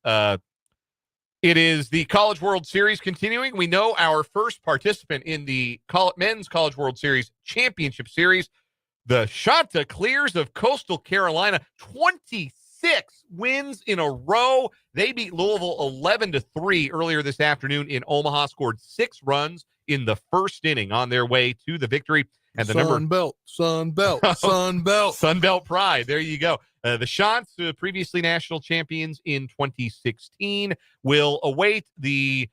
[SPEAKER 1] It is the College World Series continuing. We know our first participant in the men's College World Series championship series, the Chanticleers of Coastal Carolina, 26 wins in a row. They beat Louisville 11-3 earlier this afternoon in Omaha, scored 6 runs in the first inning on their way to the victory. And the
[SPEAKER 2] Sun
[SPEAKER 1] Belt pride. There you go. The Chants, previously national champions in 2016, will await the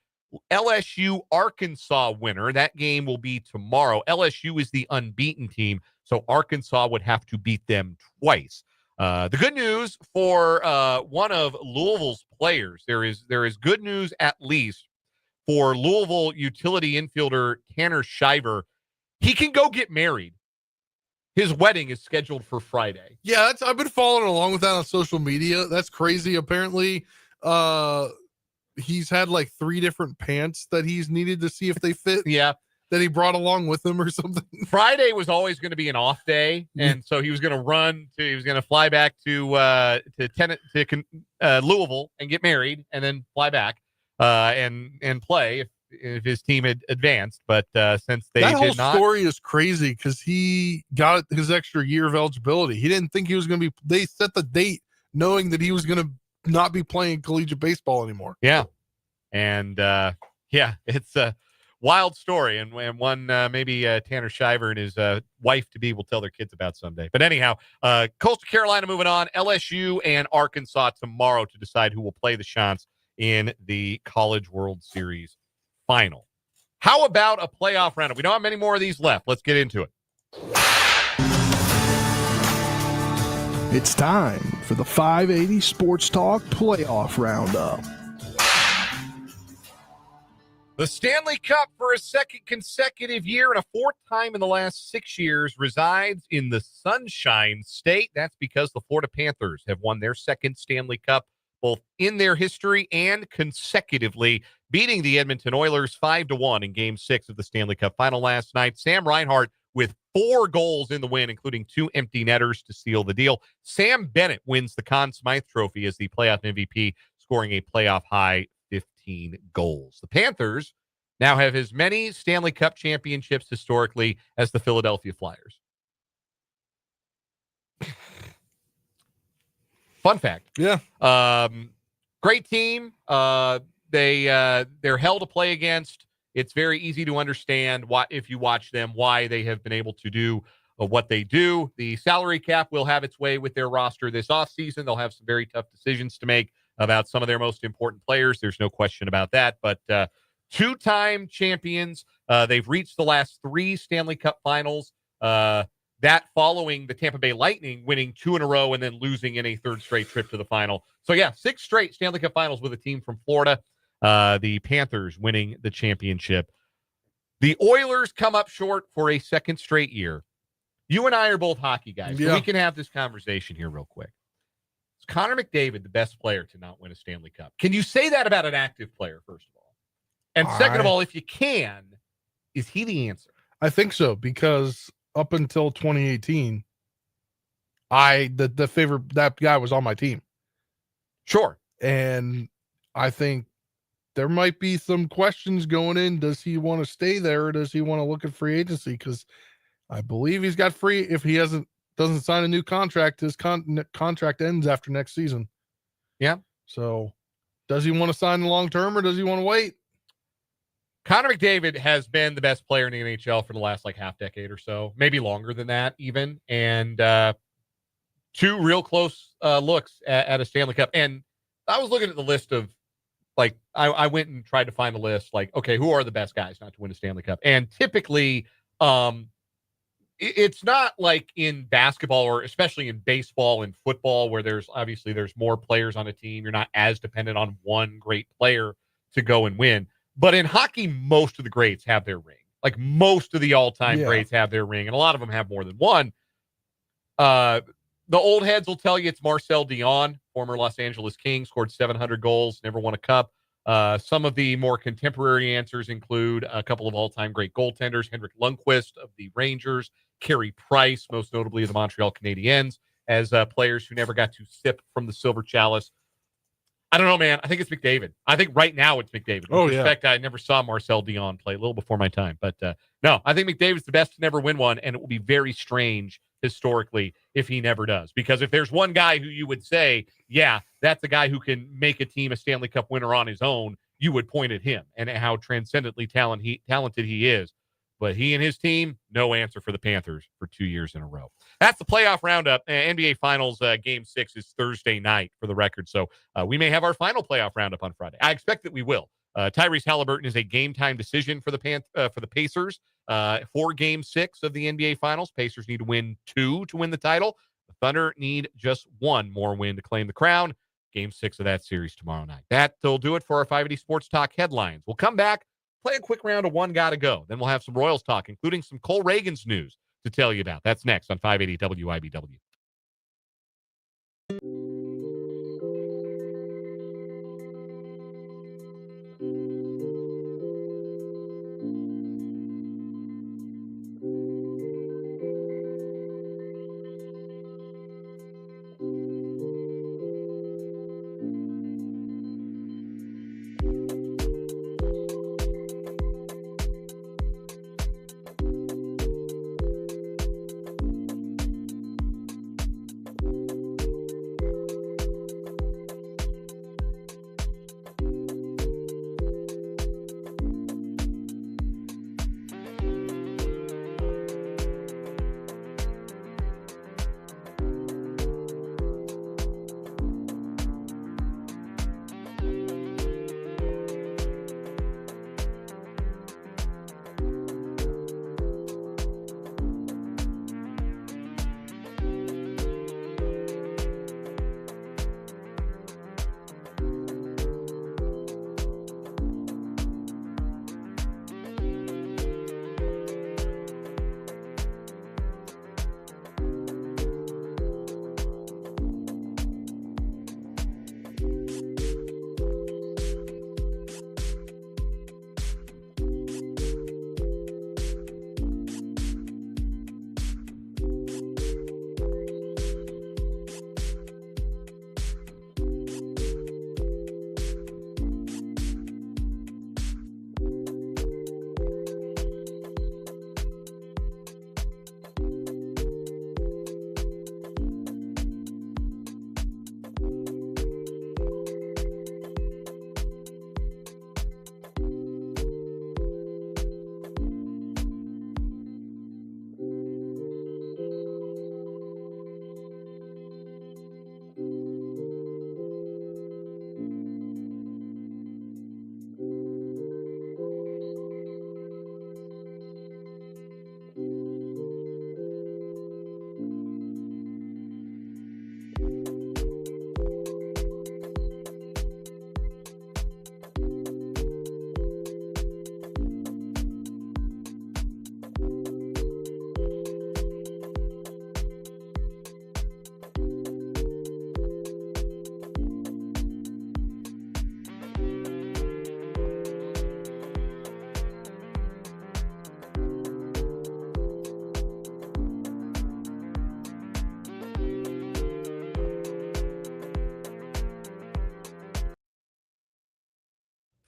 [SPEAKER 1] LSU Arkansas winner. That game will be tomorrow. LSU is the unbeaten team, so Arkansas would have to beat them twice. The good news for one of Louisville's players, there is good news at least for Louisville utility infielder Tanner Shiver. He can go get married. His wedding is scheduled for Friday.
[SPEAKER 2] Yeah, I've been following along with that on social media. That's crazy. Apparently, he's had like 3 different pants that he's needed to see if they fit.
[SPEAKER 1] Yeah.
[SPEAKER 2] That he brought along with him or something.
[SPEAKER 1] Friday was always going to be an off day, and so he was going to fly back to Louisville and get married, and then fly back and play if his team had advanced. But since they
[SPEAKER 2] that
[SPEAKER 1] did not,
[SPEAKER 2] whole story is crazy because he got his extra year of eligibility. He didn't think he was going to be. They set the date knowing that he was going to not be playing collegiate baseball anymore.
[SPEAKER 1] Yeah, and it's a wild story, and one maybe Tanner Shiver and his wife-to-be will tell their kids about someday. But anyhow, Coastal Carolina moving on. LSU and Arkansas tomorrow to decide who will play the Chants in the College World Series final. How about a playoff roundup? We don't have many more of these left. Let's get into it.
[SPEAKER 4] It's time for the 580 Sports Talk Playoff Roundup.
[SPEAKER 1] The Stanley Cup for a second consecutive year and a 4th time in the last 6 years resides in the Sunshine State. That's because the Florida Panthers have won their second Stanley Cup both in their history and consecutively, beating the Edmonton Oilers 5-1 in Game 6 of the Stanley Cup final last night. Sam Reinhart with 4 goals in the win, including 2 empty netters to seal the deal. Sam Bennett wins the Conn Smythe Trophy as the playoff MVP, scoring a playoff high 15 goals. The Panthers now have as many Stanley Cup championships historically as the Philadelphia Flyers. Fun fact.
[SPEAKER 2] Yeah.
[SPEAKER 1] Great team. They're hell to play against. It's very easy to understand why, if you watch them, why they have been able to do what they do. The salary cap will have its way with their roster this offseason. They'll have some very tough decisions to make about some of their most important players. There's no question about that. But 2-time champions. They've reached the last 3 Stanley Cup finals. That following the Tampa Bay Lightning winning 2 in a row and then losing in a 3rd straight trip to the final. So, 6 straight Stanley Cup finals with a team from Florida. The Panthers winning the championship. The Oilers come up short for a 2nd straight year. You and I are both hockey guys.
[SPEAKER 2] Yeah.
[SPEAKER 1] So we can have this conversation here real quick. Is Connor McDavid the best player to not win a Stanley Cup? Can you say that about an active player, first of all? And second of all, if you can, is he the answer?
[SPEAKER 2] I think so, because up until 2018, that guy was on my team.
[SPEAKER 1] Sure.
[SPEAKER 2] And I think there might be some questions going in. Does he want to stay there, or does he want to look at free agency? Because I believe he's got free. If he doesn't sign a new contract, his contract ends after next season.
[SPEAKER 1] Yeah.
[SPEAKER 2] So does he want to sign long term, or does he want to wait?
[SPEAKER 1] Connor McDavid has been the best player in the NHL for the last half decade or so, maybe longer than that even. And 2 real close looks at a Stanley Cup. And I was looking at the list of, I went and tried to find a list, okay, who are the best guys not to win a Stanley Cup? And typically, it's not like in basketball, or especially in baseball and football, where there's more players on a team. You're not as dependent on one great player to go and win. But in hockey, most of the greats have their ring. Like most of the all-time greats have their ring, and a lot of them have more than one. The old heads will tell you it's Marcel Dion, former Los Angeles King, scored 700 goals, never won a cup. Some of the more contemporary answers include a couple of all-time great goaltenders, Henrik Lundqvist of the Rangers, Carey Price, most notably of the Montreal Canadiens, as players who never got to sip from the silver chalice. I don't know, man. I think it's McDavid. I think right now it's McDavid. With respect, I never saw Marcel Dion play, a little before my time. But no, I think McDavid's the best to never win one, and it will be very strange historically if he never does. Because if there's one guy who you would say, yeah, that's the guy who can make a team a Stanley Cup winner on his own, you would point at him and at how transcendently talented he is. But he and his team, no answer for the Panthers for 2 years in a row. That's the playoff roundup. NBA Finals Game 6 is Thursday night for the record. So we may have our final playoff roundup on Friday. I expect that we will. Tyrese Halliburton is a game-time decision for the Pacers for Game 6 of the NBA Finals. Pacers need to win 2 to win the title. The Thunder need just 1 more win to claim the crown. Game 6 of that series tomorrow night. That'll do it for our 580 Sports Talk headlines. We'll come back, play a quick round of One Gotta Go. Then we'll have some Royals talk, including some Cole Reagan's news to tell you about. That's next on 580 WIBW.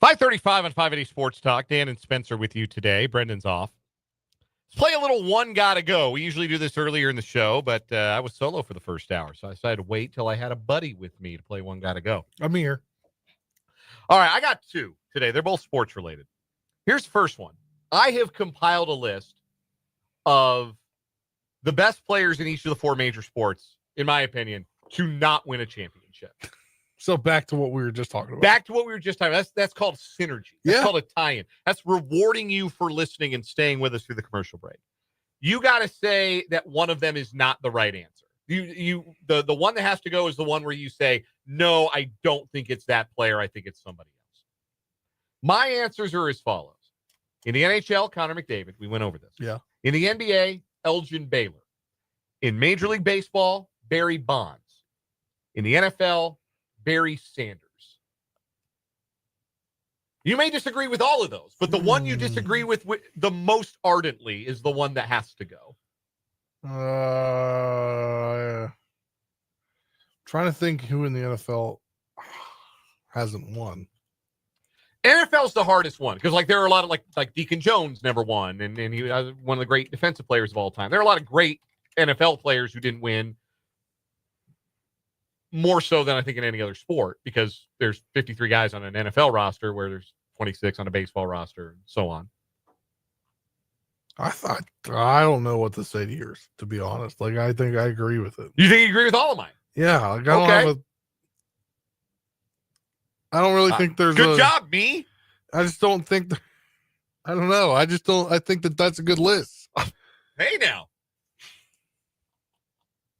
[SPEAKER 1] .535 on 580 Sports Talk. Dan and Spencer with you today. Brendan's off. Let's play a little One Gotta Go. We usually do this earlier in the show, but I was solo for the first hour, so I decided to wait till I had a buddy with me to play One Gotta Go.
[SPEAKER 2] I'm here.
[SPEAKER 1] All right, I got 2 today. They're both sports related. Here's the first one. I have compiled a list of the best players in each of the 4 major sports, in my opinion, to not win a championship.
[SPEAKER 2] So back to what we were just talking about.
[SPEAKER 1] Back to what we were just talking about. That's called synergy. That's called a tie-in. That's rewarding you for listening and staying with us through the commercial break. You got to say that one of them is not the right answer. The one that has to go is the one where you say, no, I don't think it's that player. I think it's somebody else. My answers are as follows. In the NHL, Connor McDavid. We went over this.
[SPEAKER 2] Yeah.
[SPEAKER 1] In the NBA, Elgin Baylor. In Major League Baseball, Barry Bonds. In the NFL, Barry Sanders. You may disagree with all of those, but the one you disagree with the most ardently is the one that has to go.
[SPEAKER 2] Trying to think who in the NFL hasn't won.
[SPEAKER 1] NFL's the hardest one because, like, there are a lot of like Deacon Jones never won, and he was one of the great defensive players of all time. There are a lot of great NFL players who didn't win, more so than I think in any other sport, because there's 53 guys on an NFL roster where there's 26 on a baseball roster and so on.
[SPEAKER 2] I don't know what to say to yours, to be honest. Like, I think I agree with it.
[SPEAKER 1] You think you agree with all of mine?
[SPEAKER 2] Yeah. Like, I don't really think there's
[SPEAKER 1] good job, me.
[SPEAKER 2] I just don't think I don't know. I think that's a good list.
[SPEAKER 1] Hey, now.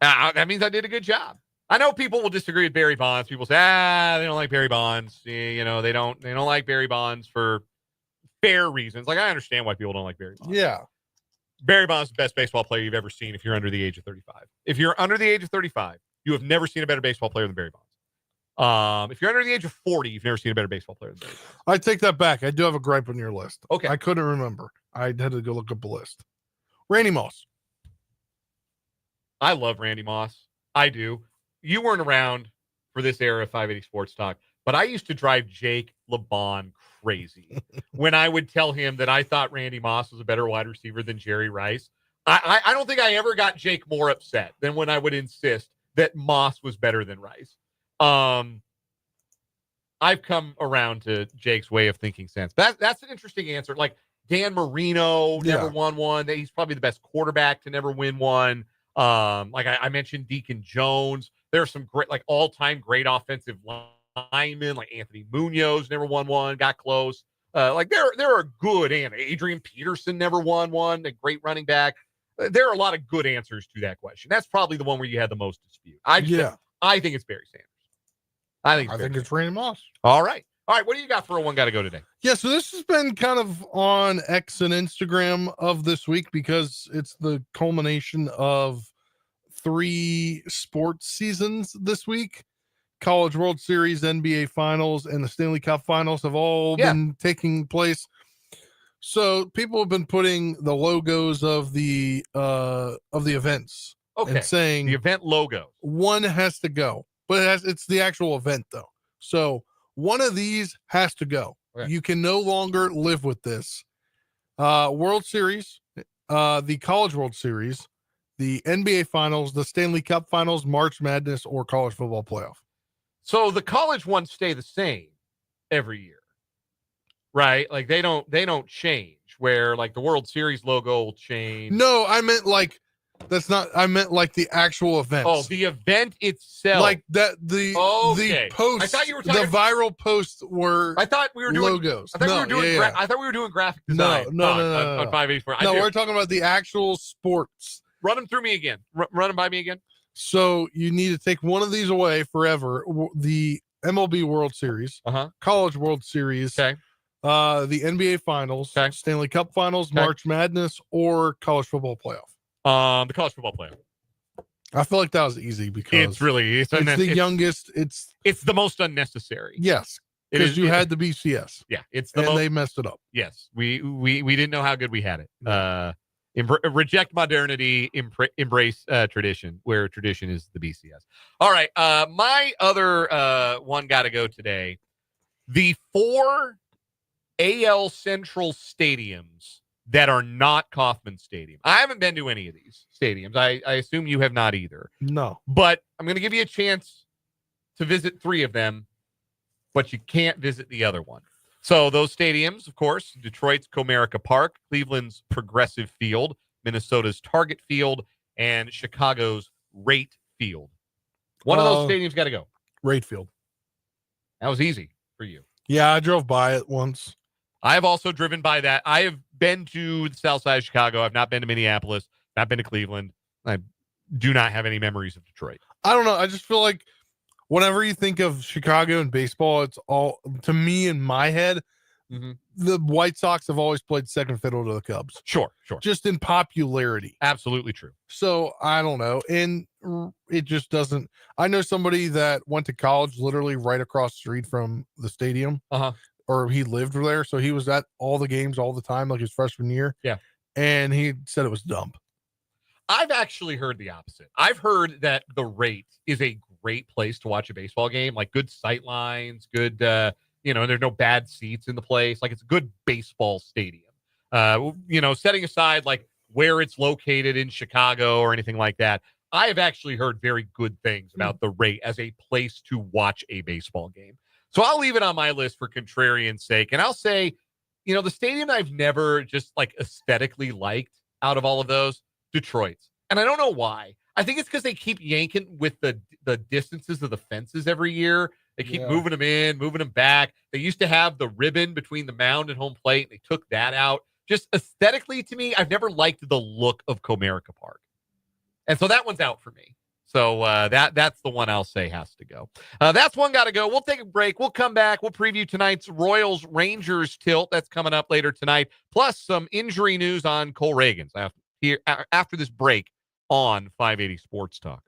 [SPEAKER 1] That means I did a good job. I know people will disagree with Barry Bonds. People say, they don't like Barry Bonds. You know, they don't like Barry Bonds for fair reasons. Like, I understand why people don't like Barry Bonds.
[SPEAKER 2] Yeah.
[SPEAKER 1] Barry Bonds is the best baseball player you've ever seen if you're under the age of 35. If you're under the age of 35, you have never seen a better baseball player than Barry Bonds. If you're under the age of 40, you've never seen a better baseball player than Barry Bonds.
[SPEAKER 2] I take that back. I do have a gripe on your list.
[SPEAKER 1] Okay.
[SPEAKER 2] I couldn't remember. I had to go look up the list. Randy Moss.
[SPEAKER 1] I love Randy Moss. I do. You weren't around for this era of 580 Sports Talk, but I used to drive Jake LeBon crazy when I would tell him that I thought Randy Moss was a better wide receiver than Jerry Rice. I don't think I ever got Jake more upset than when I would insist that Moss was better than Rice. I've come around to Jake's way of thinking sense. That's an interesting answer. Like, Dan Marino never won one. He's probably the best quarterback to never win one. Like I mentioned Deacon Jones. There are some great, like, all-time great offensive linemen, like Anthony Munoz never won one, got close. Like there are good, and Adrian Peterson never won one, a great running back. There are a lot of good answers to that question. That's probably the one where you had the most dispute. I think it's Barry Sanders. I think
[SPEAKER 2] it's Randy Moss.
[SPEAKER 1] All right. What do you got for a one gotta go today?
[SPEAKER 2] Yeah, so this has been kind of on X and Instagram of this week because it's the culmination of 3 sports seasons this week. College World Series, NBA Finals, and the Stanley Cup Finals have all been taking place. So people have been putting the logos of the events, and saying
[SPEAKER 1] the event logo.
[SPEAKER 2] One has to go, but it's the actual event though. So one of these has to go. Okay. You can no longer live with this. World Series, the College World Series, the NBA Finals, the Stanley Cup Finals, March Madness, or College Football Playoff.
[SPEAKER 1] So the college ones stay the same every year, right? Like they don't change. Where like the World Series logo will change.
[SPEAKER 2] No, I meant like that's not. I meant like the actual event.
[SPEAKER 1] Oh, the event itself,
[SPEAKER 2] like that. The post. I thought you were talking the viral posts were.
[SPEAKER 1] I thought we were doing
[SPEAKER 2] logos.
[SPEAKER 1] I thought we were doing. I thought we were doing graphic design.
[SPEAKER 2] No.
[SPEAKER 1] On 584.
[SPEAKER 2] No, we're talking about the actual sports.
[SPEAKER 1] Run them through me again. Run them by me again.
[SPEAKER 2] So you need to take one of these away forever. The MLB World Series, College World Series, the NBA Finals, Stanley Cup Finals, March Madness, or College Football Playoff.
[SPEAKER 1] The College Football Playoff.
[SPEAKER 2] I feel like that was easy because
[SPEAKER 1] it's
[SPEAKER 2] the youngest.
[SPEAKER 1] It's the most unnecessary.
[SPEAKER 2] Yes, because you had the BCS.
[SPEAKER 1] Yeah,
[SPEAKER 2] they messed it up.
[SPEAKER 1] Yes, we didn't know how good we had it. Reject modernity, embrace tradition, where tradition is the BCS. All right. My other one got to go today. The 4 AL Central stadiums that are not Kauffman Stadium. I haven't been to any of these stadiums. I assume you have not either.
[SPEAKER 2] No.
[SPEAKER 1] But I'm going to give you a chance to visit 3 of them, but you can't visit the other one. So those stadiums, of course, Detroit's Comerica Park, Cleveland's Progressive Field, Minnesota's Target Field, and Chicago's Rate Field. One of those stadiums got to go.
[SPEAKER 2] Rate Field.
[SPEAKER 1] That was easy for you.
[SPEAKER 2] Yeah, I drove by it once.
[SPEAKER 1] I have also driven by that. I have been to the south side of Chicago. I've not been to Minneapolis, not been to Cleveland. I do not have any memories of Detroit.
[SPEAKER 2] I don't know. I just feel like whenever you think of Chicago and baseball, it's all, to me in my head, the White Sox have always played second fiddle to the Cubs.
[SPEAKER 1] Sure.
[SPEAKER 2] Just in popularity.
[SPEAKER 1] Absolutely true.
[SPEAKER 2] So I don't know. And it just doesn't. I know somebody that went to college literally right across the street from the stadium. Or he lived there. So he was at all the games all the time, like his freshman year.
[SPEAKER 1] Yeah.
[SPEAKER 2] And he said it was dumb.
[SPEAKER 1] I've actually heard the opposite. I've heard that the Rate is a great place to watch a baseball game, like good sight lines, good, there's no bad seats in the place. Like it's a good baseball stadium. Setting aside like where it's located in Chicago or anything like that, I have actually heard very good things about the Rate as a place to watch a baseball game. So I'll leave it on my list for contrarian's sake. And I'll say, the stadium I've never just like aesthetically liked out of all of those, Detroit's. And I don't know why. I think it's because they keep yanking with the distances of the fences every year. They keep moving them in, moving them back. They used to have the ribbon between the mound and home plate. And they took that out. Just aesthetically to me, I've never liked the look of Comerica Park. And so that one's out for me. So that's the one I'll say has to go. That's one got to go. We'll take a break. We'll come back. We'll preview tonight's Royals-Rangers tilt. That's coming up later tonight. Plus some injury news on Cole Reagans after this break on 580 Sports Talk.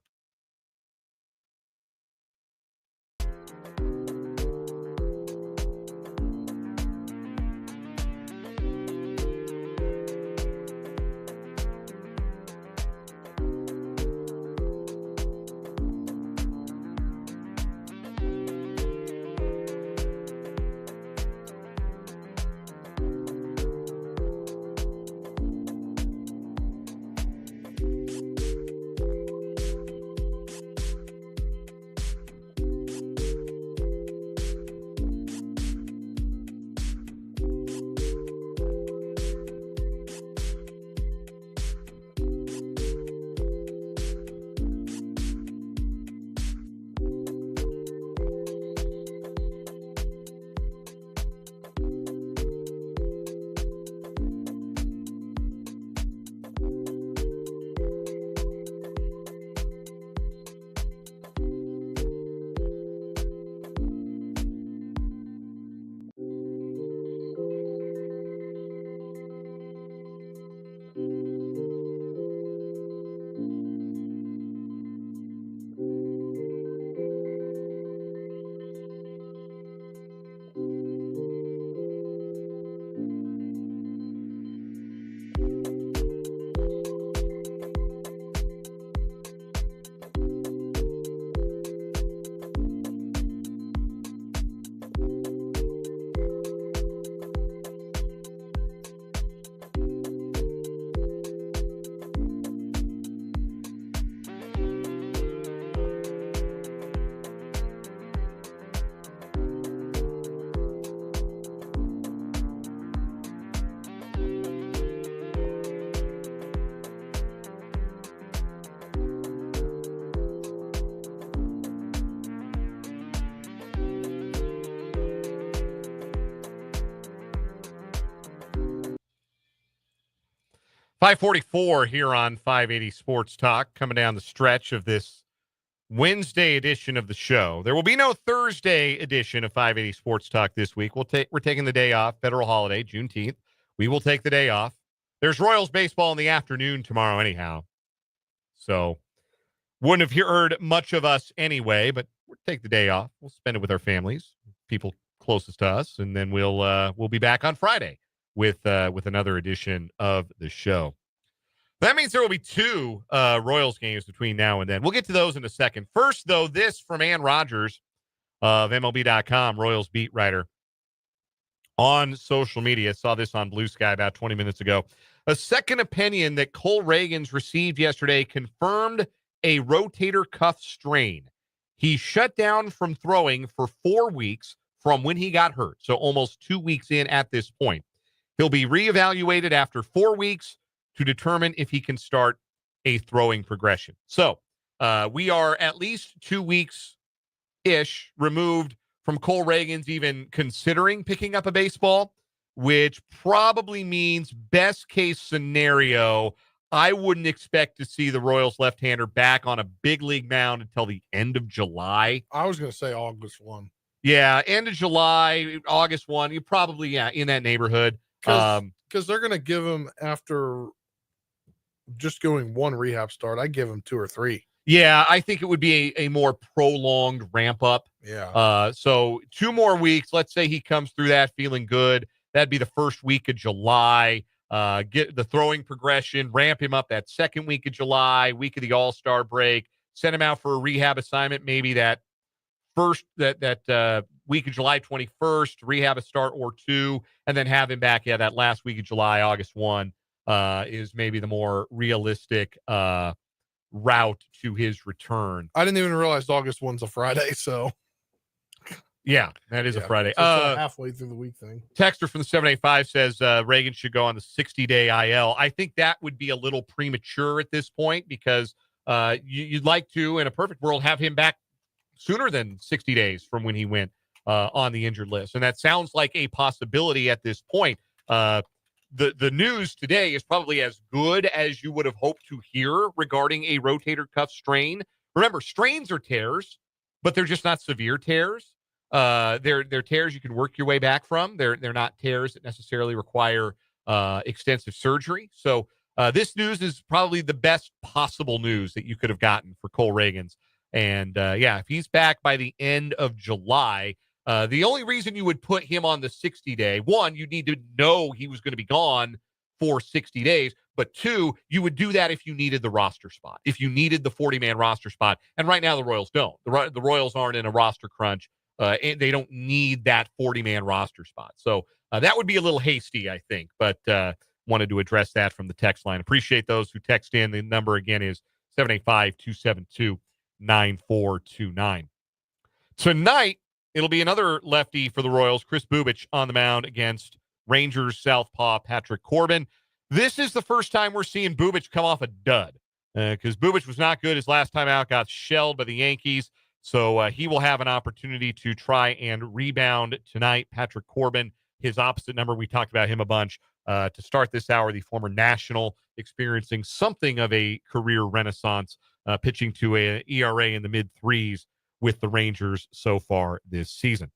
[SPEAKER 1] .544 here on 580 Sports Talk, coming down the stretch of this Wednesday edition of the show. There will be no Thursday edition of 580 Sports Talk this week. We're taking the day off, federal holiday, Juneteenth. We will take the day off. There's Royals baseball in the afternoon tomorrow anyhow. So wouldn't have heard much of us anyway, but we'll take the day off. We'll spend it with our families, people closest to us, and then we'll be back on Friday with another edition of the show. That means there will be two Royals games between now and then. We'll get to those in a second. First, though, this from Ann Rogers of MLB.com, Royals beat writer on social media. Saw this on Blue Sky about 20 minutes ago. A second opinion that Cole Reagans received yesterday confirmed a rotator cuff strain. He shut down from throwing for 4 weeks from when he got hurt, so almost 2 weeks in at this point. He'll be reevaluated after 4 weeks to determine if he can start a throwing progression. So we are at least 2 weeks-ish removed from Cole Reagans even considering picking up a baseball, which probably means best case scenario, I wouldn't expect to see the Royals left-hander back on a big league mound until the end of July.
[SPEAKER 2] I was going to say August 1.
[SPEAKER 1] Yeah, end of July, August 1, you probably, in that neighborhood.
[SPEAKER 2] Because they're going to give him, after just going one rehab start, I give him 2 or 3.
[SPEAKER 1] Yeah, I think it would be a more prolonged ramp up.
[SPEAKER 2] Yeah.
[SPEAKER 1] So 2 more weeks. Let's say he comes through that feeling good. That'd be the first week of July. Get the throwing progression, ramp him up that second week of July, week of the All-Star break, send him out for a rehab assignment, maybe that week of July 21st, rehab a start or 2, and then have him back. Yeah, that last week of July, August 1, is maybe the more realistic route to his return.
[SPEAKER 2] I didn't even realize August 1's a Friday, so
[SPEAKER 1] yeah, that is a Friday.
[SPEAKER 2] So it's halfway through the week thing.
[SPEAKER 1] Texter from the 785 says Reagan should go on the 60-day IL. I think that would be a little premature at this point because you'd like to, in a perfect world, have him back sooner than 60 days from when he went on the injured list. And that sounds like a possibility at this point. The news today is probably as good as you would have hoped to hear regarding a rotator cuff strain. Remember, strains are tears, but they're just not severe tears. They're tears you can work your way back from. They're not tears that necessarily require extensive surgery. So this news is probably the best possible news that you could have gotten for Cole Reagans. And if he's back by the end of July, the only reason you would put him on the 60-day, one, you need to know he was going to be gone for 60 days. But 2, you would do that if you needed the roster spot, if you needed the 40-man roster spot. And right now the Royals don't. The Royals aren't in a roster crunch. And they don't need that 40-man roster spot. So that would be a little hasty, I think. But wanted to address that from the text line. Appreciate those who text in. The number again is 785-272-9429. Tonight, it'll be another lefty for the Royals, Chris Bubic, on the mound against Rangers southpaw Patrick Corbin. This is the first time we're seeing Bubic come off a dud because Bubic was not good his last time out, got shelled by the Yankees. So he will have an opportunity to try and rebound tonight. Patrick Corbin, his opposite number, we talked about him a bunch to start this hour, the former National, experiencing something of a career renaissance, pitching to an ERA in the mid-3s with the Rangers so far this season.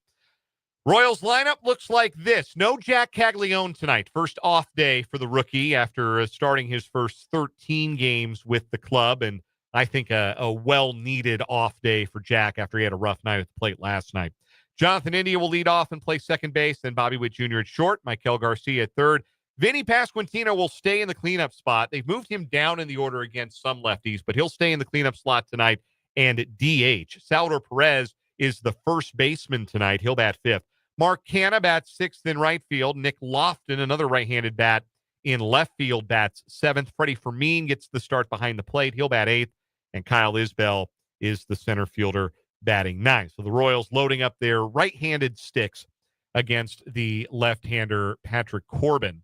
[SPEAKER 1] Royals lineup looks like this. No Jac Caglianone tonight. First off day for the rookie after starting his first 13 games with the club, and I think a well-needed off day for Jack after he had a rough night at the plate last night. Jonathan India will lead off and play second base, then Bobby Witt Jr. at short, Michael Garcia at third. Vinny Pasquantino will stay in the cleanup spot. They've moved him down in the order against some lefties, but he'll stay in the cleanup slot tonight and DH. Salvador Perez is the first baseman tonight. He'll bat fifth. Mark Canha bats sixth in right field. Nick Lofton, another right-handed bat in left field, bats seventh. Freddie Fermin gets the start behind the plate. He'll bat eighth. And Kyle Isbell is the center fielder batting ninth. So the Royals loading up their right-handed sticks against the left-hander Patrick Corbin.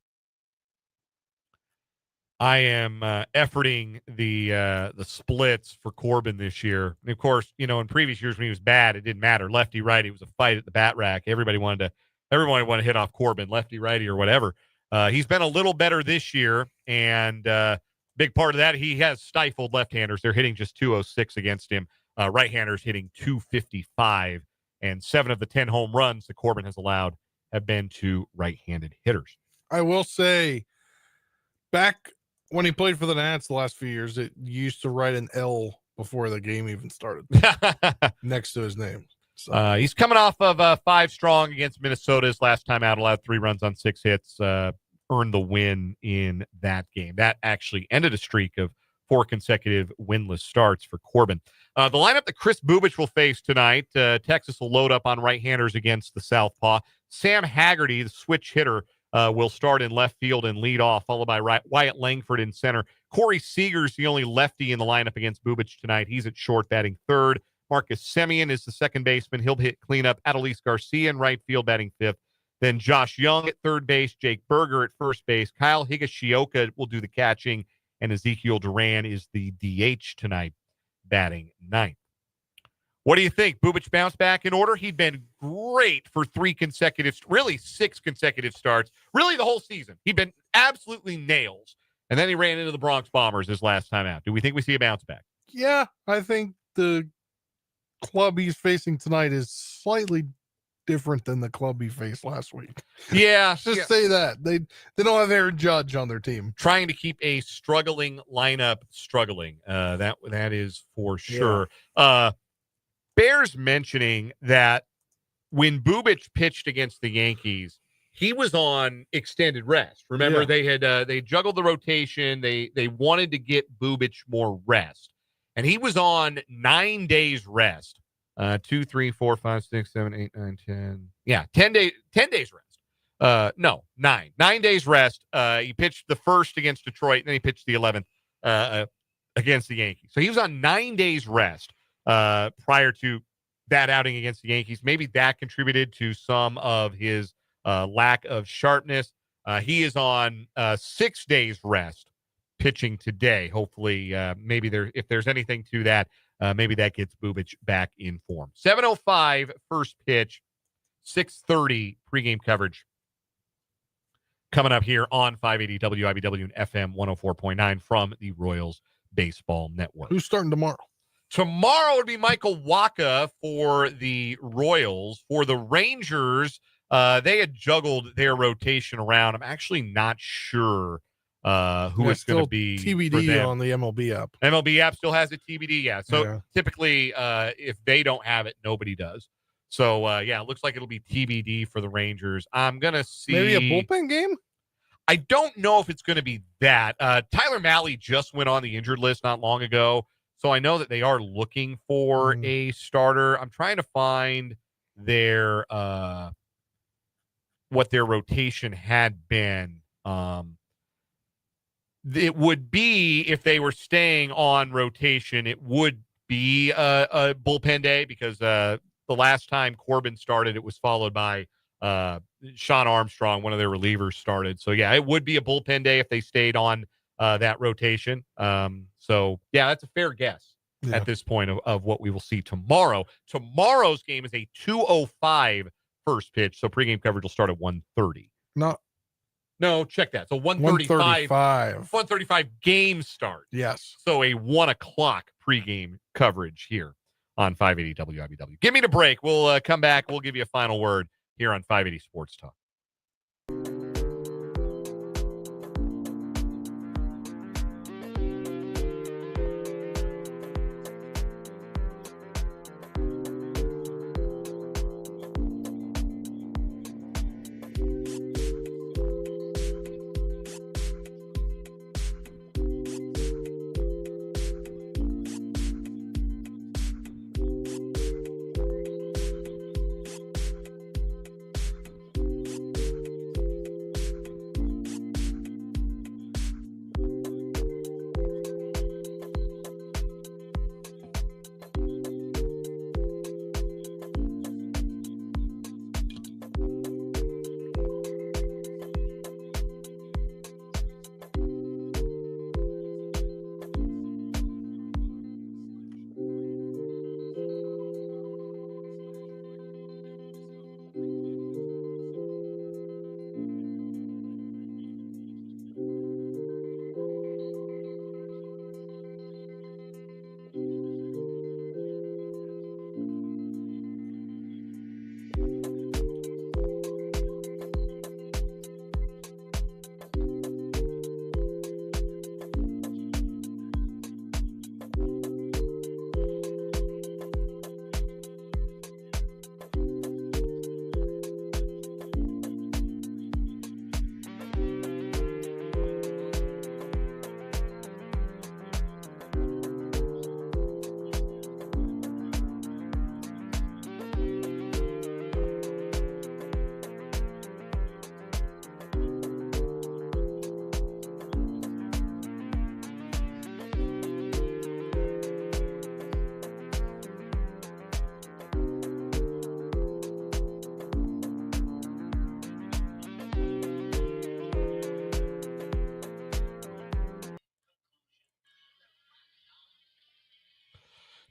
[SPEAKER 1] I am efforting the splits for Corbin this year. And of course, in previous years when he was bad, it didn't matter. Lefty, righty, it was a fight at the bat rack. Everyone wanted to hit off Corbin, lefty, righty, or whatever. He's been a little better this year, and big part of that, he has stifled left-handers. They're hitting just 206 against him. Right-handers hitting 255, and 7 of the 10 home runs that Corbin has allowed have been to right-handed hitters.
[SPEAKER 2] I will say, back when he played for the Nats the last few years, it used to write an L before the game even started next to his name.
[SPEAKER 1] So. He's coming off of 5 strong against Minnesota his last time out, allowed 3 runs on 6 hits, earned the win in that game. That actually ended a streak of 4 consecutive winless starts for Corbin. The lineup that Chris Bubic will face tonight, Texas will load up on right-handers against the southpaw. Sam Haggerty, the switch hitter, will start in left field and lead off, followed by Wyatt Langford in center. Corey Seager's the only lefty in the lineup against Bubic tonight. He's at short, batting third. Marcus Semien is the second baseman. He'll hit cleanup. Adolis Garcia in right field, batting fifth. Then Josh Young at third base, Jake Berger at first base. Kyle Higashioka will do the catching, and Ezekiel Duran is the DH tonight, batting ninth. What do you think? Bubic bounced back in order? He'd been great for 6 consecutive starts, really the whole season. He'd been absolutely nails. And then he ran into the Bronx Bombers his last time out. Do we think we see a bounce back?
[SPEAKER 2] Yeah, I think the club he's facing tonight is slightly different than the club he faced last week.
[SPEAKER 1] Yeah.
[SPEAKER 2] Just say that. They don't have Aaron Judge on their team.
[SPEAKER 1] Trying to keep a struggling lineup struggling. That is for sure. Yeah. Bears mentioning that when Bubic pitched against the Yankees, he was on extended rest. Remember, they had they juggled the rotation. They wanted to get Bubic more rest, and he was on 9 days rest. 2, 3, 4, 5, 6, 7, 8, 9, 10. Yeah, 10 days rest. No, 9. 9 days rest. He pitched the first against Detroit, and then he pitched the 11th against the Yankees. So he was on 9 days rest prior to that outing against the Yankees. Maybe that contributed to some of his lack of sharpness. He is on 6 days rest pitching today. Hopefully, maybe if there's anything to that, maybe that gets Bubic back in form. 7:05 first pitch, 6:30 pregame coverage coming up here on 580 WIBW and FM 104.9 from the Royals Baseball Network.
[SPEAKER 2] Who's starting tomorrow?
[SPEAKER 1] Tomorrow would be Michael Wacha for the Royals. For the Rangers, they had juggled their rotation around. I'm actually not sure who it's going to be.
[SPEAKER 2] TBD on the MLB app.
[SPEAKER 1] MLB app still has a TBD, yeah. So typically, if they don't have it, nobody does. So, it looks like it'll be TBD for the Rangers. I'm going to see.
[SPEAKER 2] Maybe a bullpen game?
[SPEAKER 1] I don't know if it's going to be that. Tyler Mahle just went on the injured list not long ago. So I know that they are looking for a starter. I'm trying to find their what their rotation had been. It would be, if they were staying on rotation, it would be a bullpen day, because the last time Corbin started, it was followed by Sean Armstrong, one of their relievers, started. So, yeah, it would be a bullpen day if they stayed on that rotation. That's a fair guess at this point of what we will see tomorrow. Tomorrow's game is a 2:05 first pitch, so pregame coverage will start at 1:30. No, check that. So 1:35. 1:35 game start.
[SPEAKER 2] Yes.
[SPEAKER 1] So a 1 o'clock pregame coverage here on 580 WIBW. Give me the break. We'll come back. We'll give you a final word here on 580 Sports Talk.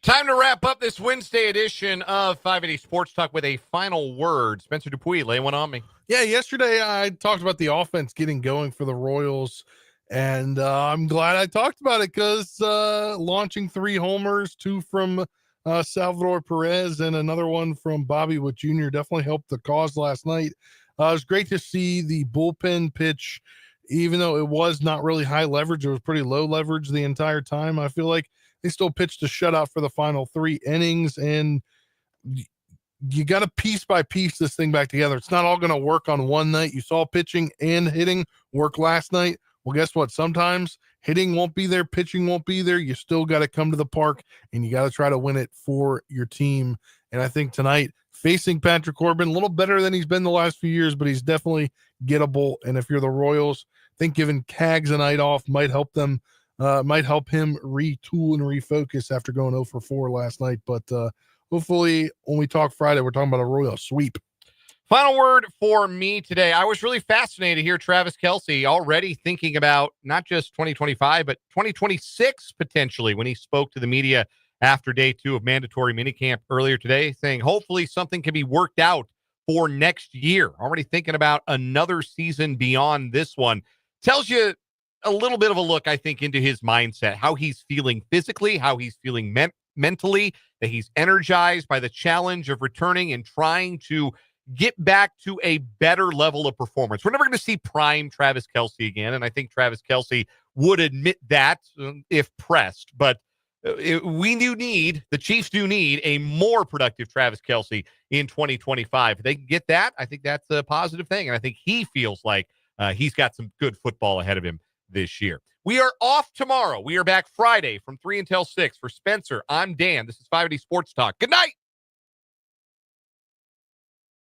[SPEAKER 1] Time to wrap up this Wednesday edition of 580 Sports Talk with a final word. Spencer Dupuis, lay one on me.
[SPEAKER 2] Yeah, yesterday I talked about the offense getting going for the Royals, and I'm glad I talked about it, because launching 3 homers, 2 from Salvador Perez, and another one from Bobby Witt Jr. definitely helped the cause last night. It was great to see the bullpen pitch, even though it was not really high leverage. It was pretty low leverage the entire time. I feel like they still pitched a shutout for the final 3 innings, and you got to piece by piece this thing back together. It's not all going to work on one night. You saw pitching and hitting work last night. Well, guess what? Sometimes hitting won't be there, pitching won't be there. You still got to come to the park, and you got to try to win it for your team. And I think tonight, facing Patrick Corbin, a little better than he's been the last few years, but he's definitely gettable. And if you're the Royals, I think giving Cags a night off might help them, might help him retool and refocus after going 0 for 4 last night. But hopefully when we talk Friday, we're talking about a Royal sweep.
[SPEAKER 1] Final word for me today. I was really fascinated to hear Travis Kelce already thinking about not just 2025, but 2026 potentially when he spoke to the media after day 2 of mandatory minicamp earlier today, saying hopefully something can be worked out for next year. Already thinking about another season beyond this one. Tells you a little bit of a look, I think, into his mindset, how he's feeling physically, how he's feeling mentally, that he's energized by the challenge of returning and trying to get back to a better level of performance. We're never going to see prime Travis Kelce again, and I think Travis Kelce would admit that if pressed, but the Chiefs do need a more productive Travis Kelce in 2025. If they can get that, I think that's a positive thing, and I think he feels like he's got some good football ahead of him this year. We are off tomorrow. We are back Friday from 3 until 6. For Spencer, I'm Dan. This is 580 Sports Talk. Good night.